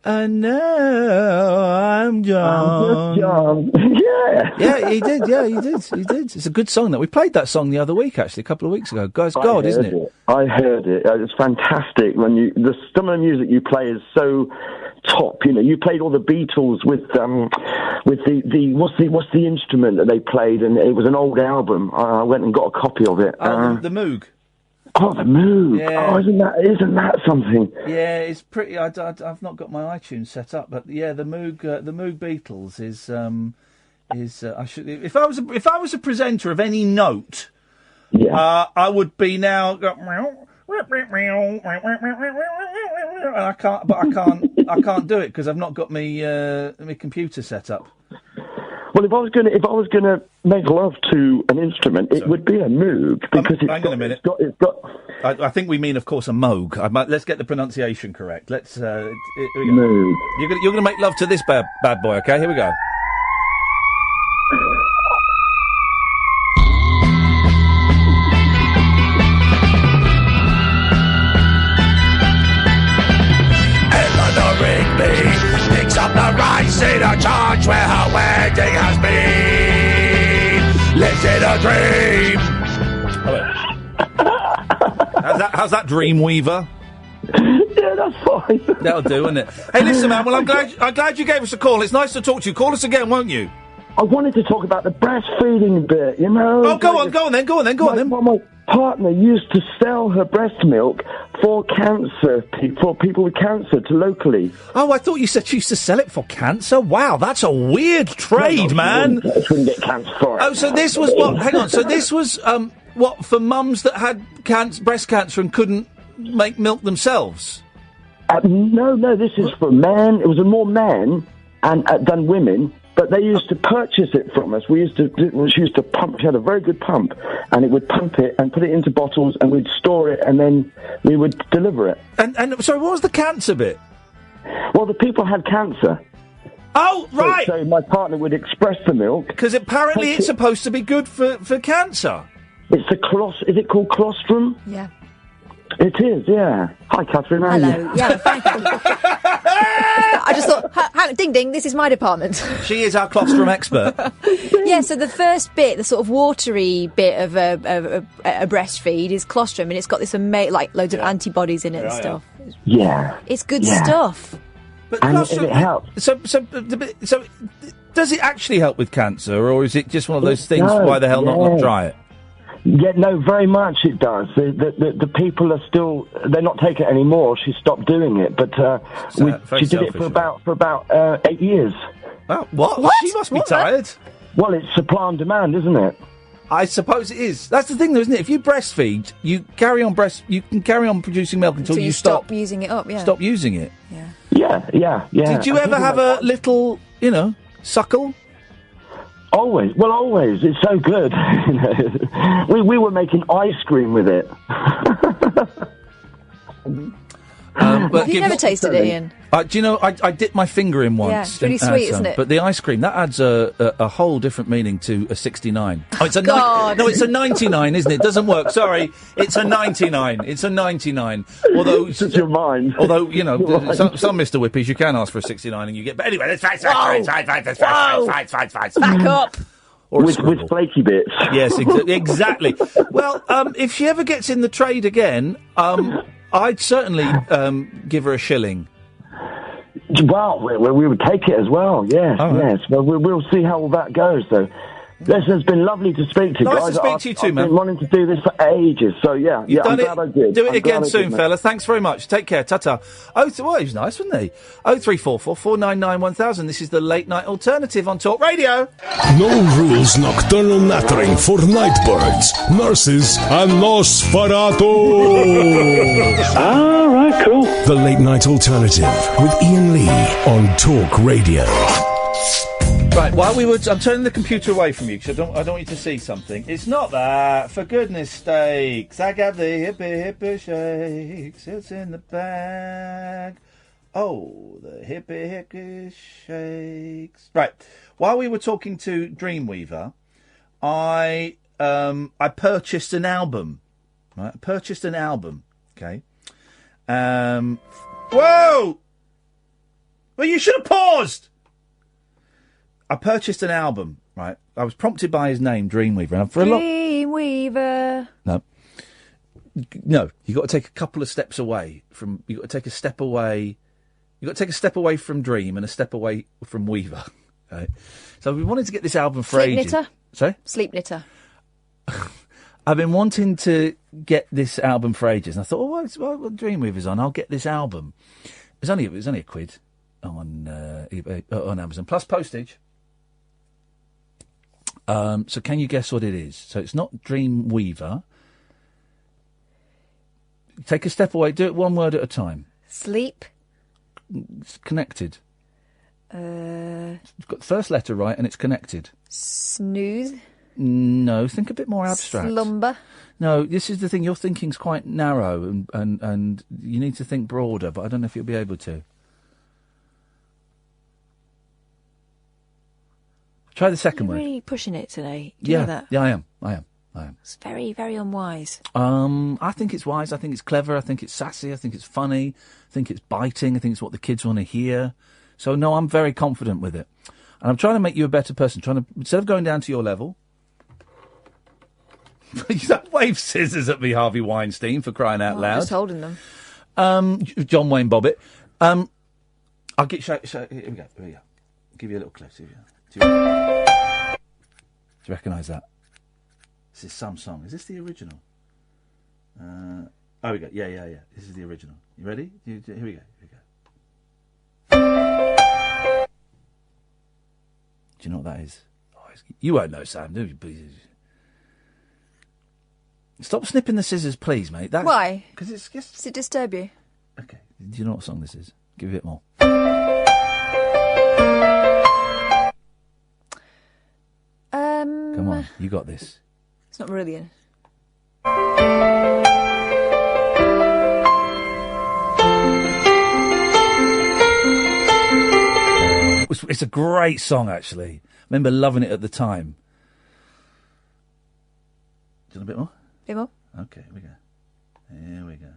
and now I'm John. I'm just John. Yeah. Yeah, he did. Yeah, he did. It's a good song. That we played that song the other week, actually, a couple of weeks ago. Guys, God, isn't it? I heard it. It's fantastic. When some of the music you play is so top. You know, you played all the Beatles with the what's the instrument that they played, and it was an old album. I went and got a copy of it. The Moog. Oh, the Moog. Yeah. Oh, isn't that something? Yeah, it's pretty. I've not got my iTunes set up, but yeah, the Moog Beatles is. I should. If I was a presenter of any note, I would be now. And I can't do it because I've not got my computer set up. Well, if I was gonna make love to an instrument, it would be a Moog because hang on a minute. It's got. I think we mean, of course, a Moog. Let's get the pronunciation correct. Let's. Here we go. Moog. You're gonna make love to this bad boy. Okay, here we go. Picks up the right seat of charge where her wedding has been. Lives in a dream. How's that, Dreamweaver? Yeah, that's fine. That'll do, isn't it? Hey, listen, man. Well, I'm glad you gave us a call. It's nice to talk to you. Call us again, won't you? I wanted to talk about the breastfeeding bit. You know. Oh, go on then. My partner used to sell her breast milk for people with cancer to locally. Oh, I thought you said she used to sell it for cancer. Wow, that's a weird trade, man. Shouldn't get cancer for it. Oh, so this was what? Hang on. So this was what for mums that had breast cancer and couldn't make milk themselves? No. This is for men. It was more men than women. But they used to purchase it from us. She used to pump. She had a very good pump, and it would pump it and put it into bottles, and we'd store it, and then we would deliver it. And sorry, what was the cancer bit? Well, the people had cancer. Oh, right. So my partner would express the milk because apparently it's supposed to be good for cancer. It's Is it called colostrum? Yeah. It is, yeah. Hi, Katherine. How are Hello. you? Yeah, thank you. I just thought, ding ding, this is my department. She is our colostrum expert. Yeah, so the first bit, the sort of watery bit of a breastfeed is colostrum, and it's got this loads of antibodies in it and stuff. Yeah. It's good stuff. But colostrum, it helps. So does it actually help with cancer, or is it just one of those things? Why the hell not try it? Yeah, no, very much it does. The people are still, they're not taking it anymore. She stopped doing it, but she did it for about 8 years. Oh, what? She must be tired. Well, it's supply and demand, isn't it? I suppose it is. That's the thing, though, isn't it? If you breastfeed, you can carry on producing milk until you stop using it up. Yeah. Stop using it. Yeah. Did you ever have a little, suckle? Always. It's so good. We were making ice cream with it. Have you never tasted it, Ian? Do you know, I dipped my finger in once. Yeah, it's really and sweet, had isn't some. it? But the ice cream, that adds a whole different meaning to a 69. Oh, it's a God. no, it's a 99, isn't it? It doesn't work. Sorry, it's a 99. It's a 99. Although it's your mind. Although some Mr. Whippies, you can ask for a 69 and you get. But anyway, that's fine. Back up. Or with flaky bits. Yes, exactly. Well, if she ever gets in the trade again, I'd certainly give her a shilling. Well, we would take it as well, yes, yes. Well, we'll see how all that goes, though. Listen, it's been lovely to speak to you guys. Nice to speak to you too, man. I've been wanting to do this for ages, so yeah, I'm glad I did. Do it again soon, fella. Thanks very much. Take care. Ta-ta. Well, he was nice, wasn't he? 0344 499 1000. This is the Late Night Alternative on Talk Radio. No rules nocturnal nattering for night birds, nurses, and Nosferatu. All right, cool. The Late Night Alternative with Iain Lee on Talk Radio. Right, I'm turning the computer away from you because I don't want you to see something. It's not that, for goodness sakes. I got the hippie shakes. It's in the bag. Oh, the hippie shakes. Right, while we were talking to Dreamweaver, I purchased an album. Right, I purchased an album. Okay. Whoa! Well, you should have paused. I purchased an album, right? I was prompted by his name, Dreamweaver. And Dreamweaver. No, you got to take a couple of steps away from. You got to take a step away. You got to take a step away from Dream and a step away from Weaver. Okay? So we wanted to get this album for Sleep ages. Knitter? Sorry? Sleep Knitter. I've been wanting to get this album for ages, and I thought, well, Dreamweaver's on. I'll get this album. It was only a quid on Amazon plus postage. So can you guess what it is? So it's not Dreamweaver. Take a step away. Do it one word at a time. Sleep. It's connected. You've got the first letter right, and it's connected. Snooze. No, think a bit more abstract. Slumber. No, this is the thing. Your thinking's quite narrow, and you need to think broader. But I don't know if you'll be able to. Try the second word. You're really pushing it today. Do you know that? Yeah, I am. It's very, very unwise. I think it's wise. I think it's clever. I think it's sassy. I think it's funny. I think it's biting. I think it's what the kids want to hear. So, no, I'm very confident with it. And I'm trying to make you a better person. Instead of going down to your level... That wave scissors at me, Harvey Weinstein, for crying out loud. I'm just holding them. John Wayne Bobbitt. I'll get... Here we go. I'll give you a little clip. Do you recognise that? This is some song. Is this the original? Oh, we go. Yeah. This is the original. You ready? Here we go. Do you know what that is? You won't know, Sam, do you? Stop snipping the scissors, please, mate. Why? Because it's just... Does it disturb you? Okay. Do you know what song this is? Give it more. Come on, you got this. It's not Marillion. It's a great song, actually. I remember loving it at the time. Do you want a bit more? Bit more? Okay, here we go.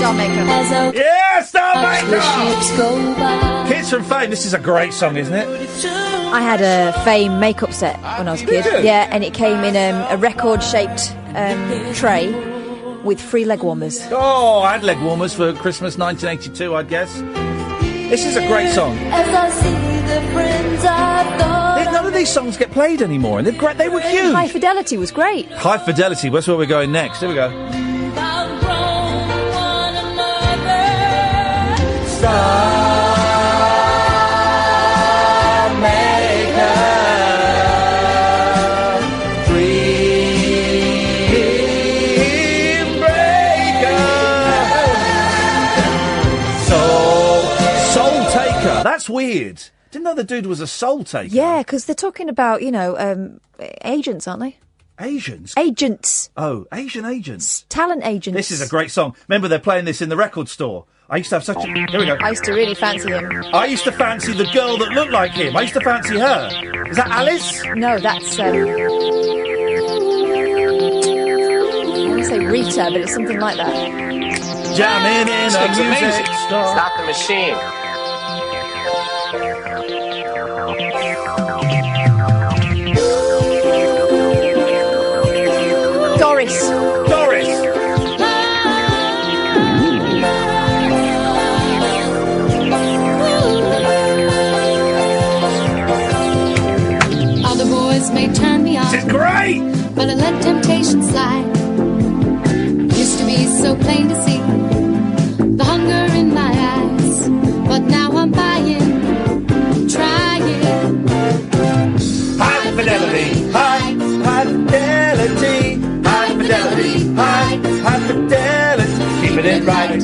Starmaker. Yeah, Starmaker! Kids from Fame. This is a great song, isn't it? I had a Fame makeup set when I was a kid. Did you? Yeah, and it came in a record-shaped tray with 3 leg warmers. Oh, I had leg warmers for Christmas 1982, I guess. This is a great song. None of these songs get played anymore, and they were huge. High Fidelity was great. High Fidelity, that's where we're going next. Here we go. So weird. Didn't know the dude was a soul taker. Yeah, because they're talking about, agents, aren't they? Asians? Agents. Oh, Asian agents. Talent agents. This is a great song. Remember, they're playing this in the record store. I used to have such a... Here we go. I used to really fancy him. I used to fancy the girl that looked like him. I used to fancy her. Is that Alice? No, that's... I want to say Rita, but it's something like that. Jamming in a music store. Stop the machine. Doris. Other boys may turn me on. This is great! But I let temptation slide. Used to be so plain to see the hunger in my eyes. But now I'm buying, trying. High fidelity, high fidelity, high fidelity, high fidelity. Keeping it right,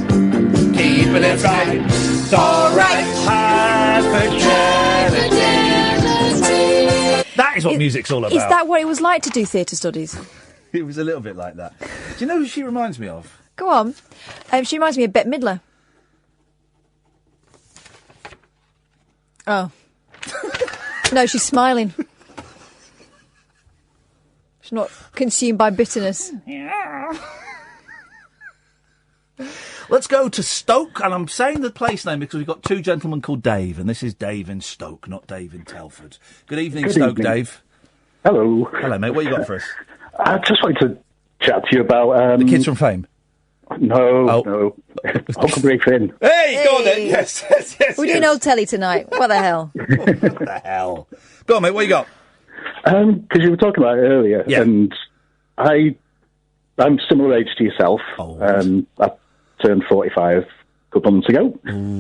keeping it right. It's alright. High fidelity. That is what music's all about. Is that what it was like to do theatre studies? It was a little bit like that. Do you know who she reminds me of? Go on. She reminds me of Bette Midler. Oh. No, she's smiling. She's not consumed by bitterness. Let's go to Stoke, and I'm saying the place name because we've got two gentlemen called Dave, and this is Dave in Stoke, not Dave in Telford. Good evening, Good Stoke, evening. Dave. Hello. Hello, mate. What you got for us? I just wanted to chat to you about... The Kids from Fame? No. Huckleberry Finn. Hey, go on then. Yes. We're doing old telly tonight. What the hell? What the hell? Go on, mate. What you got? Because you were talking about it earlier, and I'm similar age to yourself. I turned 45 a couple months ago.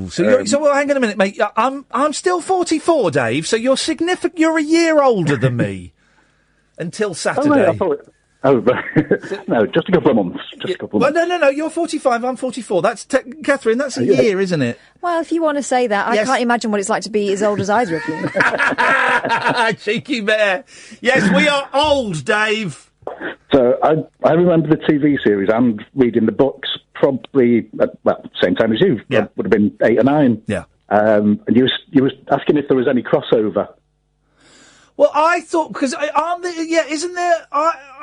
So well, hang on a minute, mate. I'm still 44, Dave. So you're significant. You're a year older than me. Until Saturday. Oh, right, I thought... no, just a couple of months. No. You're 45. I'm 44. That's Catherine. That's a year, isn't it? Well, if you want to say that, I can't imagine what it's like to be as old as either of you. Cheeky bear. Yes, we are old, Dave. So I remember the TV series and reading the books probably at same time as you. Yeah. Would have been 8 or 9. Yeah. And you was asking if there was any crossover. Well, I thought because aren't there? Yeah, isn't there?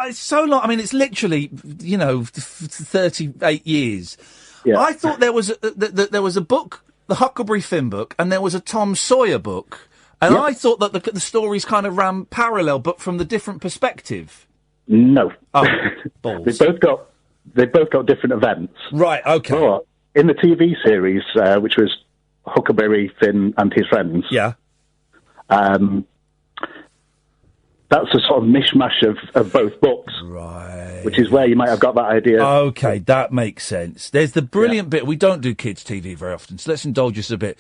It's so long. I mean, it's literally 38 years. Yeah. I thought there was there was a book, the Huckleberry Finn book, and there was a Tom Sawyer book, and I thought that the stories kind of ran parallel, but from the different perspective. No. Oh, balls. They both got different events. Right. Okay. But in the TV series, which was Huckleberry Finn and his friends. Yeah. That's a sort of mishmash of both books. Right. Which is where you might have got that idea. Okay, that makes sense. There's the brilliant bit. We don't do kids' TV very often, so let's indulge us a bit.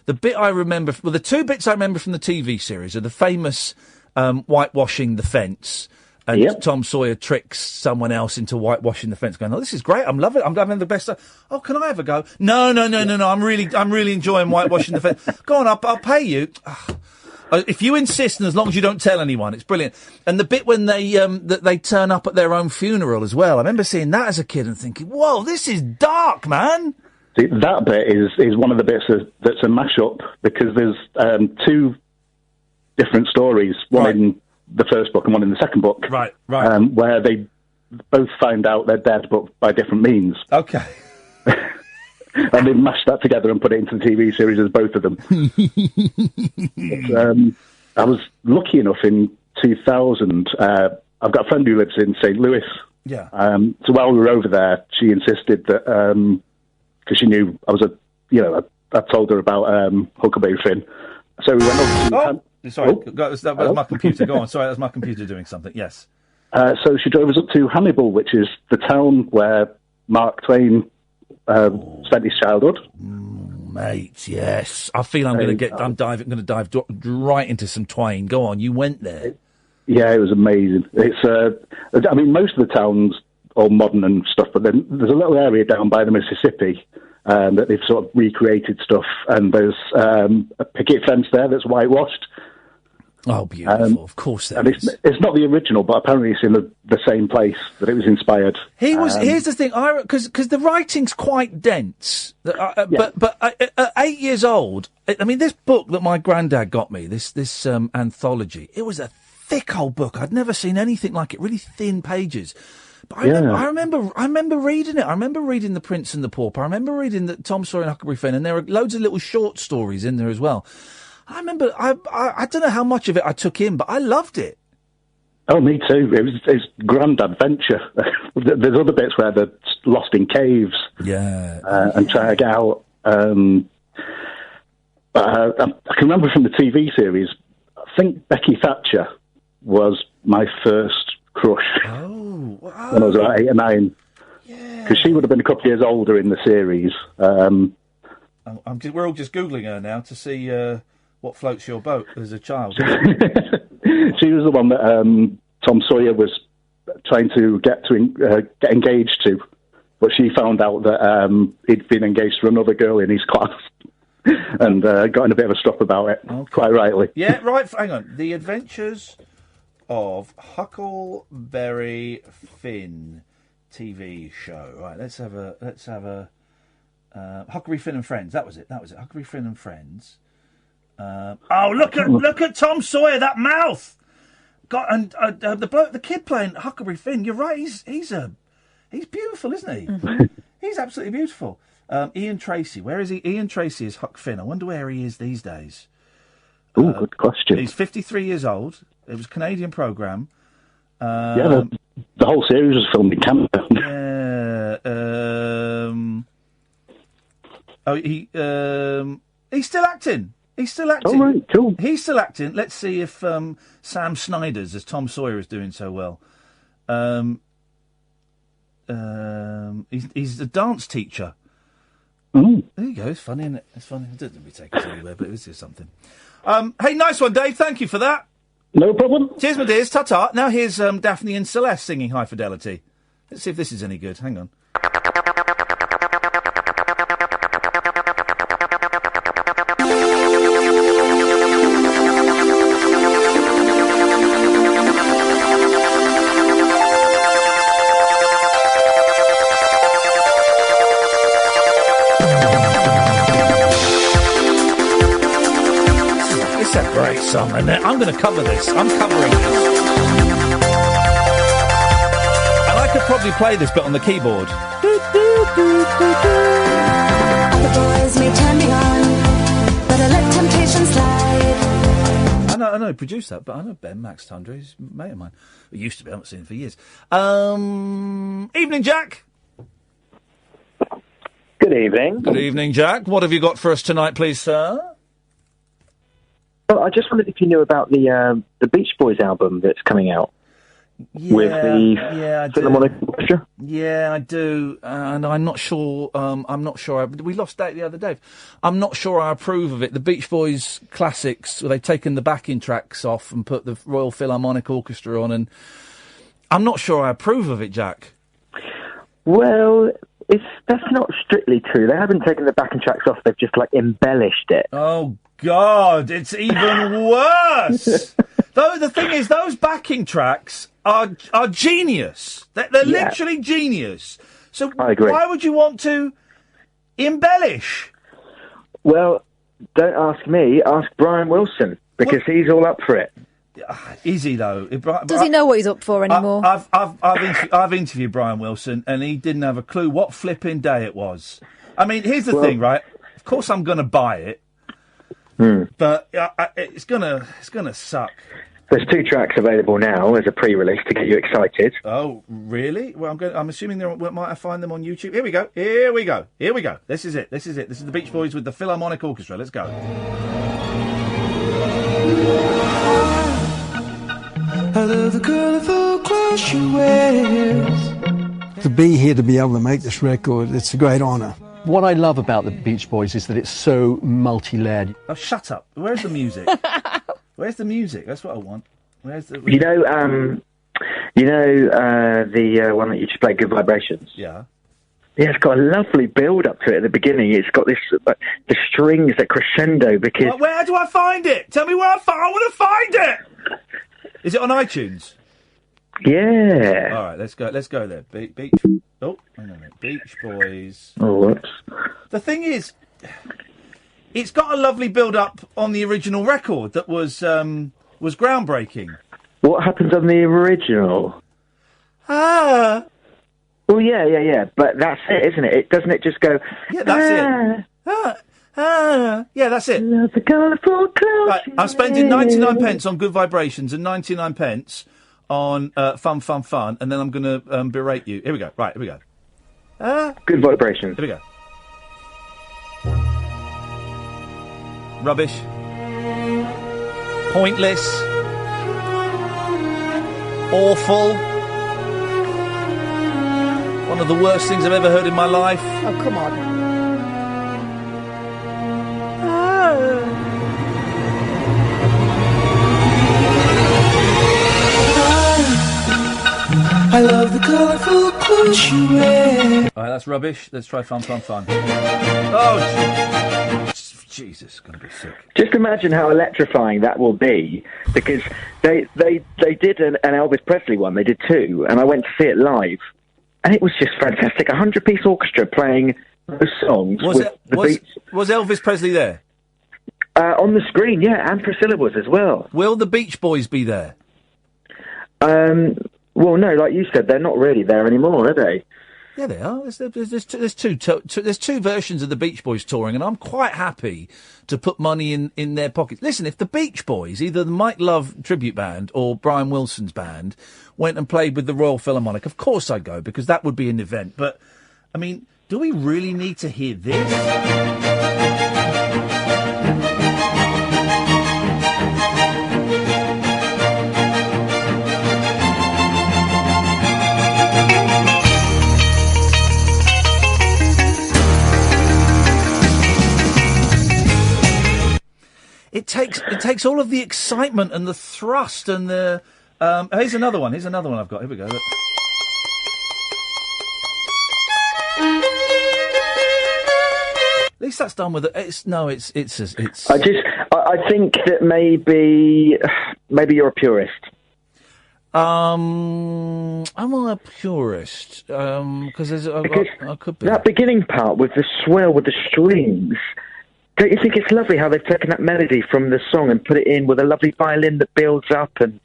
The bit I remember... Well, the two bits I remember from the TV series are the famous whitewashing the fence, and Tom Sawyer tricks someone else into whitewashing the fence, going, "Oh, this is great. I'm loving it. I'm having the best." Oh, can I have a go? No. I'm really enjoying whitewashing the fence. Go on, I'll pay you. If you insist, and as long as you don't tell anyone, it's brilliant. And the bit when they turn up at their own funeral as well. I remember seeing that as a kid and thinking, "Whoa, this is dark, man." See, that bit is one of the bits that's a mashup because there's two different stories, one in the first book and one in the second book. Right. Where they both find out they're dead, but by different means. Okay. And they mashed that together and put it into the TV series as both of them. I was lucky enough in 2000. I've got a friend who lives in St. Louis. Yeah. So while we were over there, she insisted that because she knew I was I told her about Huckleberry Finn. So we went over to... Sorry, that was my computer. Go on. Sorry, that was my computer doing something. Yes. So she drove us up to Hannibal, which is the town where Mark Twain spent his childhood. Mate, yes. I feel I'm going to dive right into some Twain. Go on, you went there. Yeah, it was amazing. It's, I mean, most of the town's all modern and stuff, but then there's a little area down by the Mississippi, that they've sort of recreated stuff, and there's a picket fence there that's whitewashed. Oh, beautiful! Of course, there is. It's not the original, but apparently it's in the same place that it was inspired. Here's the thing, because the writing's quite dense. But at 8 years old, I mean, this book that my granddad got me, this anthology, it was a thick old book. I'd never seen anything like it. Really thin pages. But I remember reading it. I remember reading The Prince and the Pauper. I remember reading Tom Sawyer and Huckleberry Finn, and there are loads of little short stories in there as well. I remember, I don't know how much of it I took in, but I loved it. Oh, me too. It's grand adventure. There's other bits where they're lost in caves. And trying to get out. I can remember from the TV series, I think Becky Thatcher was my first crush. Oh, wow. When I was about 8 or 9. Because she would have been a couple of years older in the series. We're all just Googling her now to see what floats your boat as a child. She was the one that Tom Sawyer was trying to get engaged to, but she found out that he'd been engaged to another girl in his class, and got in a bit of a stop about it, quite rightly. Yeah, right. Hang on. The Adventures of Huckleberry Finn TV show. Right. Let's have a Huckleberry Finn and Friends. That was it. Huckleberry Finn and Friends. Look at Tom Sawyer. That mouth. The kid playing Huckleberry Finn. You're right. He's beautiful, isn't he? Mm-hmm. He's absolutely beautiful. Ian Tracy. Where is he? Ian Tracy is Huck Finn. I wonder where he is these days. Oh, good question. He's 53 years old. It was a Canadian programme. The whole series was filmed in Canada. He's still acting. Oh, right, cool. He's still acting. Let's see if Sam Snyder's, as Tom Sawyer, is doing so well. He's a dance teacher. Mm. There you go. It's funny, isn't it? It's funny. It didn't be taken anywhere, but it was just something. Hey, nice one, Dave. Thank you for that. No problem. Cheers, my dears. Ta-ta. Now here's Daphne and Celeste singing High Fidelity. Let's see if this is any good. Hang on. It's a great song, isn't it? I'm going to cover this. I'm covering this. And I could probably play this bit on the keyboard. Other boys may turn me on, but I let temptation slide. I know, produced that, but I know Ben Max Tundra. He's a mate of mine. He used to be. I haven't seen him for years. Evening, Jack. Good evening. Good evening, Jack. What have you got for us tonight, please, sir? Well, I just wondered if you knew about the Beach Boys album that's coming out with the Philharmonic Orchestra. Yeah, I do, and I'm not sure. We lost Date the other day. I'm not sure I approve of it. The Beach Boys classics, they've taken the backing tracks off and put the Royal Philharmonic Orchestra on, and I'm not sure I approve of it, Jack. Well, that's not strictly true. They haven't taken the backing tracks off. They've just embellished it. Oh God, it's even worse. Though the thing is, those backing tracks are genius. They're literally genius. So I agree. Why would you want to embellish? Well, don't ask me. Ask Brian Wilson, because he's all up for it. Is he though? Does he know what he's up for anymore? I've interviewed Brian Wilson, and he didn't have a clue what flipping day it was. I mean, here's the thing, right? Of course, I'm going to buy it. But it's gonna suck. There's 2 tracks available now as a pre-release to get you excited. Oh, really? Well, I'm assuming might I find them on YouTube? Here we go. This is it. This is the Beach Boys with the Philharmonic Orchestra. Let's go. I love the colourful clothes she wears. To be here, to be able to make this record, it's a great honour. What I love about the Beach Boys is that it's so multi-layered. Oh, shut up. Where's the music? Where's the music? That's what I want. Where's the... the one that you just played, Good Vibrations? Yeah. Yeah, it's got a lovely build up to it at the beginning. It's got this the strings that crescendo because. Well, where do I find it? Tell me where I want to find it. Is it on iTunes? Yeah. All right, let's go there. Beach. Oh, hang on a minute. Beach Boys. Oh, whoops. The thing is, it's got a lovely build up on the original record that was groundbreaking. What happens on the original? Ah. Well, yeah. But that's it, isn't it? Doesn't it just go? Yeah, that's it. Yeah, that's it. Love the colourful clothes. Right, I'm spending 99 pence on Good Vibrations and 99 pence on Fun, and then I'm going to berate you. Here we go. Right, here we go. Good Vibrations. Here we go. Rubbish. Pointless. Awful. One of the worst things I've ever heard in my life. Oh, come on. I love the colourful clothes you wear. All right, that's rubbish. Let's try Fun. Oh, Jesus, gonna be sick. Just imagine how electrifying that will be, because they did an Elvis Presley one. They did two, and I went to see it live, and it was just fantastic. 100-piece orchestra playing those songs. Was Elvis Presley there? On the screen, yeah, and Priscilla was as well. Will the Beach Boys be there? Well, no, like you said, they're not really there anymore, are they? Yeah, they are. There's two versions of the Beach Boys touring, and I'm quite happy to put money in their pockets. Listen, if the Beach Boys, either the Mike Love tribute band or Brian Wilson's band, went and played with the Royal Philharmonic, of course I'd go, because that would be an event. But, I mean, do we really need to hear this? It takes all of the excitement and the thrust and the. Here's another one. I've got. Here we go. Look. At least that's done with it. I think that maybe you're a purist. Am I a purist? Because I could be. That beginning part with the swell with the strings. Don't you think it's lovely how they've taken that melody from the song and put it in with a lovely violin that builds up and...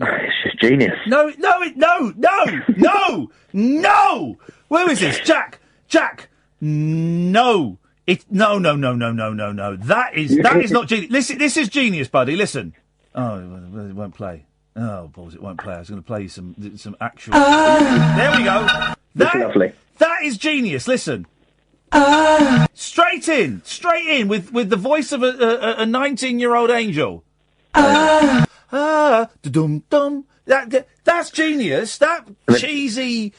it's just genius. No! Where is this? Jack! No! No. That is not genius. Listen, this is genius, buddy. Listen. Oh, it won't play. Oh, balls, it won't play. I was going to play you some actual... There we go. That's lovely. That is genius. Listen. Straight in with the voice of a 19-year-old angel. Dum. That's genius. That cheesy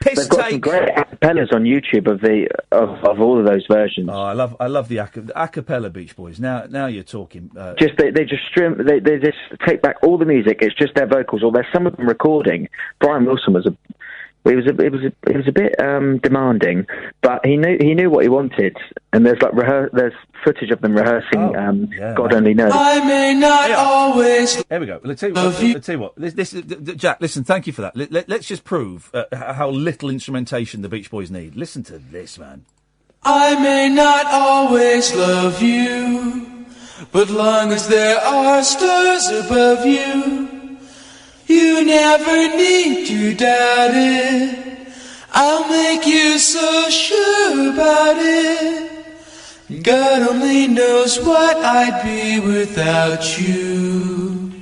piss They've got some great accapellas on YouTube of all of those versions. Oh, I love the accapella Beach Boys. Now you're talking. They just take back all the music. It's just their vocals, or there's some of them recording. Brian Wilson was a bit demanding, but he knew what he wanted, and there's footage of them rehearsing. God only knows. I may not always. There we go. Let's tell you what. This Jack. Listen, thank you for that. Let's just prove how little instrumentation the Beach Boys need. Listen to this, man. I may not always love you, but long as there are stars above you. You never need to doubt it. I'll make you so sure about it. God only knows what I'd be without you.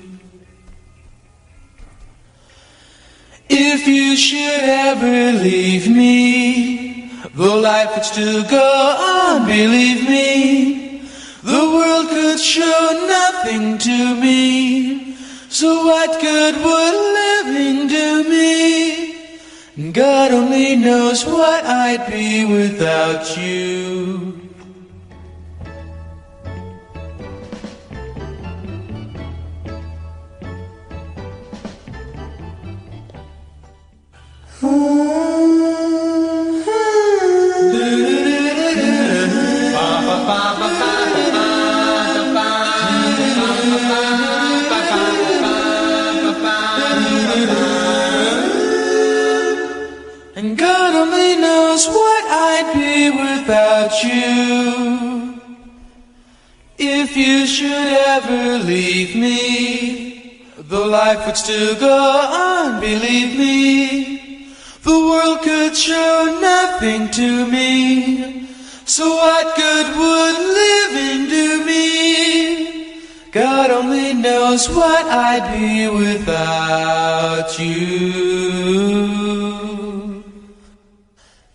If you should ever leave me, though life would still go on, believe me, the world could show nothing to me. So what good would living do me? God only knows what I'd be without you. Oh should ever leave me, though life would still go on, believe me, the world could show nothing to me. So what good would living do me? God only knows what I'd be without you.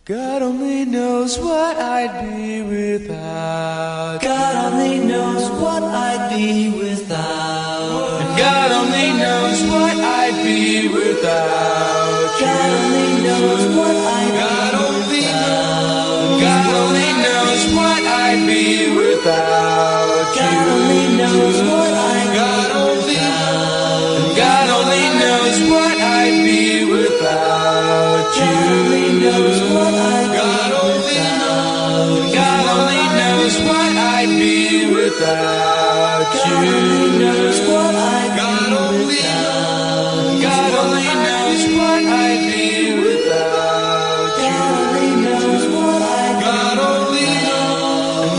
God only knows what I'd be without. God only knows what I'd be without. And God only knows what I'd be without. God only knows what I'd be without. God only knows what I'd be without. God only knows what I'd be without. God only knows what I'd be without you. God only knows what I'd be without. God only knows what I'd be without you. God only knows what I'd be without. God only knows what I'd be without you. God only knows what I'd be without.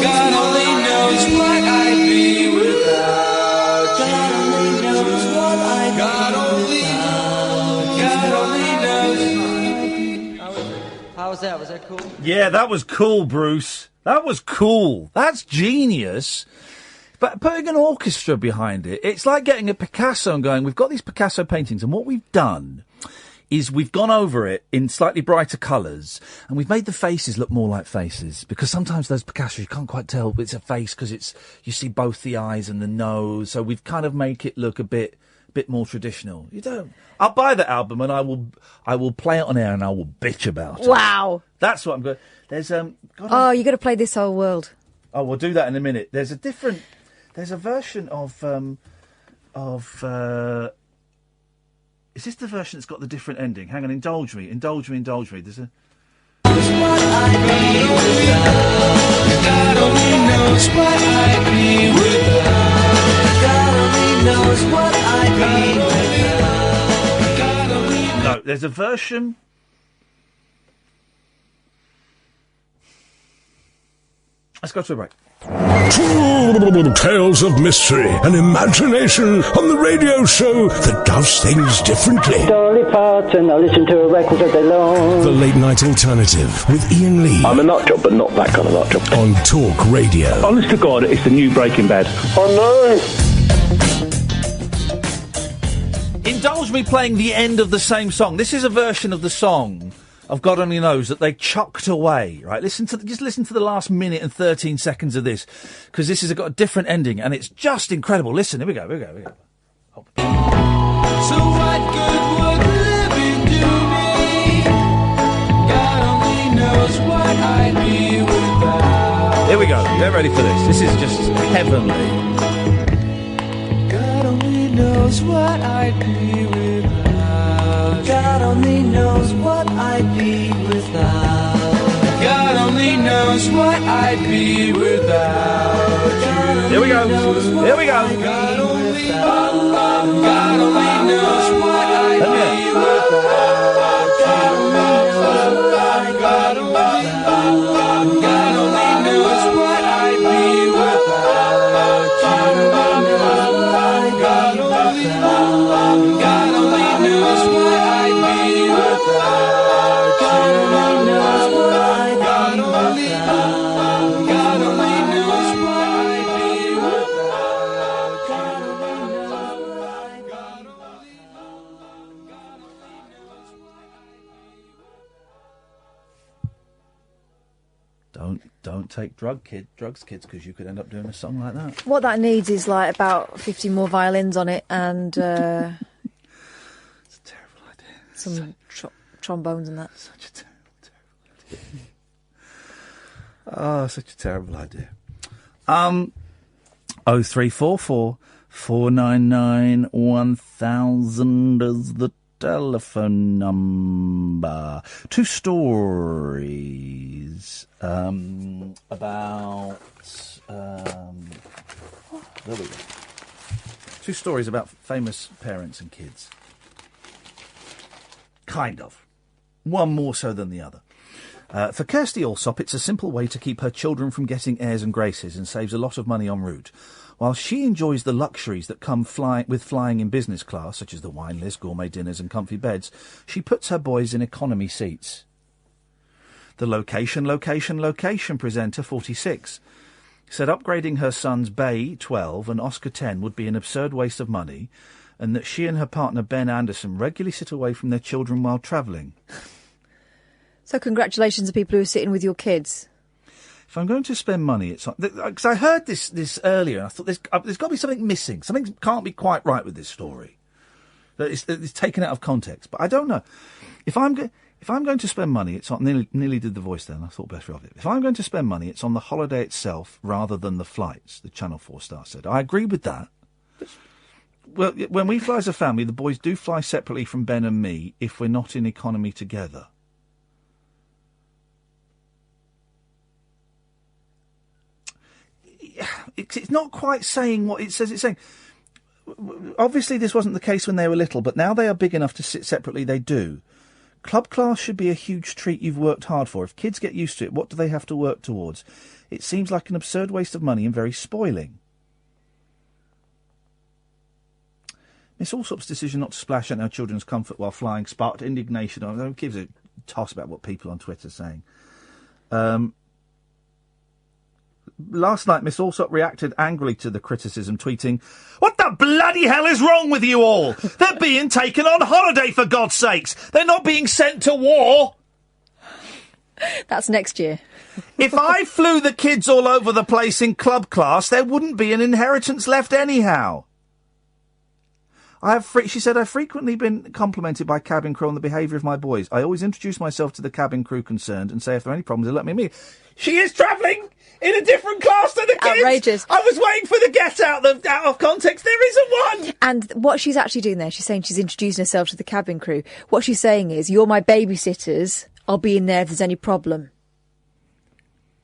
God only knows what I'd be without you. God only knows what I'd be without. God only knows. How was that? Was that cool? Yeah, that was cool, Bruce. That was cool. That's genius. But putting an orchestra behind it, it's like getting a Picasso and going, we've got these Picasso paintings, and what we've done is we've gone over it in slightly brighter colours, and we've made the faces look more like faces, because sometimes those Picassos, you can't quite tell it's a face because you see both the eyes and the nose, so we've kind of make it look a bit more traditional. You don't. I'll buy the album and I will play it on air and I will bitch about it. Wow. That's what I'm going. There's you got to play This Whole World. Oh, we'll do that in a minute. There's a version of is this the version that's got the different ending? Hang on, indulge me. There's a. God only knows what I'd be without. God only knows what I'd be without. God only knows. No, there's a version. Let's go to a break. Tales of mystery and imagination on the radio show that does things differently. Dolly Parton, I listen to a record all day long. The Late Night Alternative with Iain Lee. I'm a nut job, but not that kind of nut job. On Talk Radio. Honest to God, it's the new Breaking Bad. Oh no! Indulge me playing the end of the same song. This is a version of the song of God Only Knows that they chucked away, right? Just listen to the last minute and 13 seconds of this, because this has got a different ending, and it's just incredible. Listen, here we go. So what good would living do me? God only knows what I'd be without. Here we go. Get ready for this. This is just heavenly. God only knows what I'd be without. God only knows what I'd be without. God only knows what I'd be without. Here we go. Here we go. God only knows what I'd be without. God only knows what I'd be without. God only knows what I'd be without. God only knows what I'd be without. God only knows what I'd be without. God only knows what I'd be without. Don't take drugs, kids, because you could end up doing a song like that. What that needs is like about 50 more violins on it and It's a terrible idea. some trombones and that. Such a terrible idea. Oh, such a terrible idea. 0344 499 1000 is the telephone number. Two stories about there we go. Two stories about famous parents and kids. Kind of. One more so than the other. For Kirsty Allsop, it's a simple way to keep her children from getting airs and graces and saves a lot of money en route. While she enjoys the luxuries that come with flying in business class, such as the wine list, gourmet dinners and comfy beds, she puts her boys in economy seats. The location presenter, 46, said upgrading her sons Bay, 12, and Oscar, 10, would be an absurd waste of money, and that she and her partner Ben Anderson regularly sit away from their children while travelling. So congratulations to people who are sitting with your kids. If I'm going to spend money, it's because I heard this earlier, and I thought there's got to be something missing. Something can't be quite right with this story. That it's taken out of context. But I don't know. If I'm going to spend money, it's on. Nearly did the voice then. I thought better of it. If I'm going to spend money, it's on the holiday itself rather than the flights. The Channel 4 star said. I agree with that. Well, when we fly as a family, the boys do fly separately from Ben and me if we're not in economy together. It's not quite saying what it says it's saying. Obviously, this wasn't the case when they were little, but now they are big enough to sit separately, they do. Club class should be a huge treat you've worked hard for. If kids get used to it, what do they have to work towards? It seems like an absurd waste of money and very spoiling. Miss Allsop's decision not to splash at our children's comfort while flying sparked indignation. Who gives a toss about what people on Twitter are saying? Last night, Miss Allsop reacted angrily to the criticism, tweeting, "What the bloody hell is wrong with you all? They're being taken on holiday, for God's sakes! They're not being sent to war!" That's next year. If I flew the kids all over the place in club class, there wouldn't be an inheritance left anyhow. She said, I've frequently been complimented by cabin crew on the behaviour of my boys. I always introduce myself to the cabin crew concerned and say if there are any problems, they'll let me meet. She is travelling in a different class to the kids. Outrageous. I was waiting for the get out of context. There isn't one. And what she's actually doing there, she's saying she's introducing herself to the cabin crew. What she's saying is, you're my babysitters. I'll be in there if there's any problem.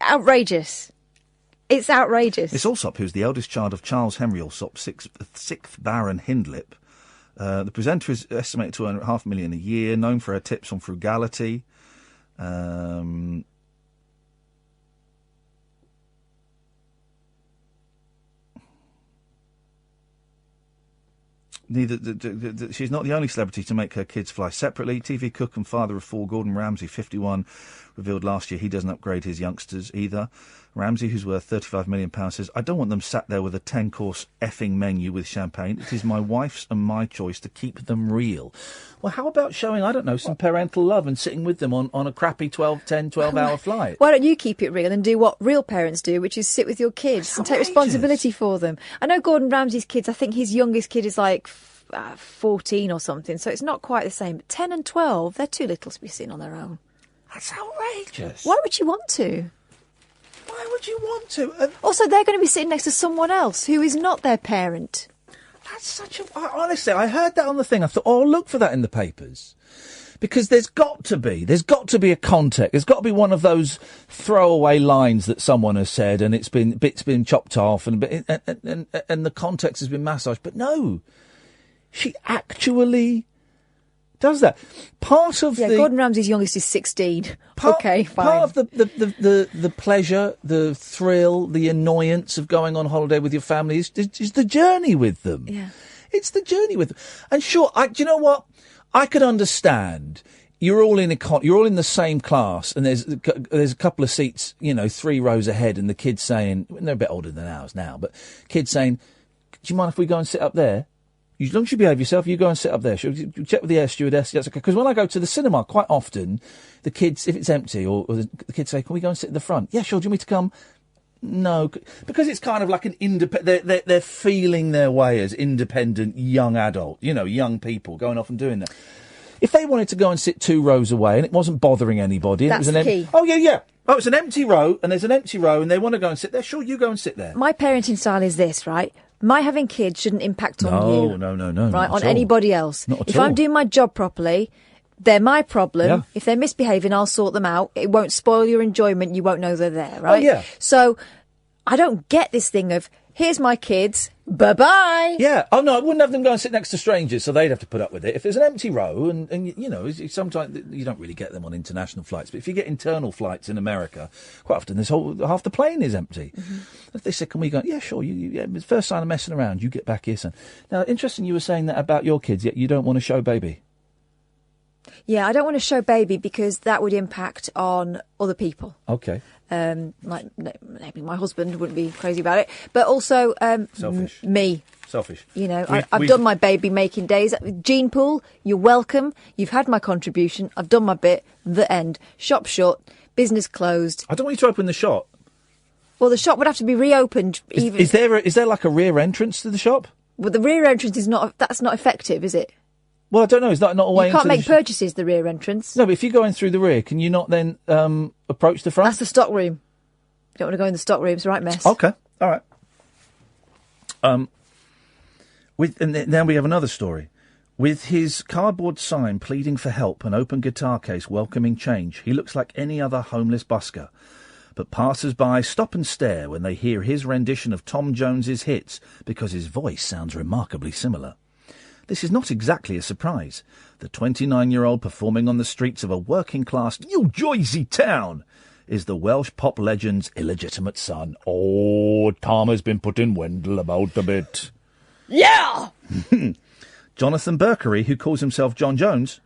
Outrageous. It's outrageous. Miss Allsop, who's the eldest child of Charles Henry Allsop, 6th Baron Hindlip. The presenter is estimated to earn $500,000 a year, known for her tips on frugality. She's not the only celebrity to make her kids fly separately. TV cook and father of 4, Gordon Ramsay, 51, revealed last year he doesn't upgrade his youngsters either. Ramsay, who's worth £35 million, says, I don't want them sat there with a 10-course effing menu with champagne. It is my wife's and my choice to keep them real. Well, how about showing, I don't know, some parental love and sitting with them on a crappy 12-hour flight? Why don't you keep it real and do what real parents do, which is sit with your kids and take responsibility for them? I know Gordon Ramsay's kids, I think his youngest kid is like 14 or something, so it's not quite the same. But 10 and 12, they're too little to be sitting on their own. That's outrageous. Why would you want to? Why would you want to? Also, they're going to be sitting next to someone else who is not their parent. That's such a... Honestly, I heard that on the thing. I thought, I'll look for that in the papers. Because there's got to be a context. There's got to be one of those throwaway lines that someone has said and bits been chopped off and the context has been massaged. But no, she actually does that. Part of Gordon Ramsay's youngest is 16. Okay, fine. Part of the pleasure, the thrill, the annoyance of going on holiday with your family is the journey with them. Yeah. It's the journey with them. And sure, do you know what? I could understand. You're all in the same class, and there's a couple of seats, 3 rows ahead, and the kids saying, they're a bit older than ours now, but kids saying, do you mind if we go and sit up there? As long as you behave yourself, you go and sit up there. Check with the air stewardess. Because when I go to the cinema, quite often, the kids, if it's empty, or the kids say, can we go and sit at the front? Yeah, sure. Do you want me to come? No. Because it's kind of like an independent... They're feeling their way as independent young adult, young people going off and doing that. If they wanted to go and sit 2 rows away and it wasn't bothering anybody... That's it was key. Oh, yeah. Oh, it's an empty row, and there's an empty row, and they want to go and sit there. Sure, you go and sit there. My parenting style is this, right? My having kids shouldn't impact on you. No. Right, on anybody else. Not at if all. I'm doing my job properly, they're my problem. Yeah. If they're misbehaving, I'll sort them out. It won't spoil your enjoyment. You won't know they're there, right? Oh, yeah. So I don't get this thing of here's my kids, bye-bye. Yeah. Oh, no, I wouldn't have them go and sit next to strangers, so they'd have to put up with it. If there's an empty row, and you know, sometimes you don't really get them on international flights, but if you get internal flights in America, quite often half the plane is empty. If they say, can we go? Yeah, sure. First sign of messing around, you get back here, son. Now, interesting you were saying that about your kids, yet you don't want to show baby. Yeah, I don't want to show baby because that would impact on other people. Okay. Like maybe my husband wouldn't be crazy about it, but also selfish. Me. Selfish. You know, I've done my baby making days. Gene Pool, you're welcome. You've had my contribution. I've done my bit. The end. Shop shut. Business closed. I don't want you to open the shop. Well, the shop would have to be reopened. Is there like a rear entrance to the shop? Well, the rear entrance is not. That's not effective, is it? Well, I don't know. Is that not a way? You can't make purchases the rear entrance. No, but if you go in through the rear, can you not then approach the front? That's the stock room. You don't want to go in the stock room. It's a right mess. Okay, all right. And then we have another story. With his cardboard sign pleading for help and open guitar case welcoming change, he looks like any other homeless busker. But passers-by stop and stare when they hear his rendition of Tom Jones's hits because his voice sounds remarkably similar. This is not exactly a surprise. The 29-year-old performing on the streets of a working-class New Jersey town is the Welsh pop legend's illegitimate son. Oh, Tom has been putting Wendell about a bit. Yeah! Jonathan Berkery, who calls himself John Jones,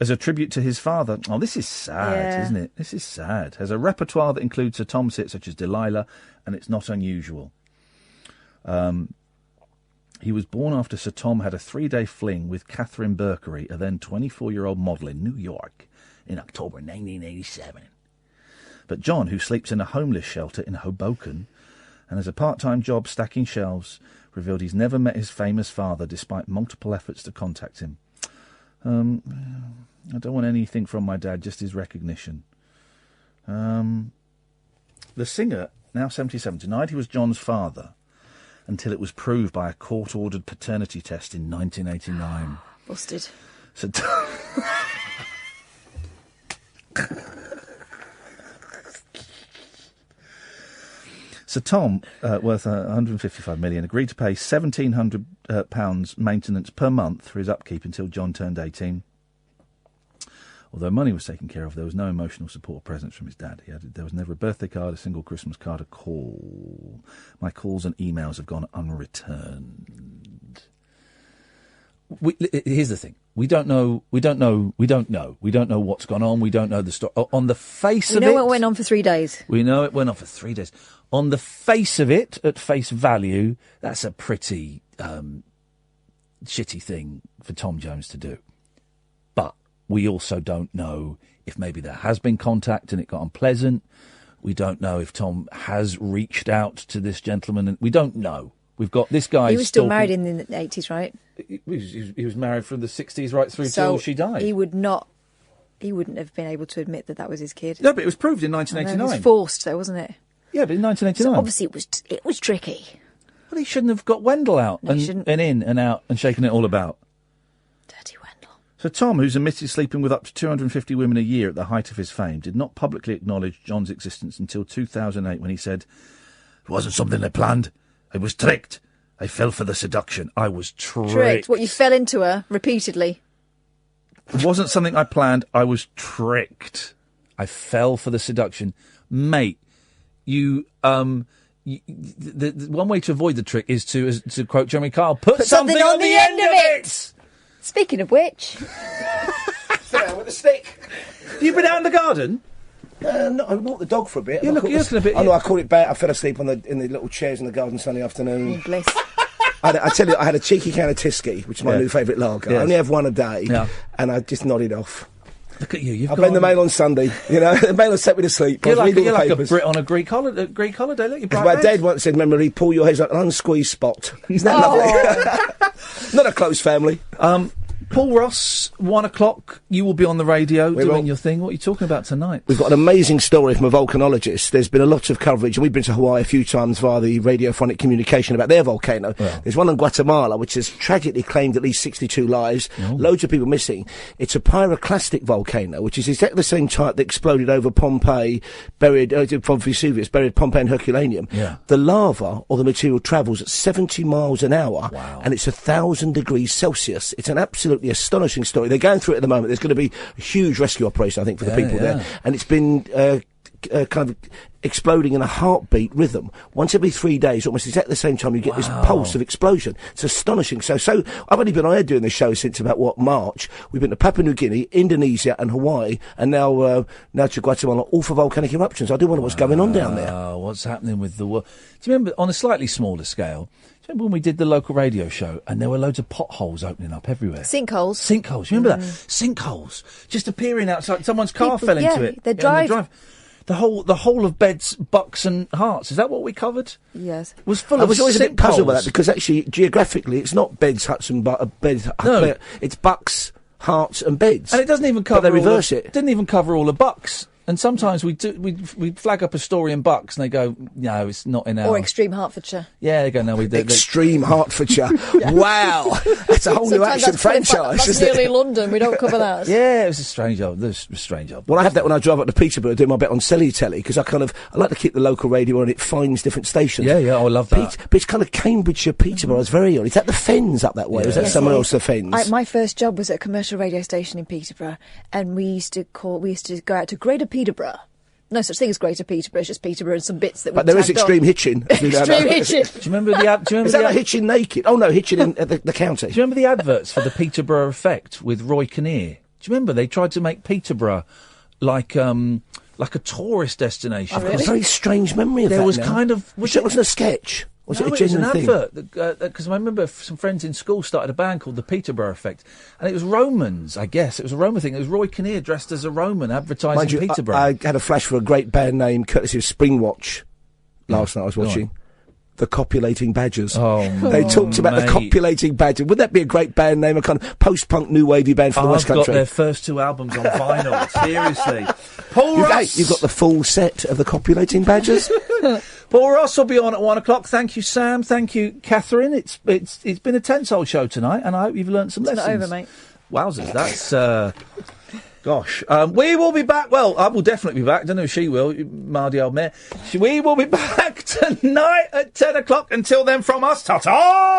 as a tribute to his father. Oh, this is sad, isn't it? This is sad. Has a repertoire that includes Sir Tom's hits such as Delilah, and it's not unusual. He was born after Sir Tom had a 3-day fling with Catherine Berkery, a then 24-year-old model in New York, in October 1987. But John, who sleeps in a homeless shelter in Hoboken and has a part-time job stacking shelves, revealed he's never met his famous father despite multiple efforts to contact him. I don't want anything from my dad, just his recognition. The singer, now 77, denied he was John's father until it was proved by a court-ordered paternity test in 1989. Busted. So So Tom, worth $155 million, agreed to pay £1,700 maintenance per month for his upkeep until John turned 18. Although money was taken care of, there was no emotional support or presence from his dad. He added, there was never a birthday card, a single Christmas card, a call. My calls and emails have gone unreturned. Here's the thing. We don't know what's gone on. We don't know the story. On the face of it... We know it went on for 3 days. We know it went on for 3 days. On the face of it, at face value, that's a pretty shitty thing for Tom Jones to do. But we also don't know if maybe there has been contact and it got unpleasant. We don't know if Tom has reached out to this gentleman. And we don't know. We've got this guy... He was still married in the 80s, right? He was married from the 60s right through till she died. He wouldn't have been able to admit that was his kid. No, but it was proved in 1989. It was forced, though, wasn't it? Yeah, but in 1989. So obviously it was tricky. Well, he shouldn't have got Wendell out and in and out and shaking it all about. Dirty Wendell. So Tom, who's admitted sleeping with up to 250 women a year at the height of his fame, did not publicly acknowledge John's existence until 2008 when he said, "It wasn't something I planned. I was tricked. I fell for the seduction. I was tricked." What, you fell into her repeatedly? It wasn't something I planned. I was tricked. I fell for the seduction. Mate, the one way to avoid the trick is to quote Jeremy Kyle, put something on the end of it! Speaking of which... Sit down with a stick. Have you been out in the garden? No, I walked the dog for a bit. You're looking a bit... I know, I caught it bad. I fell asleep in the little chairs in the garden Sunday afternoon. Bliss. I tell you, I had a cheeky can of Tyskie, which is my new favourite lager. Yes. I only have one a day, and I just nodded off. Look at you. I've been the Mail on Sunday. You know, the Mail has set me to sleep. You're like a Brit on a Greek holiday. Look, you're bright my red. dad once said, "Remember, he pull your hair like an unsqueezed spot." Isn't that lovely? Not a close family. Paul Ross, 1 o'clock, you will be on the radio doing your thing. What are you talking about tonight? We've got an amazing story from a volcanologist. There's been a lot of coverage, and we've been to Hawaii a few times via the radiophonic communication about their volcano. Yeah. There's one in Guatemala, which has tragically claimed at least 62 lives, loads of people missing. It's a pyroclastic volcano, which is exactly the same type that exploded over Pompeii, buried from Vesuvius, buried Pompeii and Herculaneum. Yeah. The lava or the material travels at 70 miles an hour, and it's 1,000 degrees Celsius. It's an absolutely astonishing story. They're going through it at the moment. There's going to be a huge rescue operation, I think, for the people there. And it's been kind of exploding in a heartbeat rhythm. Once every 3 days, almost exactly the same time, you get this pulse of explosion. It's astonishing. So I've only been on air doing this show since about, March. We've been to Papua New Guinea, Indonesia and Hawaii, and now to Guatemala, all for volcanic eruptions. I do wonder what's going on down there. What's happening with the world? Do you remember, on a slightly smaller scale, remember when we did the local radio show and there were loads of potholes opening up everywhere? Sinkholes. Sinkholes. You remember that? Sinkholes. Just appearing outside. Someone's car fell into it. They drive. The whole of Beds, Bucks and Hearts. Is that what we covered? Yes. Was full I of was always a bit sinkholes. puzzled by that, because actually, geographically, it's not Beds, Huts and Beds. No. It's Bucks, Hearts and Beds. And it doesn't even cover. But they reverse it. Didn't even cover all the Bucks. And sometimes we flag up a story in Bucks and they go, no, it's not in our... Or Extreme Hertfordshire. Yeah, they go, no, we do. Extreme Hertfordshire. Wow. That's a whole new action franchise, That's nearly London. We don't cover that. Yeah, it was a strange old. Well, I have that when I drive up to Peterborough doing my bet on Telly, because I like to keep the local radio on. It finds different stations. Yeah, I love that. But it's kind of Cambridgeshire, Peterborough. It's very odd. Is that the Fens up that way? Or is that somewhere else, the Fens? My first job was at a commercial radio station in Peterborough, and we used to go out to Greater Peterborough. No such thing as Greater Peterborough, it's just Peterborough and some bits that we But there is extreme hitching. Extreme hitching. Do you remember the Is that like hitching naked? Oh no, hitching at the county. Do you remember the adverts for the Peterborough Effect with Roy Kinnear? Do you remember they tried to make Peterborough like a tourist destination? I've got a very strange memory of that. There was now. kind of... It wasn't a sketch. Was No, it a it was an genuine thing? advert, because I remember some friends in school started a band called the Peterborough Effect, and it was Romans, I guess. It was a Roman thing. It was Roy Kinnear dressed as a Roman advertising Mind you, Peterborough. I had a flash for a great band name, courtesy of Springwatch, last night I was watching. The Copulating Badgers. Oh, they talked about the Copulating Badgers. Wouldn't that be a great band name? A kind of post-punk, new wavy band for the West Country. I've got their first 2 albums on vinyl. Seriously. Paul Ross! You've got the full set of the Copulating Badgers? Paul Ross will be on at 1 o'clock. Thank you, Sam. Thank you, Catherine. It's been a tense old show tonight, and I hope you've learnt some lessons. It's not over, mate. Wowzers, that's... Gosh. We will be back. Well, I will definitely be back. Don't know if she will, Mardy old mare. We will be back tonight at 10 o'clock. Until then, from us, ta-ta!